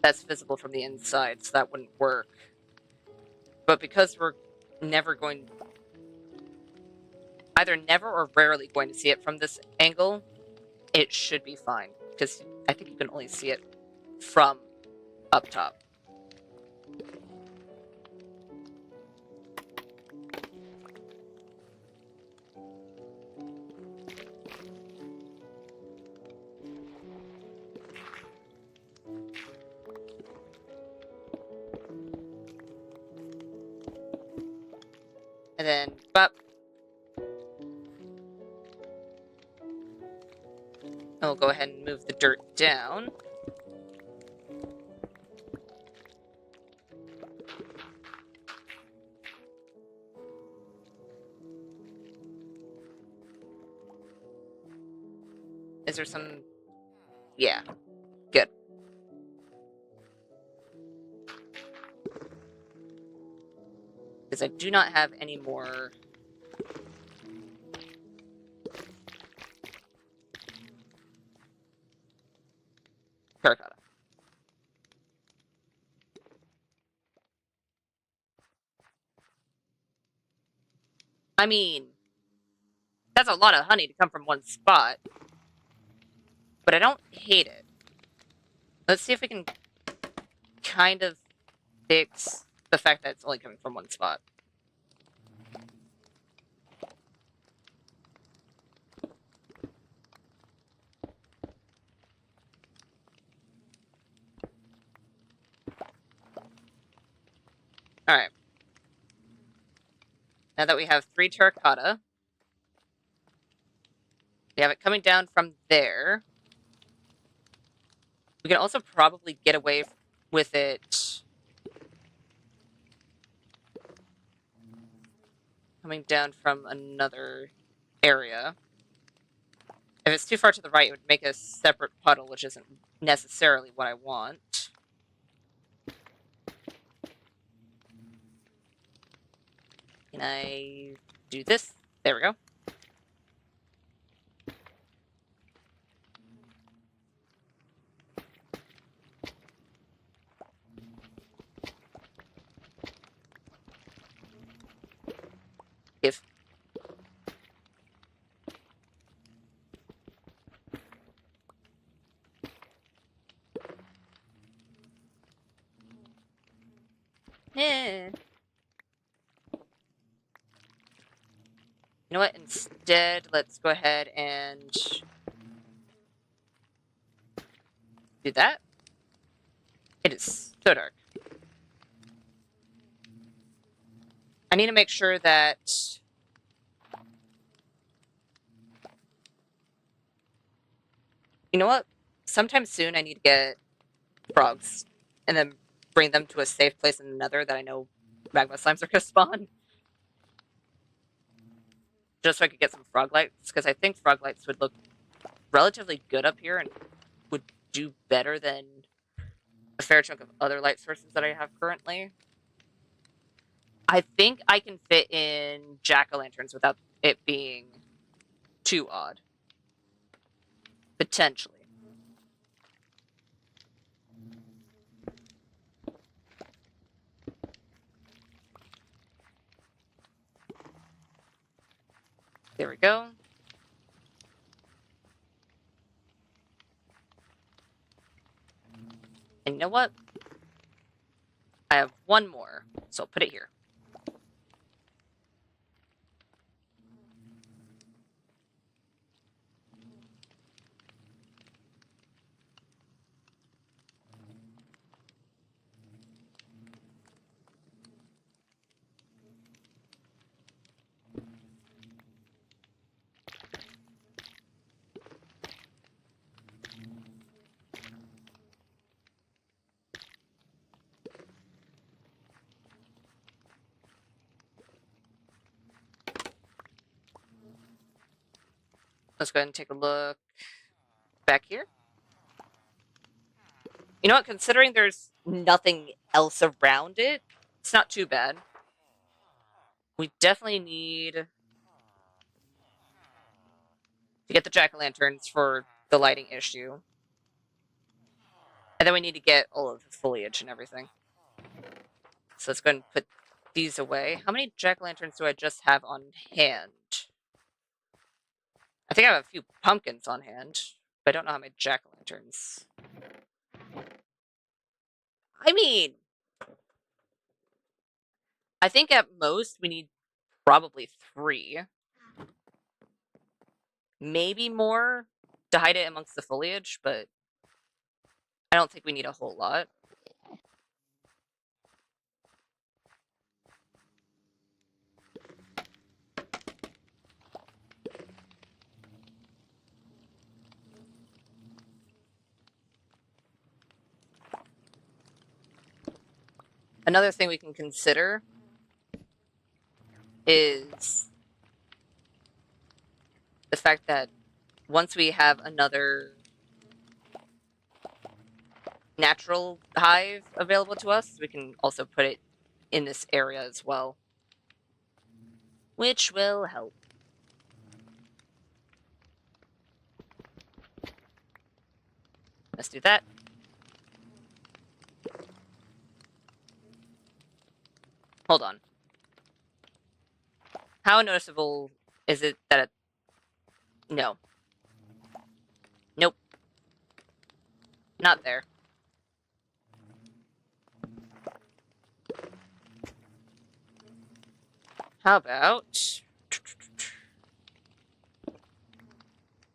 That's visible from the inside, so that wouldn't work. But because we're never going... either never or rarely going to see it from this angle, it should be fine. Because I think you can only see it from up top. And then, bop. And we'll go ahead and move the dirt down. Is there some... Yeah. Good. Because I do not have any more... terracotta. I mean... That's a lot of honey to come from one spot. But I don't hate it. Let's see if we can kind of fix the fact that it's only coming from one spot. Alright. Now that we have 3 terracotta, we have it coming down from there. We can also probably get away with it coming down from another area. If it's too far to the right, it would make a separate puddle, which isn't necessarily what I want. Can I do this? There we go. If you know what? Instead, let's go ahead and do that. It is so dark. I need to make sure that you know what? Sometime soon I need to get frogs and then bring them to a safe place in the Nether that I know magma slimes are going to spawn. Just so I could get some frog lights, because I think frog lights would look relatively good up here and would do better than a fair chunk of other light sources that I have currently. I think I can fit in jack-o'-lanterns without it being too odd. Potentially. There we go. And you know what? I have one more, so I'll put it here. Let's go ahead and take a look back here. You know what? Considering there's nothing else around it, it's not too bad. We definitely need to get the jack-o'-lanterns for the lighting issue. And then we need to get all of the foliage and everything. So let's go ahead and put these away. How many jack-o'-lanterns do I just have on hand? I think I have a few pumpkins on hand, but I don't know how many jack-o'-lanterns. I mean, I think at most we need probably 3. Maybe more to hide it amongst the foliage, but I don't think we need a whole lot. Another thing we can consider is the fact that once we have another natural hive available to us, we can also put it in this area as well, which will help. Let's do that. Hold on. How noticeable is it that it... No. Nope. Not there. How about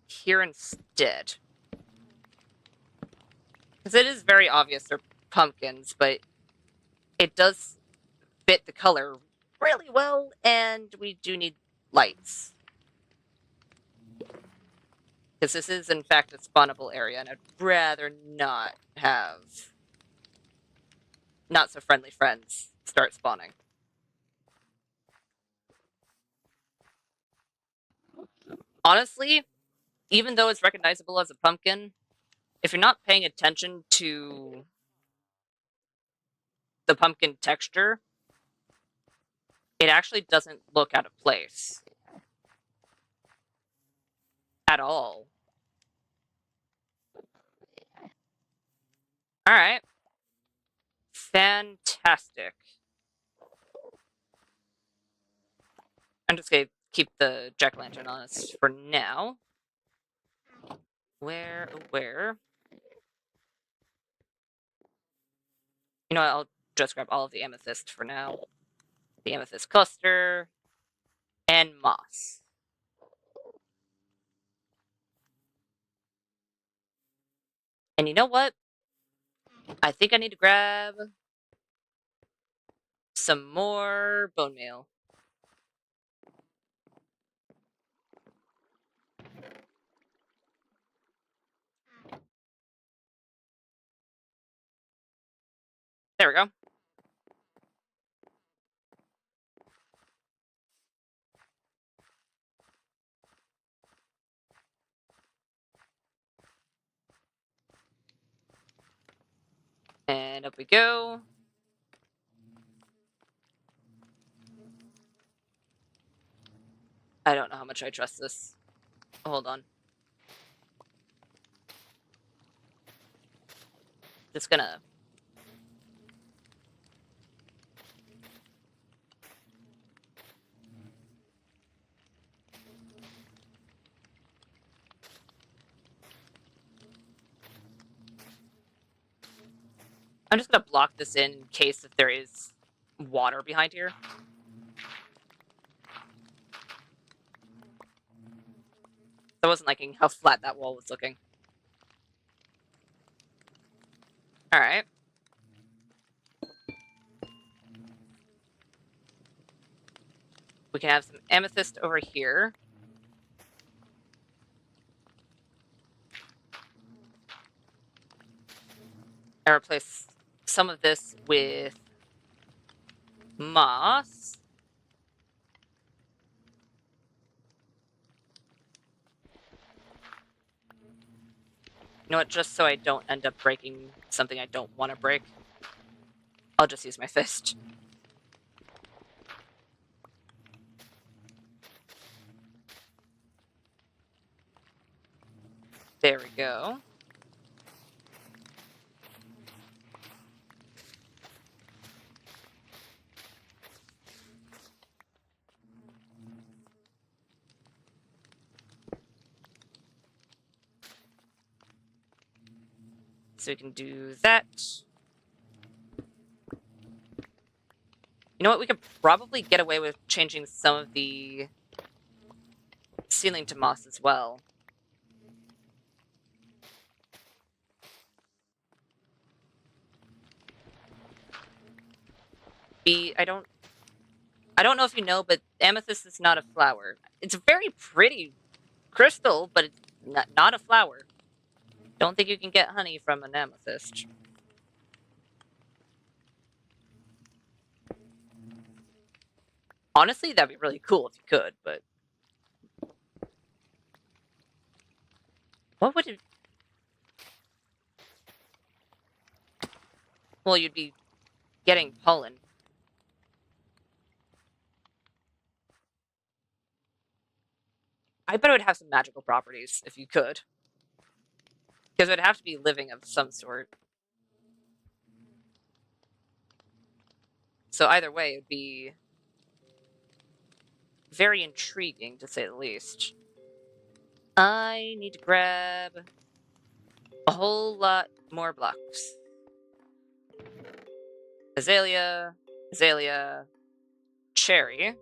here instead? Because it is very obvious they're pumpkins, but it does fit the color really well, and we do need lights. Because this is, in fact, a spawnable area, and I'd rather not have not-so-friendly friends start spawning. Honestly, even though it's recognizable as a pumpkin, if you're not paying attention to the pumpkin texture, it actually doesn't look out of place at all. All right. Fantastic. I'm just going to keep the jack-o'-lantern on us for now. Where? You know what? I'll just grab all of the amethyst for now. The amethyst cluster. And moss. And you know what? I think I need to grab some more bone meal. There we go. And up we go. I don't know how much I trust this. Hold on. Just gonna... I'm just gonna block this in case if there is water behind here. I wasn't liking how flat that wall was looking. Alright. We can have some amethyst over here. And replace some of this with moss. You know what? Just so I don't end up breaking something I don't want to break, I'll just use my fist. There we go. So we can do that. You know what? We could probably get away with changing some of the ceiling to moss as well. I don't know if you know, but amethyst is not a flower. It's a very pretty crystal, but it's not a flower. Don't think you can get honey from an amethyst. Honestly, that'd be really cool if you could, but... What would it... Well, you'd be getting pollen. I bet it would have some magical properties if you could. Because it would have to be living of some sort. So either way, it would be very intriguing, to say the least. I need to grab a whole lot more blocks. Azalea, azalea, cherry.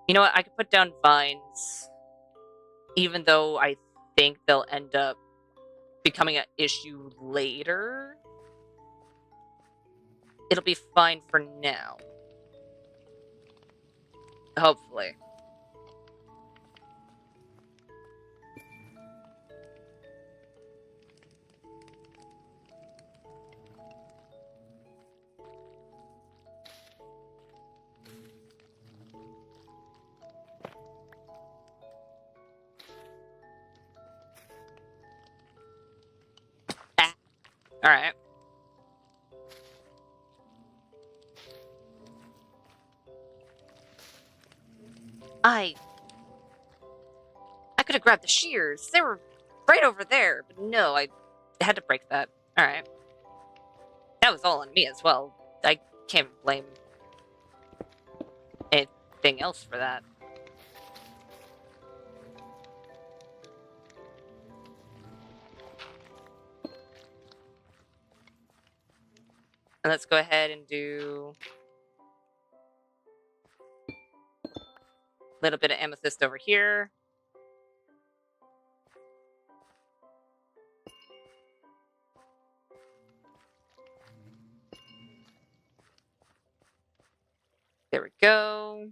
You know what? I could put down vines, even though I think they'll end up becoming an issue later. It'll be fine for now. Hopefully. Ah. Alright. I could have grabbed the shears. They were right over there, but no, I had to break that. Alright. That was all on me as well. I can't blame anything else for that. And let's go ahead and do a little bit of amethyst over here. There we go.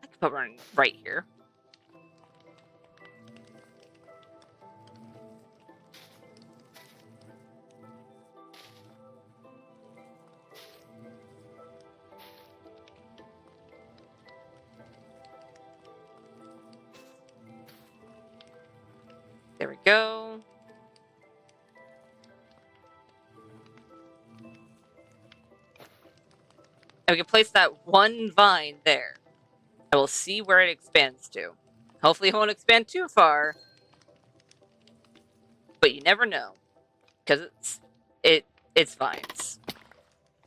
I could put one right here. There we go. And we can place that one vine there. And we'll see where it expands to. Hopefully it won't expand too far. But you never know. Because it's vines.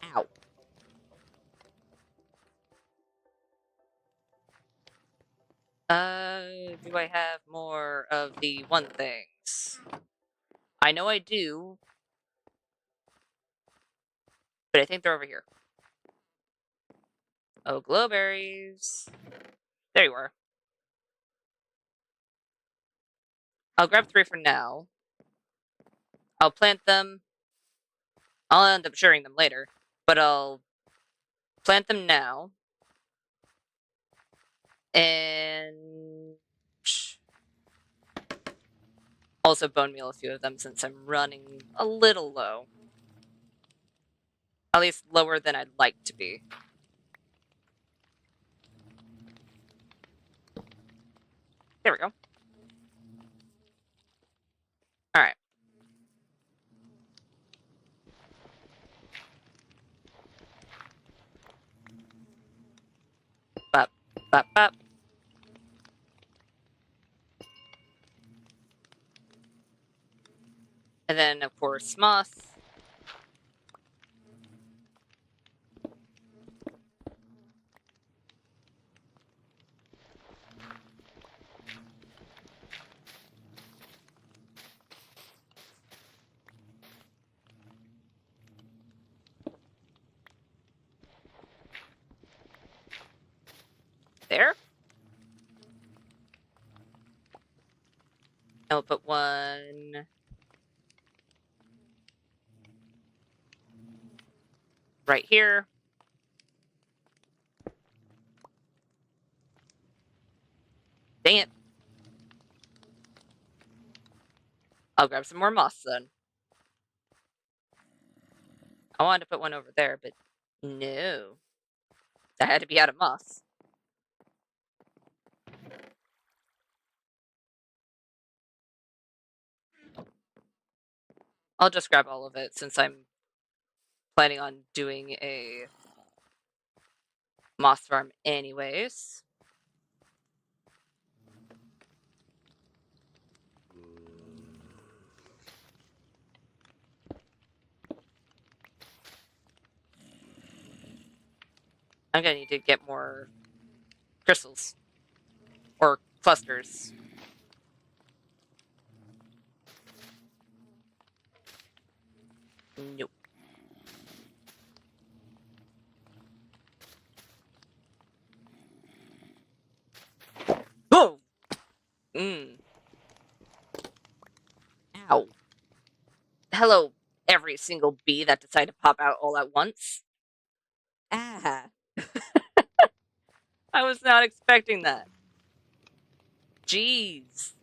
Ow. Do I have more of the one things? I know I do. But I think they're over here. Oh, glowberries. There you are. I'll grab 3 for now. I'll plant them. I'll end up sharing them later. But I'll plant them now. And also bone meal a few of them since I'm running a little low. At least lower than I'd like to be. There we go. Alright. Bop, bop, bop. And then, of course, moss. There. And I'll put one right here. Dang it. I'll grab some more moss then. I wanted to put one over there, but no. That had to be out of moss. I'll just grab all of it since I'm planning on doing a moss farm anyways. I'm gonna need to get more crystals. Or clusters. Nope. Oh! Ow. Hello, every single bee that decided to pop out all at once. Ah. I was not expecting that. Jeez.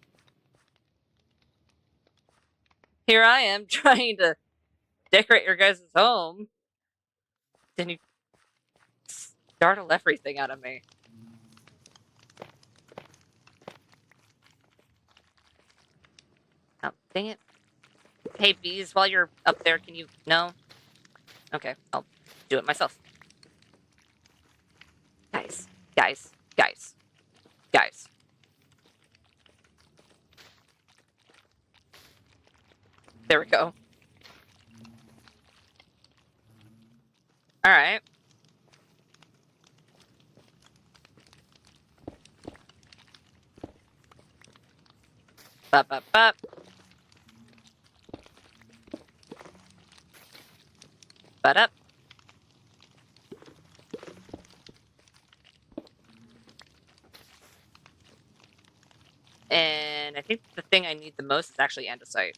Here I am trying to decorate your guys' home. Then you startle everything out of me. Oh, dang it. Hey, bees, while you're up there, can you... No? Okay, I'll do it myself. Guys, guys, guys, guys. There we go. Alright. Bop, bop, bop. Butt up. And I think the thing I need the most is actually andesite.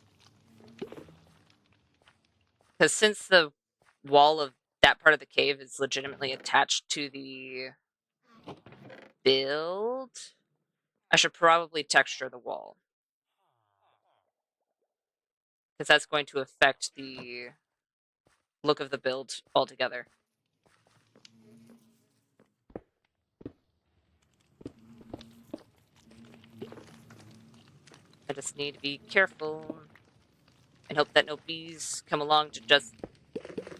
Because since the wall of that part of the cave is legitimately attached to the build, I should probably texture the wall. Because that's going to affect the look of the build altogether. I just need to be careful and hope that no bees come along to just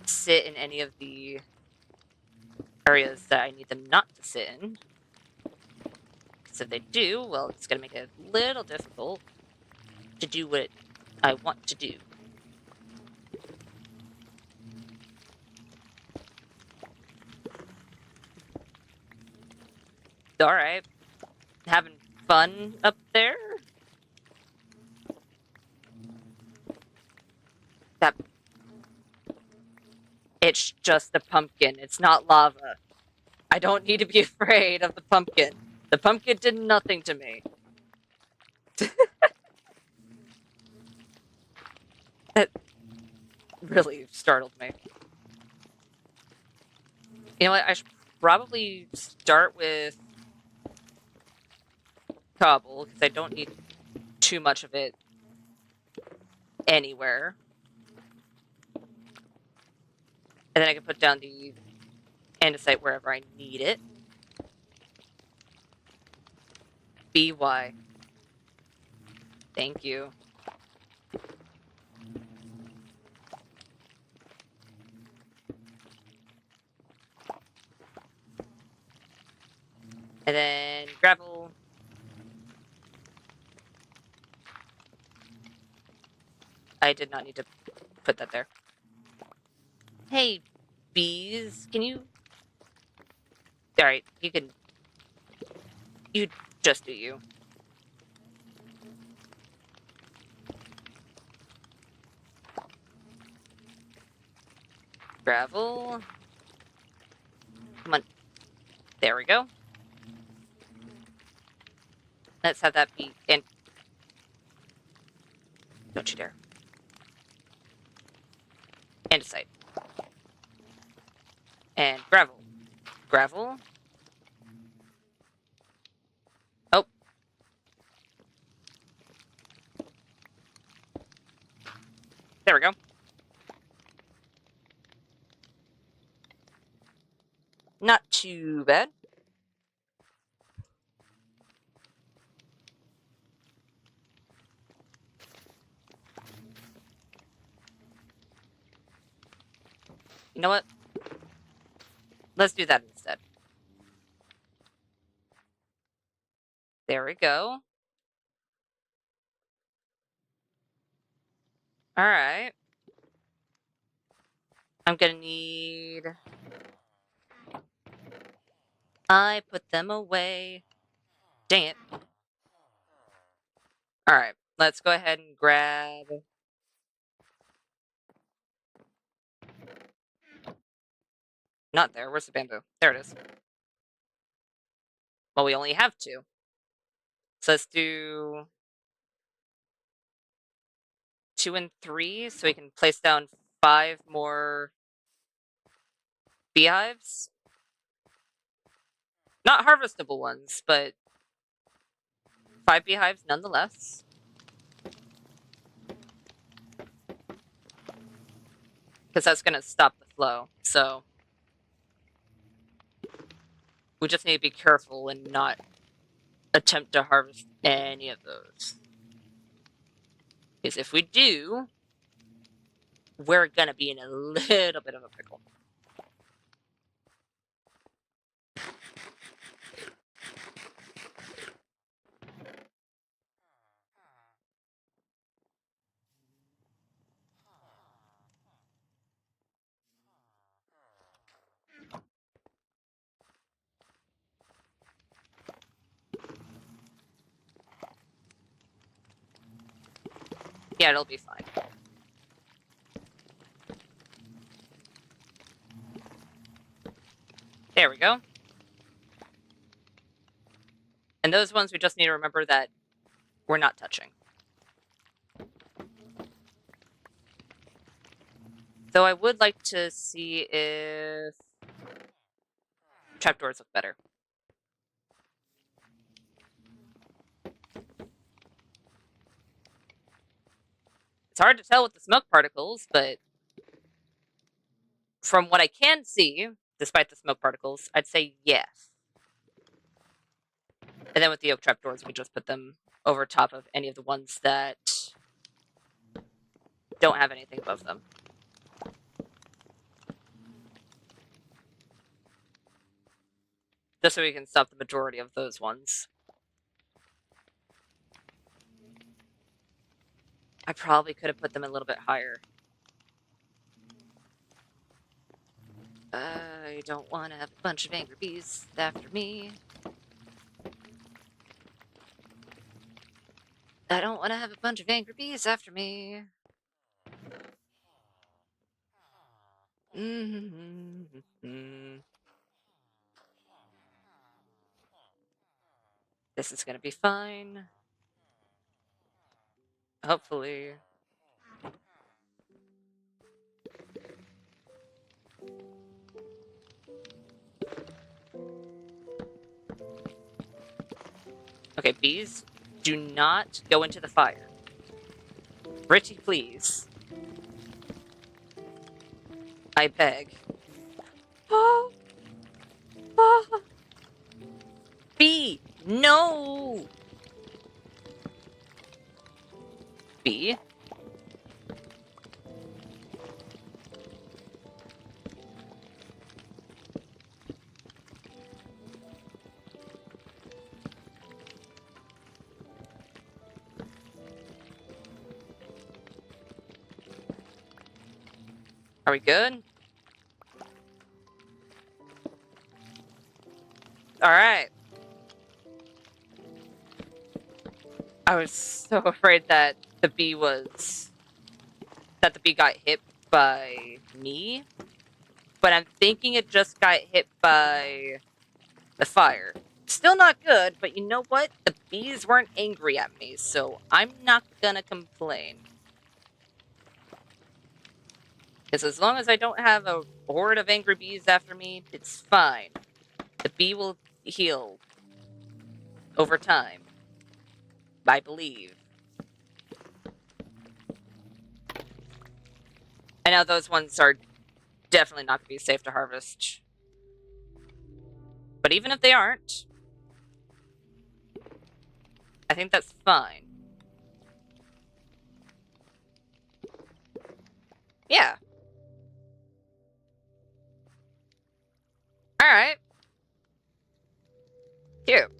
sit in any of the areas that I need them not to sit in. Because if they do, well, it's going to make it a little difficult to do what I want to do. Alright. Having fun up there? That... It's just a pumpkin. It's not lava. I don't need to be afraid of the pumpkin. The pumpkin did nothing to me. That really startled me. You know what? I should probably start with cobble, because I don't need too much of it anywhere. And then I can put down the andesite wherever I need it. BY. Thank you. And then gravel. I did not need to put that there. Hey, bees, can you... Alright, you can... You just do you. Gravel. Come on. There we go. Let's have that be... And Don't you dare. Andesite. And gravel. Gravel. Oh. There we go. Not too bad. You know what? Let's do that instead. There we go. Alright. I'm gonna need... I put them away. Dang it. Alright, let's go ahead and grab... Not there. Where's the bamboo? There it is. Well, we only have 2. So let's do 2 and 3, so we can place down 5 more beehives. Not harvestable ones, but 5 beehives nonetheless. Because that's going to stop the flow, so... We just need to be careful and not attempt to harvest any of those. Because if we do, we're gonna be in a little bit of a pickle. Yeah, it'll be fine. There we go. And those ones we just need to remember that we're not touching. Though I would like to see if trapdoors look better. It's hard to tell with the smoke particles, but from what I can see, despite the smoke particles, I'd say yes. And then with the oak trapdoors, we just put them over top of any of the ones that don't have anything above them. Just so we can stop the majority of those ones. I probably could have put them a little bit higher. I don't want to have a bunch of angry bees after me. I don't want to have a bunch of angry bees after me. This is gonna be fine. Hopefully. Okay, bees, do not go into the fire. Pretty please. I beg. Oh. Oh. Bee! No! Bee? Are we good? Alright. I was so afraid that the bee got hit by me. But I'm thinking it just got hit by the fire. Still not good, but you know what? The bees weren't angry at me, so I'm not gonna complain. Because as long as I don't have a horde of angry bees after me, it's fine. The bee will heal over time, I believe. I know those ones are definitely not going to be safe to harvest. But even if they aren't, I think that's fine. Yeah. Alright. Cute.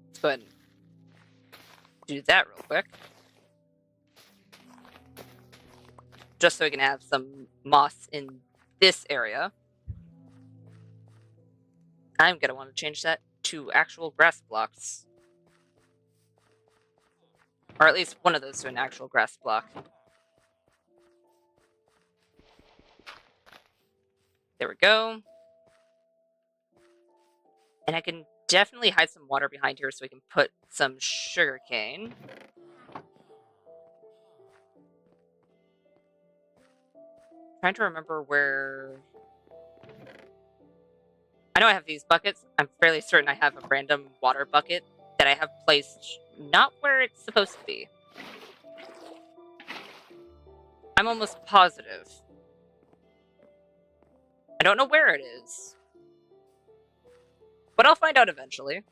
Let's go ahead and do that real quick. Just so we can have some moss in this area. I'm going to want to change that to actual grass blocks. Or at least one of those to an actual grass block. There we go. And I can definitely hide some water behind here so we can put some sugarcane. Trying to remember where... I know I have these buckets. I'm fairly certain I have a random water bucket that I have placed not where it's supposed to be. I'm almost positive. I don't know where it is. But I'll find out eventually.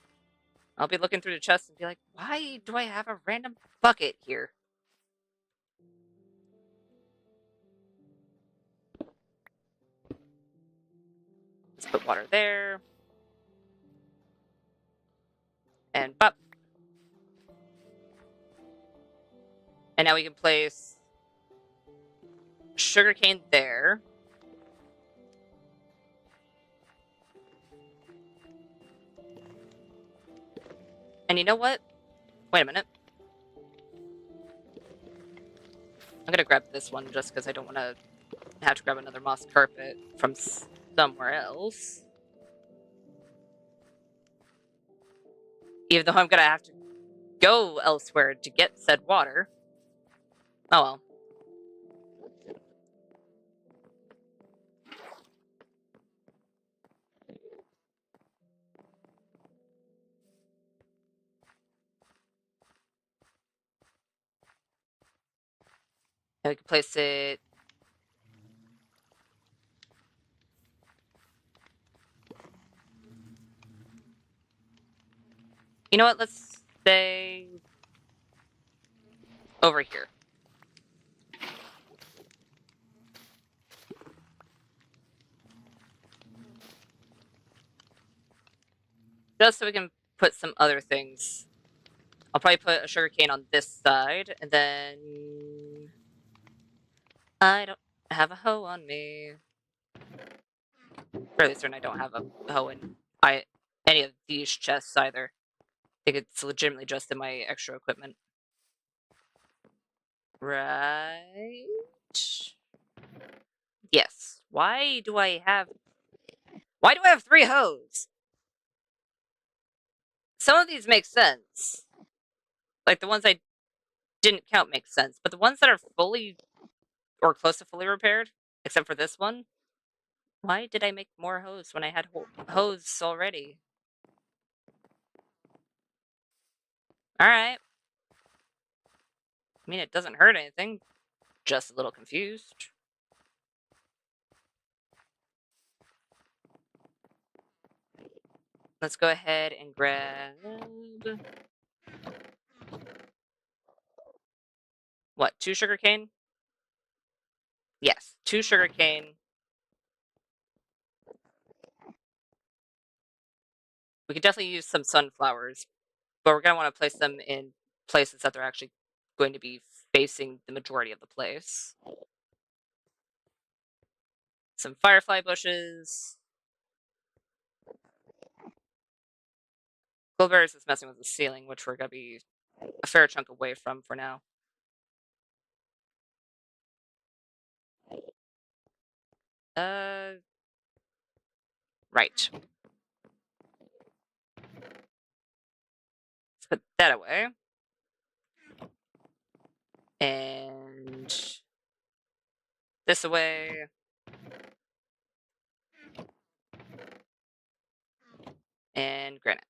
I'll be looking through the chest and be like, why do I have a random bucket here? Let's put water there. And bop. And now we can place sugarcane there. And you know what? Wait a minute. I'm gonna grab this one just because I don't want to have to grab another moss carpet from somewhere else. Even though I'm gonna have to go elsewhere to get said water. Oh well. And we can place it... You know what? Let's say... over here. Just so we can put some other things. I'll probably put a sugarcane on this side, and then... I don't have a hoe on me. Fairly certain I don't have a hoe in any of these chests either. I think it's legitimately just in my extra equipment. Right? Yes. Why do I have 3 hoes? Some of these make sense. Like the ones I didn't count make sense, but the ones that are fully or close to fully repaired, except for this one, why did I make more hoes when I had hoes already? Alright. I mean, it doesn't hurt anything. Just a little confused. Let's go ahead and grab... What, 2 sugarcane? Yes, 2 sugarcane. We could definitely use some sunflowers, but we're going to want to place them in places that they're actually going to be facing the majority of the place. Some firefly bushes. Blueberries is messing with the ceiling, which we're going to be a fair chunk away from for now. Right. Let's put that away. And this away. And granite.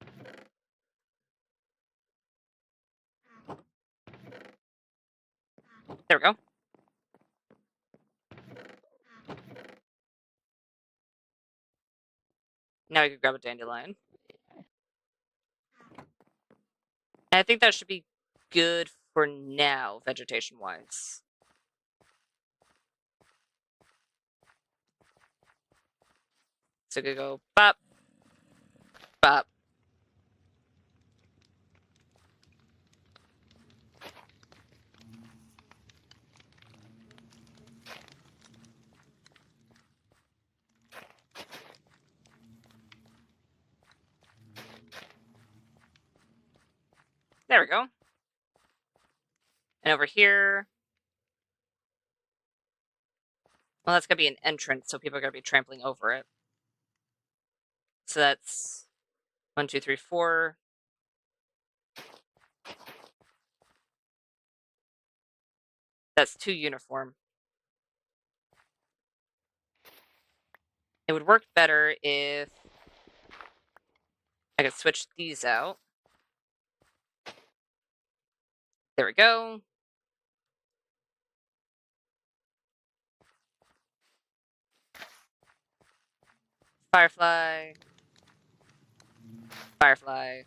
There we go. Now we can grab a dandelion. And I think that should be good for now, vegetation-wise. So we could go bop, bop. There we go. And over here, well, that's going to be an entrance, so people are going to be trampling over it. So that's 1, 2, 3, 4. That's 2 uniform. It would work better if I could switch these out. There we go. Firefly. Firefly.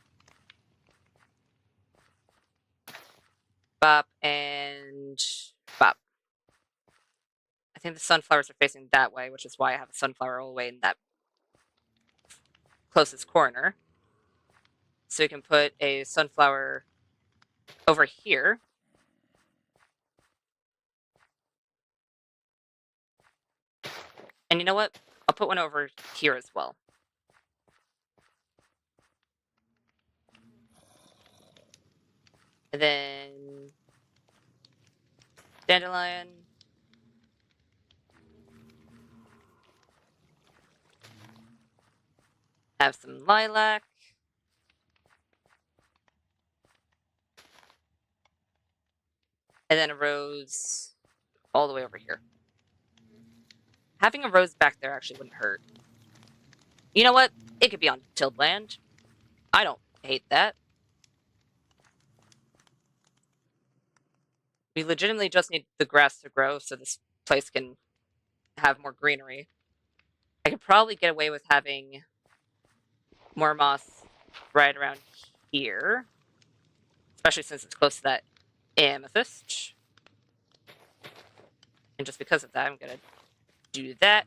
Bop and bop. I think the sunflowers are facing that way, which is why I have a sunflower all the way in that closest corner. So we can put a sunflower over here. And you know what? I'll put one over here as well. And then dandelion. Have some lilac. And then a rose all the way over here. Having a rose back there actually wouldn't hurt. You know what? It could be on tilled land. I don't hate that. We legitimately just need the grass to grow so this place can have more greenery. I could probably get away with having more moss right around here. Especially since it's close to that amethyst. And just because of that, I'm going to do that.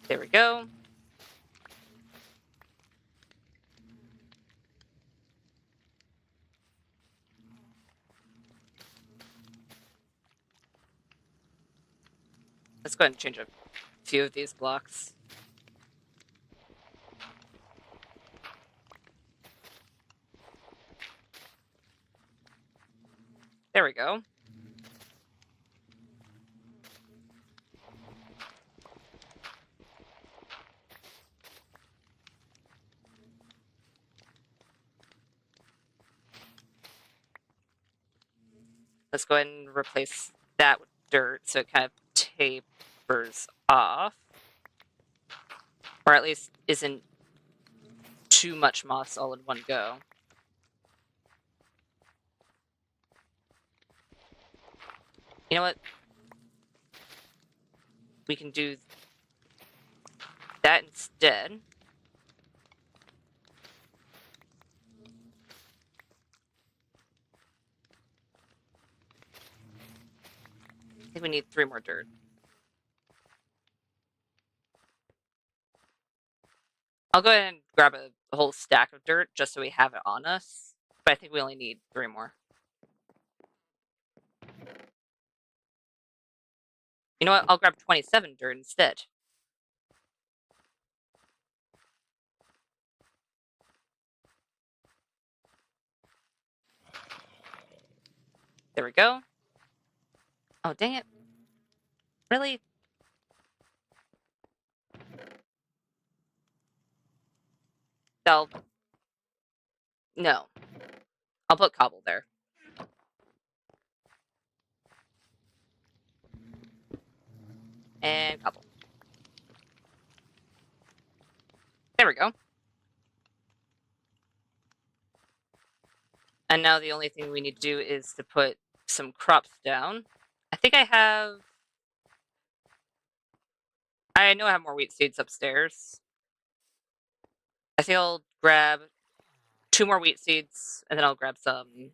There we go. Let's go ahead and change a few of these blocks. There we go. Let's go ahead and replace that with dirt so it kind of tapers off. Or at least isn't too much moss all in one go. You know what? We can do that instead. I think we need 3 more dirt. I'll go ahead and grab a whole stack of dirt just so we have it on us. But I think we only need 3 more. You know what? I'll grab 27 dirt instead. There we go. Oh, dang it. Really? No. I'll put cobble there. And cobble. There we go. And now the only thing we need to do is to put some crops down. I think I know I have more wheat seeds upstairs. I think I'll grab 2 more wheat seeds, and then I'll grab some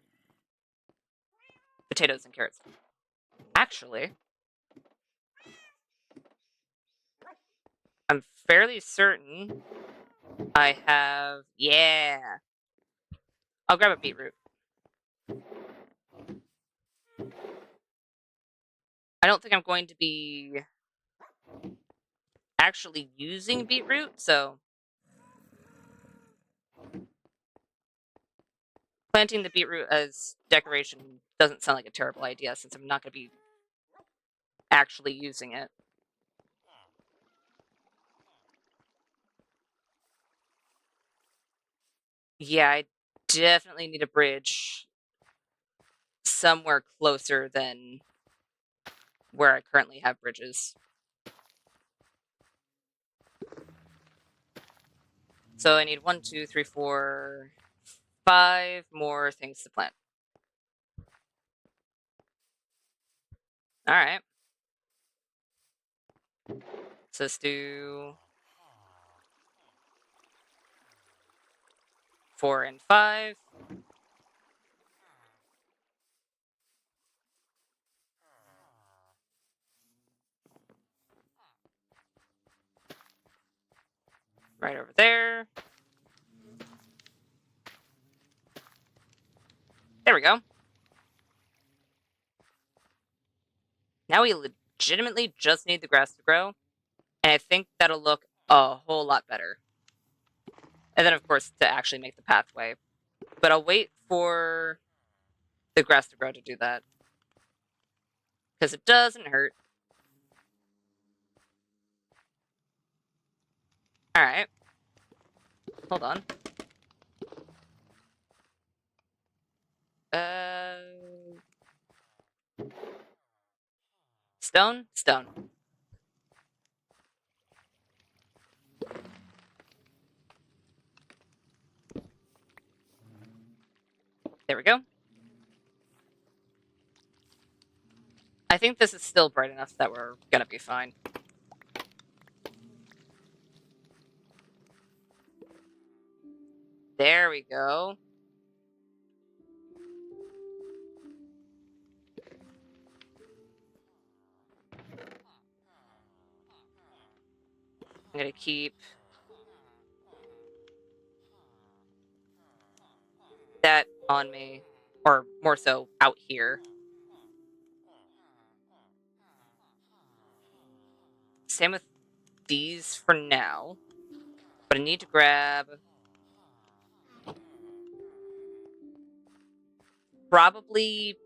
potatoes and carrots. Actually, I'm fairly certain I have... Yeah! I'll grab a beetroot. I don't think I'm going to be actually using beetroot, so... Planting the beetroot as decoration doesn't sound like a terrible idea, since I'm not going to be actually using it. Yeah, I definitely need a bridge somewhere closer than where I currently have bridges. So I need 1, 2, 3, 4, 5 more things to plant. Alright. So let's do 4 and 5. Right over there. There we go. Now we legitimately just need the grass to grow, and I think that'll look a whole lot better. And then, of course, to actually make the pathway. But I'll wait for the grass to grow to do that, because it doesn't hurt. Alright. Hold on. Stone? Stone. There we go. I think this is still bright enough that we're gonna be fine. There we go. I'm gonna keep that on me, or more so out here. Same with these for now, but I need to grab probably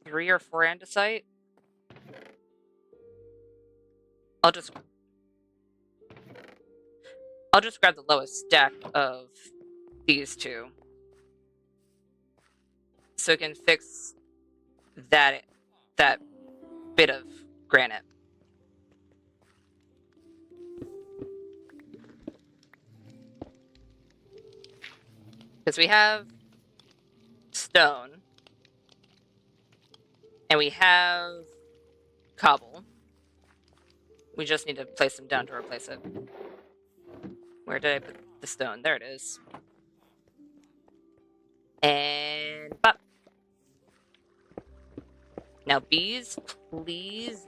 3 or 4 andesite. I'll just grab the lowest stack of these 2, so it can fix that bit of granite. Because we have stone, and we have cobble. We just need to place them down to replace it. Where did I put the stone? There it is. And pop. Now, bees, please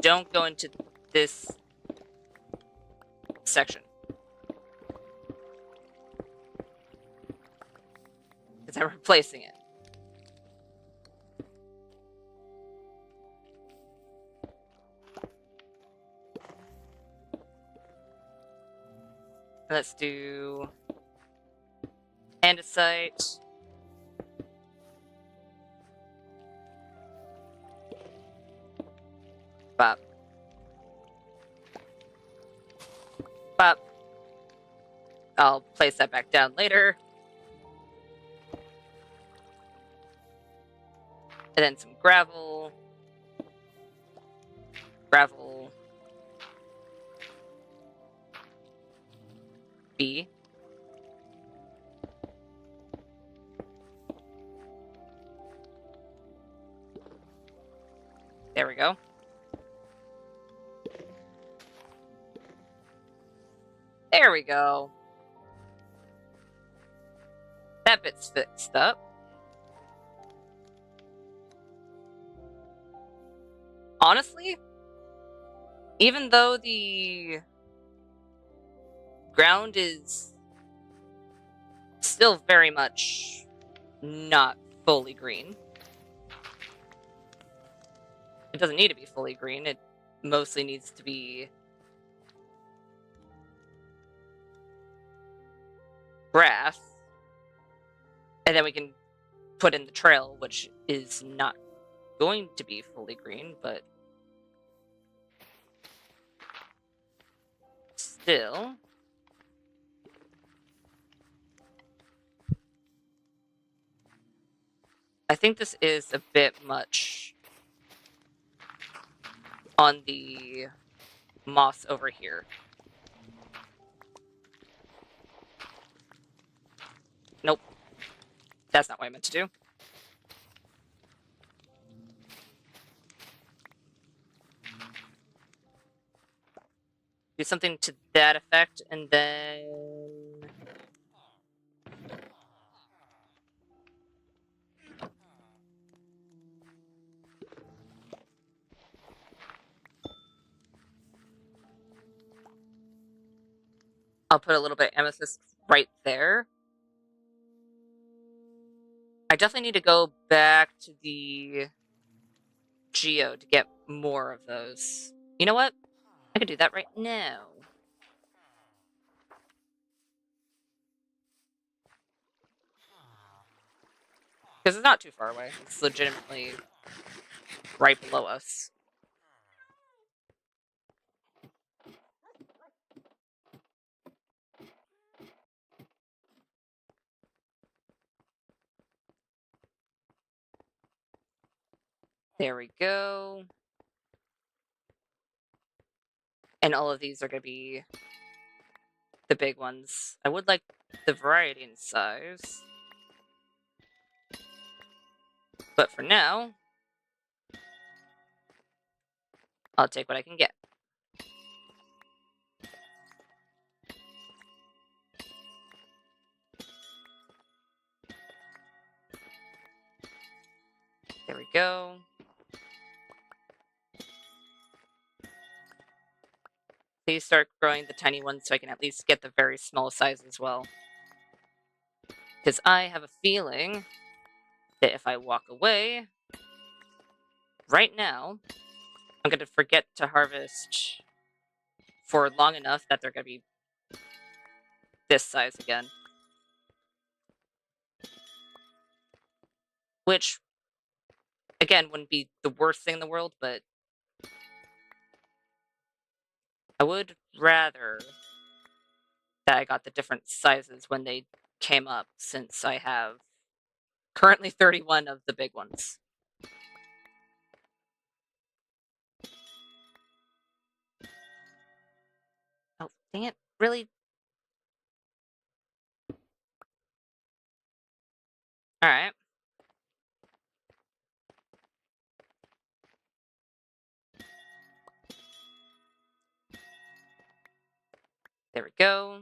don't go into this section. Because I'm replacing it. Let's do andesite. Bop. But I'll place that back down later. And then some gravel. Gravel. B. There we go. There we go. That bit's fixed up. Honestly, even though the ground is still very much not fully green, it doesn't need to be fully green. It mostly needs to be grass. And then we can put in the trail, which is not going to be fully green, but still. I think this is a bit much on the moss over here. Nope. That's not what I meant to do. Do something to that effect, and then... I'll put a little bit of amethyst right there. I definitely need to go back to the geo to get more of those. You know what? I could do that right now. Because it's not too far away. It's legitimately right below us. There we go. And all of these are going to be the big ones. I would like the variety in size. But for now, I'll take what I can get. There we go. Please start growing the tiny ones so I can at least get the very small size as well. Because I have a feeling that if I walk away right now, I'm going to forget to harvest for long enough that they're going to be this size again. Which, again, wouldn't be the worst thing in the world, but I would rather that I got the different sizes when they came up, since I have currently 31 of the big ones. Oh, dang it. Really? Alright. There we go.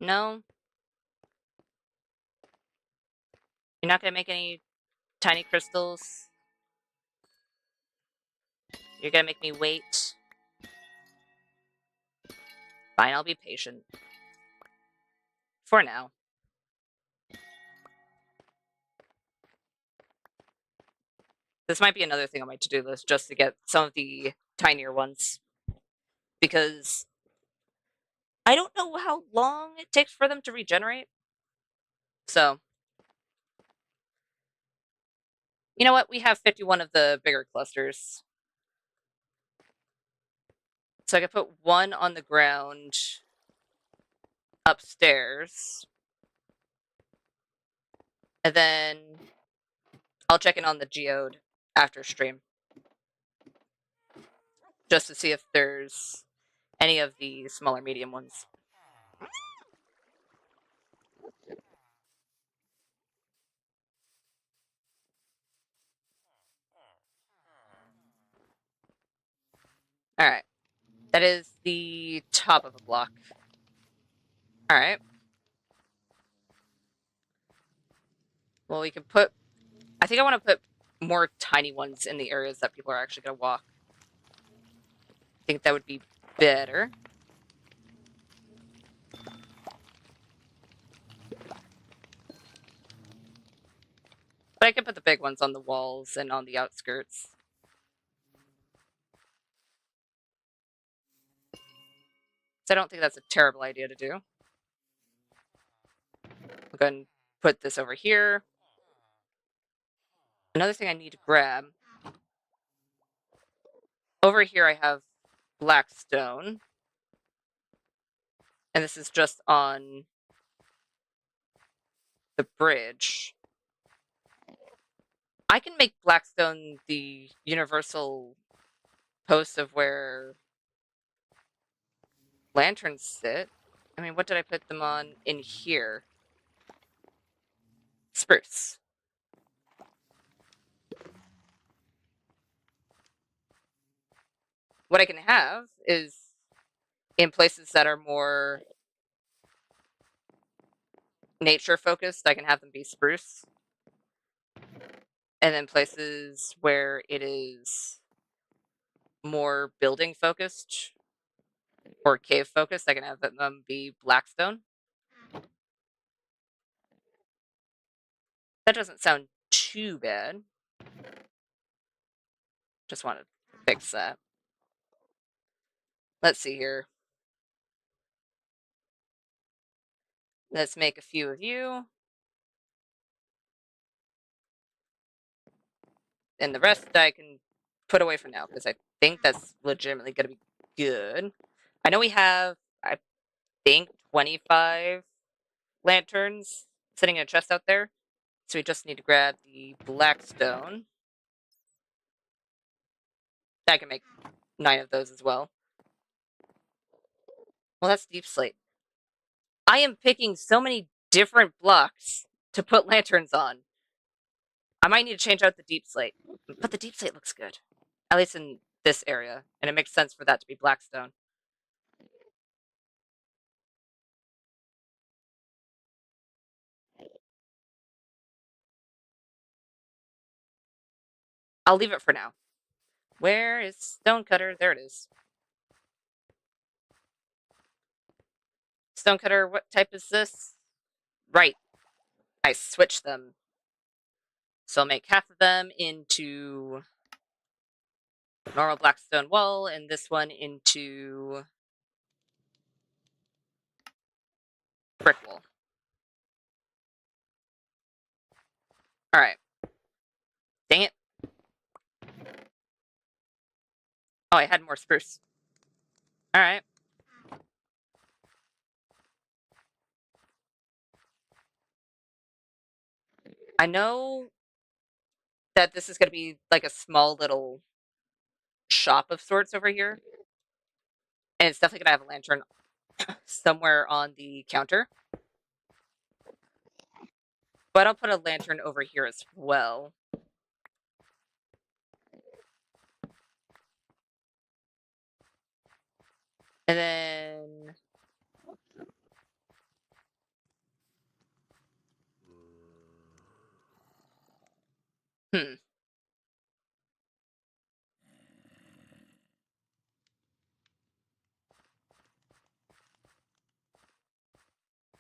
No? You're not going to make any tiny crystals? You're going to make me wait? Fine, I'll be patient. For now. This might be another thing on my to-do list, just to get some of the tinier ones. Because I don't know how long it takes for them to regenerate. So, you know what? We have 51 of the bigger clusters. So I could put one on the ground upstairs. And then I'll check in on the geode after stream. Just to see if there's any of the smaller medium ones. Alright. That is the top of a block. Alright. Well, we can put... I think I want to put more tiny ones in the areas that people are actually going to walk. I think that would be better. But I can put the big ones on the walls and on the outskirts. So I don't think that's a terrible idea to do. We'll go ahead and put this over here. Another thing I need to grab. Over here I have black stone. And this is just on the bridge. I can make blackstone the universal post of where lanterns sit. I mean, what did I put them on in here? Spruce. What I can have is in places that are more nature focused, I can have them be spruce. And then places where it is more building focused or cave focused, I can have them be blackstone. That doesn't sound too bad. Just want to fix that. Let's see here. Let's make a few of you. And the rest I can put away for now, because I think that's legitimately going to be good. I know we have, I think, 25 lanterns sitting in a chest out there. So we just need to grab the black stone. I can make 9 of those as well. Well, that's deep slate. I am picking so many different blocks to put lanterns on. I might need to change out the deep slate. But the deep slate looks good. At least in this area. And it makes sense for that to be blackstone. I'll leave it for now. Where is Stonecutter? There it is. Stonecutter, what type is this? Right. I switched them. So I'll make half of them into normal blackstone wall and this one into brick wall. Alright. Dang it. Oh, I had more spruce. Alright. I know that this is going to be like a small little shop of sorts over here. And it's definitely going to have a lantern somewhere on the counter. But I'll put a lantern over here as well. And then...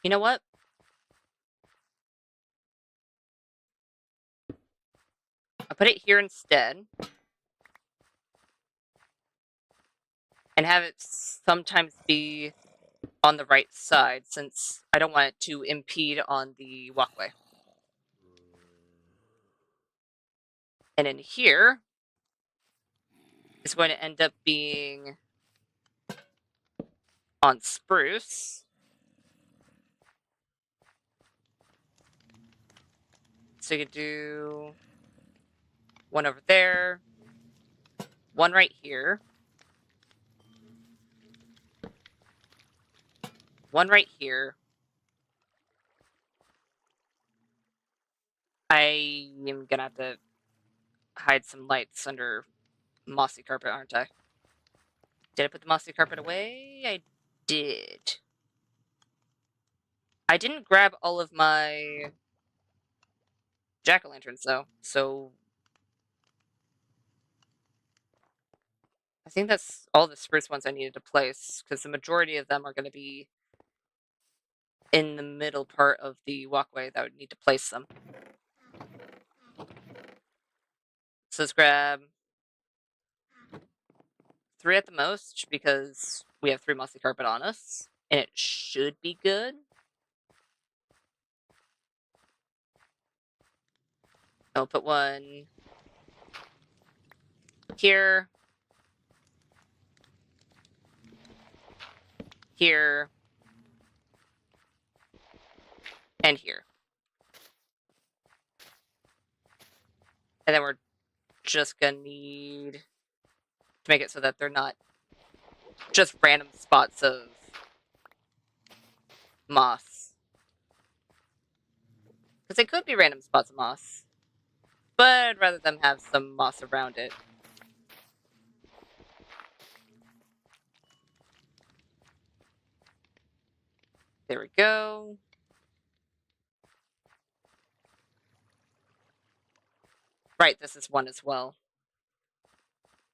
You know what? I'll put it here instead. And have it sometimes be on the right side, since I don't want it to impede on the walkway. And in here is going to end up being on spruce. So you could do one over there, one right here, one right here. I am gonna have to hide some lights under mossy carpet, aren't I? Did I put the mossy carpet away? I did. I didn't grab all of my jack-o'-lanterns, though, so I think that's all the spruce ones I needed to place, because the majority of them are going to be in the middle part of the walkway that I would need to place them. So let's grab 3 at the most, because we have 3 mossy carpet on us, and it should be good. I'll put one here, here, and here. And then we're just gonna need to make it so that they're not just random spots of moss. Because they could be random spots of moss, but I'd rather them have some moss around it. There we go. Right, this is one as well.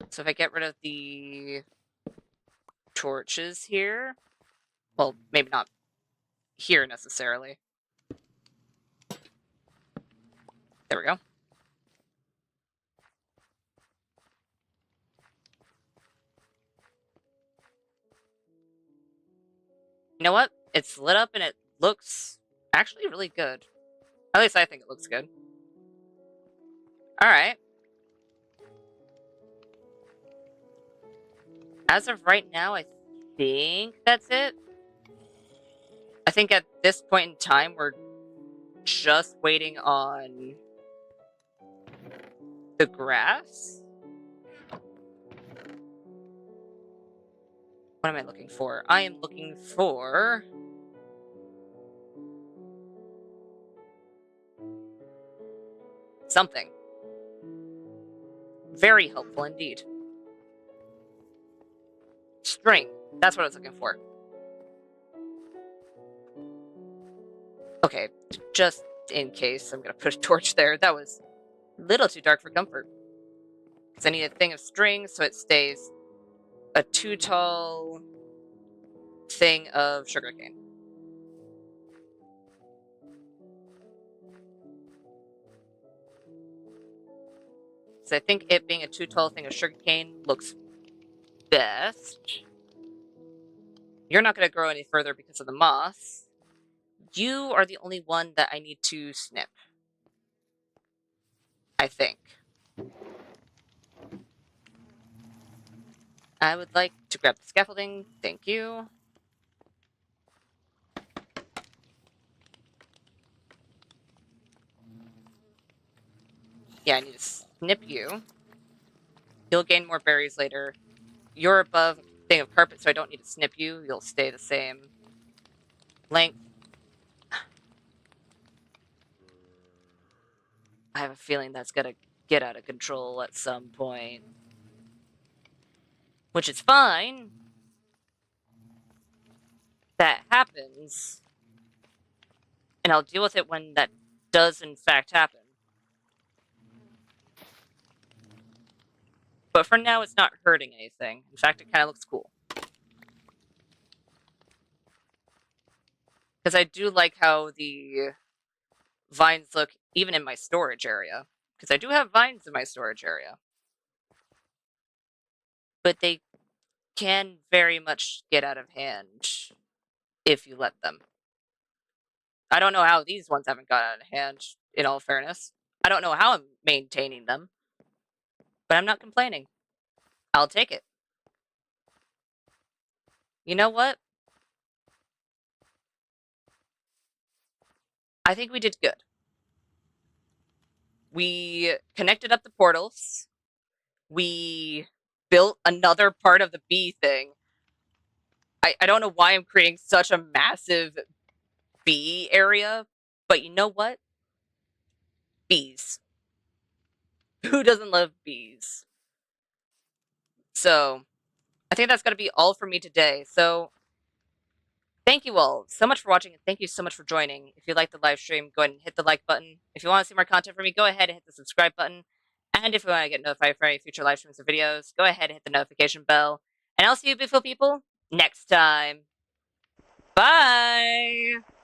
So if I get rid of the torches here, well, maybe not here necessarily. There we go. You know what? It's lit up and it looks actually really good. At least I think it looks good. Alright. As of right now, I think that's it. I think at this point in time, we're just waiting on the grass. What am I looking for? I am looking for something. Very helpful indeed. String. That's what I was looking for. Okay, just in case, I'm gonna put a torch there. That was a little too dark for comfort. Because I need a thing of string so it stays a 2 tall thing of sugarcane. So I think it being a 2 tall thing of sugarcane looks best. You're not going to grow any further because of the moss. You are the only one that I need to snip. I think. I would like to grab the scaffolding. Thank you. Yeah, I need to snip you. You'll gain more berries later. You're above thing of carpet, so I don't need to snip you. You'll stay the same length. I have a feeling that's gonna get out of control at some point. Which is fine. That happens. And I'll deal with it when that does in fact happen. But for now, it's not hurting anything. In fact, it kind of looks cool. Because I do like how the vines look even in my storage area. Because I do have vines in my storage area. But they can very much get out of hand. if you let them. I don't know how these ones haven't got out of hand, in all fairness. I don't know how I'm maintaining them, but I'm not complaining. I'll take it. You know what? I think we did good. We connected up the portals. We built another part of the bee thing. I don't know why I'm creating such a massive bee area, but you know what? Bees. Who doesn't love bees? So, I think that's going to be all for me today. So, thank you all so much for watching, and thank you so much for joining. If you like the live stream, go ahead and hit the like button. If you want to see more content from me, go ahead and hit the subscribe button. And if you want to get notified for any future live streams or videos, go ahead and hit the notification bell. And I'll see you beautiful people next time. Bye!